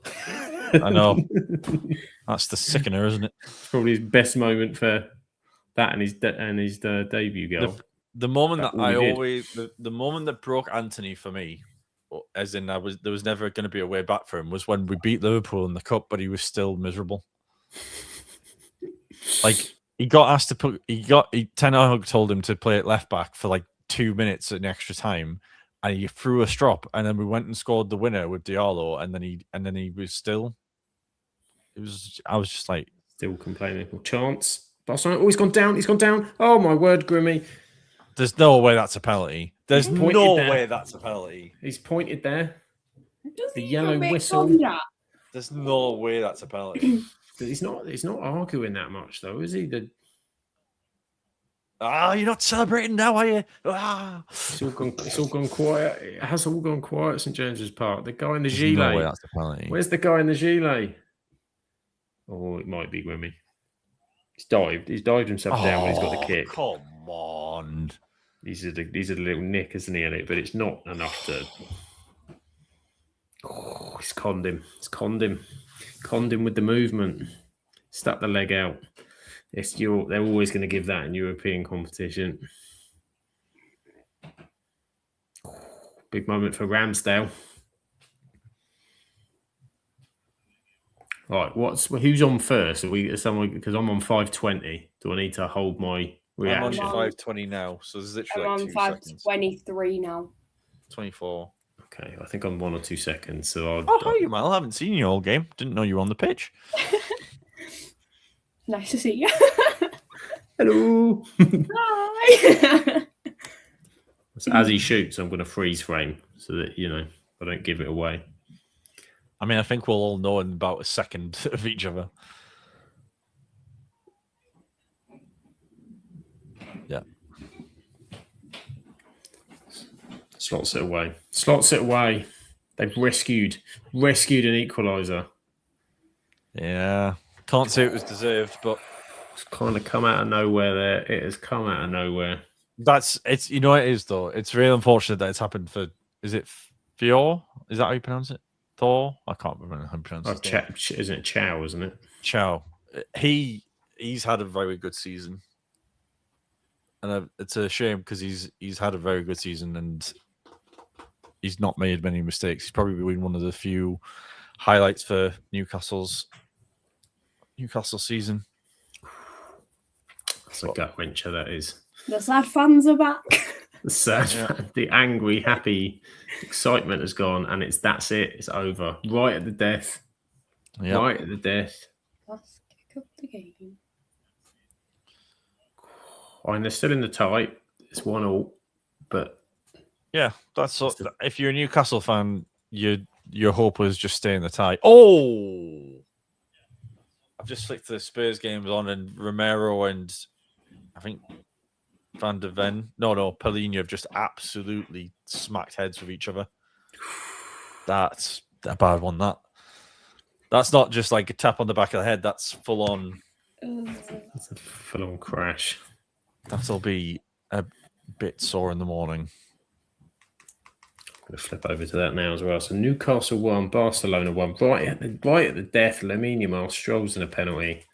I know. That's the sickener, isn't it? Probably his best moment for that and his debut goal. The moment the moment that broke Anthony for me, as in there was never going to be a way back for him, was when we beat Liverpool in the cup, but he was still miserable. He got asked to put. Ten Hag told him to play at left back for 2 minutes in extra time, and he threw a strop, and then we went and scored the winner with Diallo, and then he was still. I was just like still complaining. Chance. Barcelona. Oh, he's gone down. He's gone down. Oh my word, Grimmy. There's no way that's a penalty. There's no way that's a penalty. He's pointed there. The yellow whistle. There's no way that's a penalty. He's not arguing that much, though, is he? You're not celebrating now, are you? It's all gone quiet. It has all gone quiet at St James's Park. The guy in the gilet. No way that's a penalty. Where's the guy in the gilet? Oh, it might be Grimmy. He's dived himself down when he's got the kick. Come on. He's a little nick, isn't he, Elliot? But it's not enough to. Oh, he's conned him. Conned him with the movement. Stuck the leg out. They're always going to give that in European competition. Big moment for Ramsdale. Right, who's on first? Are we someone because I'm on 520? Do I need to hold my reaction? I'm on 520 now, so there's literally I'm like on 2 seconds. 523 now. 24. Okay, I think I'm 1 or 2 seconds. So How are you, Mal? I haven't seen you all game. Didn't know you were on the pitch. Nice to see you. Hello. Hi. So as he shoots, I'm going to freeze frame so that I don't give it away. I mean, I think we'll all know in about a second of each other. Yeah. Slots it away. They've rescued an equaliser. Yeah. Can't say it was deserved, but It's kind of come out of nowhere there. It has come out of nowhere. It's you know what it is though. It's really unfortunate that it's happened for. Is it Fior? Is that how you pronounce it? Thor? I can't remember how you pronounce it. Isn't it Chow? Isn't it? Chow. He's had a very good season, and it's a shame because he's had a very good season and he's not made many mistakes. He's probably been one of the few highlights for Newcastle season. That's a gut wrencher, that is. The sad fans are back. The angry, happy excitement has gone, and that's it. It's over. Right at the death. Yep. Right at the death. Last kick of the game. And they're still in the tie. It's 1-1, but yeah, that's if you're a Newcastle fan, your hope was just stay in the tie. Oh, I've just flicked the Spurs games on, and Romero and I think Van der Ven, Paulinho have just absolutely smacked heads with each other. That's a bad one. That's not just like a tap on the back of the head. That's full on. That's a full on crash. That'll be a bit sore in the morning. I'm going to flip over to that now as well. So Newcastle 1, Barcelona 1. Right at the death, Lamine Yamal strolls in a penalty.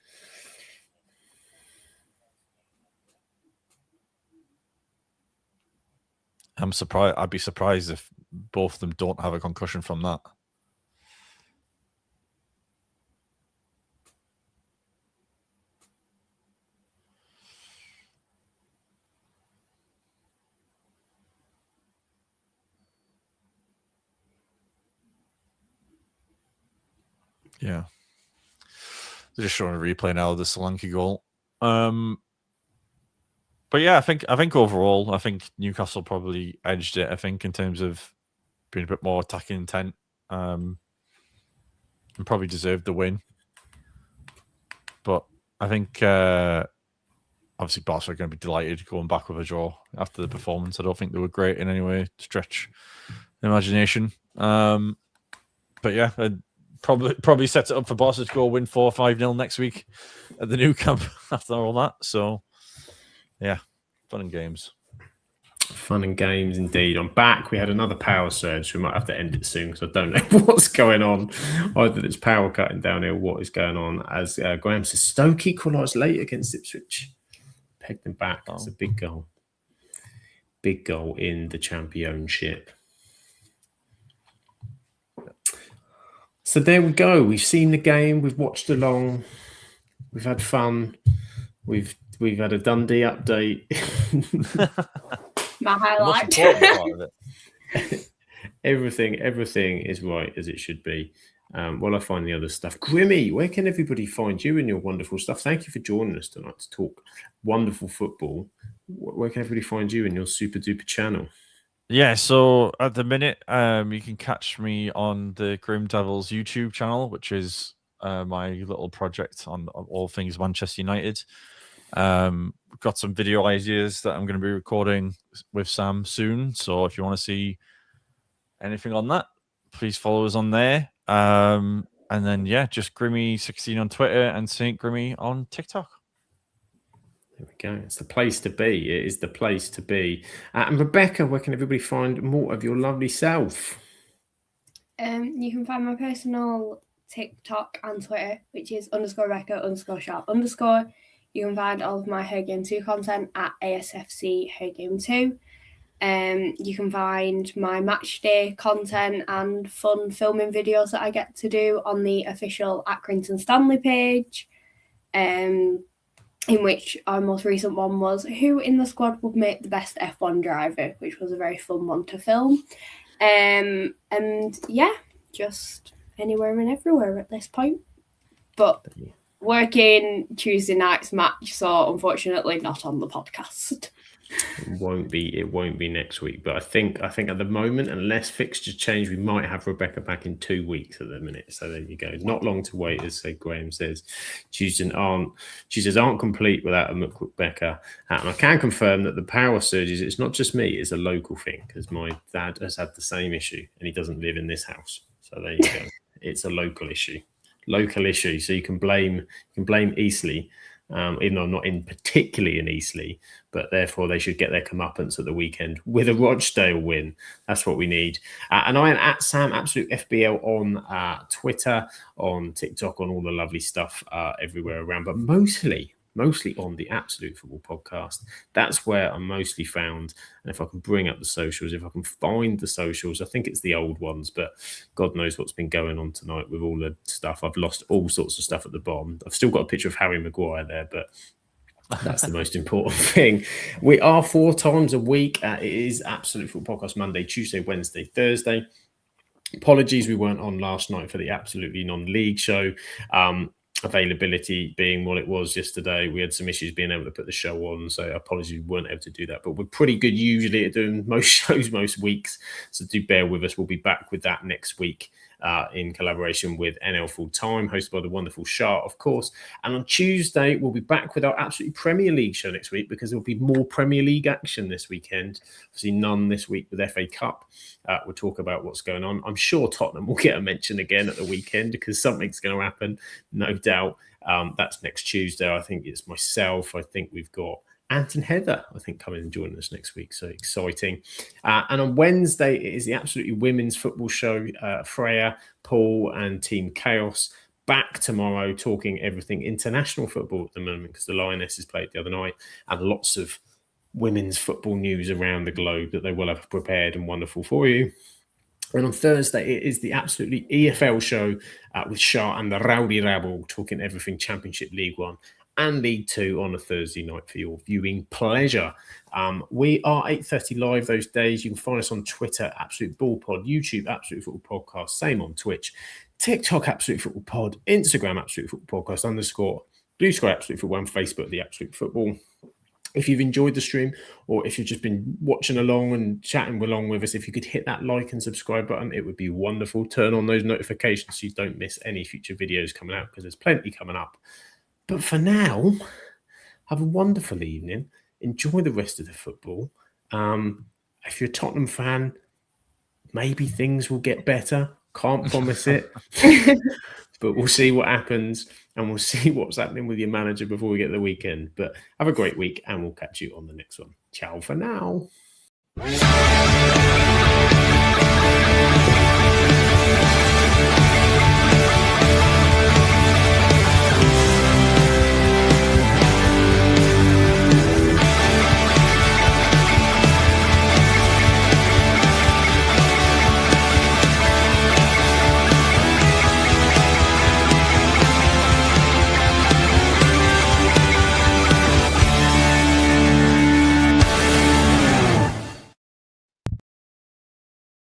I'm surprised. I'd be surprised if both of them don't have a concussion from that. Yeah. They're just showing a replay now of the Solanke goal. But yeah, I think overall, I think Newcastle probably edged it. I think in terms of being a bit more attacking intent, and probably deserved the win. But I think obviously Barca are going to be delighted going back with a draw after the performance. I don't think they were great in any way to stretch the imagination. But yeah, it probably sets it up for Barca to go win 4-5-0 next week at the new camp after all that. So. Yeah, fun and games. Fun and games indeed. I'm back. We had another power surge. We might have to end it soon because I don't know what's going on. Either it's power cutting down here or what is going on. As Graham says, Stoke equalised late against Ipswich. Pegged them back. It's a big goal. Big goal in the championship. So there we go. We've seen the game. We've watched along. We've had fun. We've had a Dundee update. My highlight. The most important part of it. Everything is right as it should be. While I find the other stuff. Grimmy, where can everybody find you and your wonderful stuff? Thank you for joining us tonight to talk wonderful football. Where can everybody find you and your super duper channel? Yeah, so at the minute, you can catch me on the Grim Devils YouTube channel, which is my little project on all things Manchester United. Got some video ideas that I'm going to be recording with Sam soon. So if you want to see anything on that, please follow us on there. And then, yeah, just Grimmy16 on Twitter and Saint Grimmy on TikTok. There we go. It's the place to be. It is the place to be. And Rebecca, where can everybody find more of your lovely self? You can find my personal TikTok and Twitter, which is _Rebecca_sharp_. You can find all of my Her Game 2 content at ASFC Her Game 2. You can find my match day content and fun filming videos that I get to do on the official Accrington Stanley page, in which our most recent one was who in the squad would make the best F1 driver, which was a very fun one to film. And yeah, just anywhere and everywhere at this point. But working Tuesday night's match, so unfortunately not on the podcast. It won't be next week. But I think at the moment, unless fixtures change, we might have Rebecca back in 2 weeks at the minute. So there you go. Not long to wait, as Graham says. Tuesdays aren't complete without a Rebecca. And I can confirm that the power surges, it's not just me, it's a local thing, because my dad has had the same issue and he doesn't live in this house. So there you go. It's a local issue. So you can blame Eastleigh. Even though I'm not particularly in Eastleigh, but therefore they should get their comeuppance at the weekend with a Rochdale win. That's what we need. And I am at Sam Absolute FBL on Twitter, on TikTok, on all the lovely stuff everywhere around, but mostly on the Absolute Football Podcast. That's where I'm mostly found. And if I can bring up the socials, if I can find the socials, I think it's the old ones, but God knows what's been going on tonight with all the stuff. I've lost all sorts of stuff at the bottom. I've still got a picture of Harry Maguire there, but that's the most important thing. We are 4 times a week. It is Absolute Football Podcast Monday, Tuesday, Wednesday, Thursday. Apologies we weren't on last night for the Absolutely Non-League show. Availability being what it was yesterday. We had some issues being able to put the show on, so apologies we weren't able to do that, but we're pretty good usually at doing most shows most weeks, so do bear with us. We'll be back with that next week in collaboration with NL Full Time, hosted by the wonderful Shah, of course. And on Tuesday we'll be back with our Absolutely Premier League show next week, because there'll be more Premier League action this weekend. Obviously none this week with FA Cup. We'll talk about what's going on. I'm sure Tottenham will get a mention again at the weekend, because something's going to happen, no doubt. That's next Tuesday. I think it's myself. I think we've got Ant and Heather, I think, coming and joining us next week. So exciting. And on Wednesday, it is the Absolutely Women's Football show. Freya, Paul and Team Chaos back tomorrow, talking everything international football at the moment, because the Lionesses played the other night, and lots of women's football news around the globe that they will have prepared and wonderful for you. And on Thursday, it is the Absolutely EFL show with Shah and the Rowdy Rabble, talking everything Championship, League One and League Two on a Thursday night for your viewing pleasure. We are 8:30 live those days. You can find us on Twitter, Absolute Ball Pod, YouTube, Absolute Football Podcast, same on Twitch, TikTok, Absolute Football Pod, Instagram, Absolute Football Podcast _ Blue Sky, Absolute Football, and Facebook, The Absolute Football. If you've enjoyed the stream, or if you've just been watching along and chatting along with us, if you could hit that like and subscribe button, it would be wonderful. Turn on those notifications so you don't miss any future videos coming out, because there's plenty coming up. But for now, have a wonderful evening. Enjoy the rest of the football. If you're a Tottenham fan, maybe things will get better. Can't promise it. But we'll see what happens, and we'll see what's happening with your manager before we get the weekend. But have a great week, and we'll catch you on the next one. Ciao for now.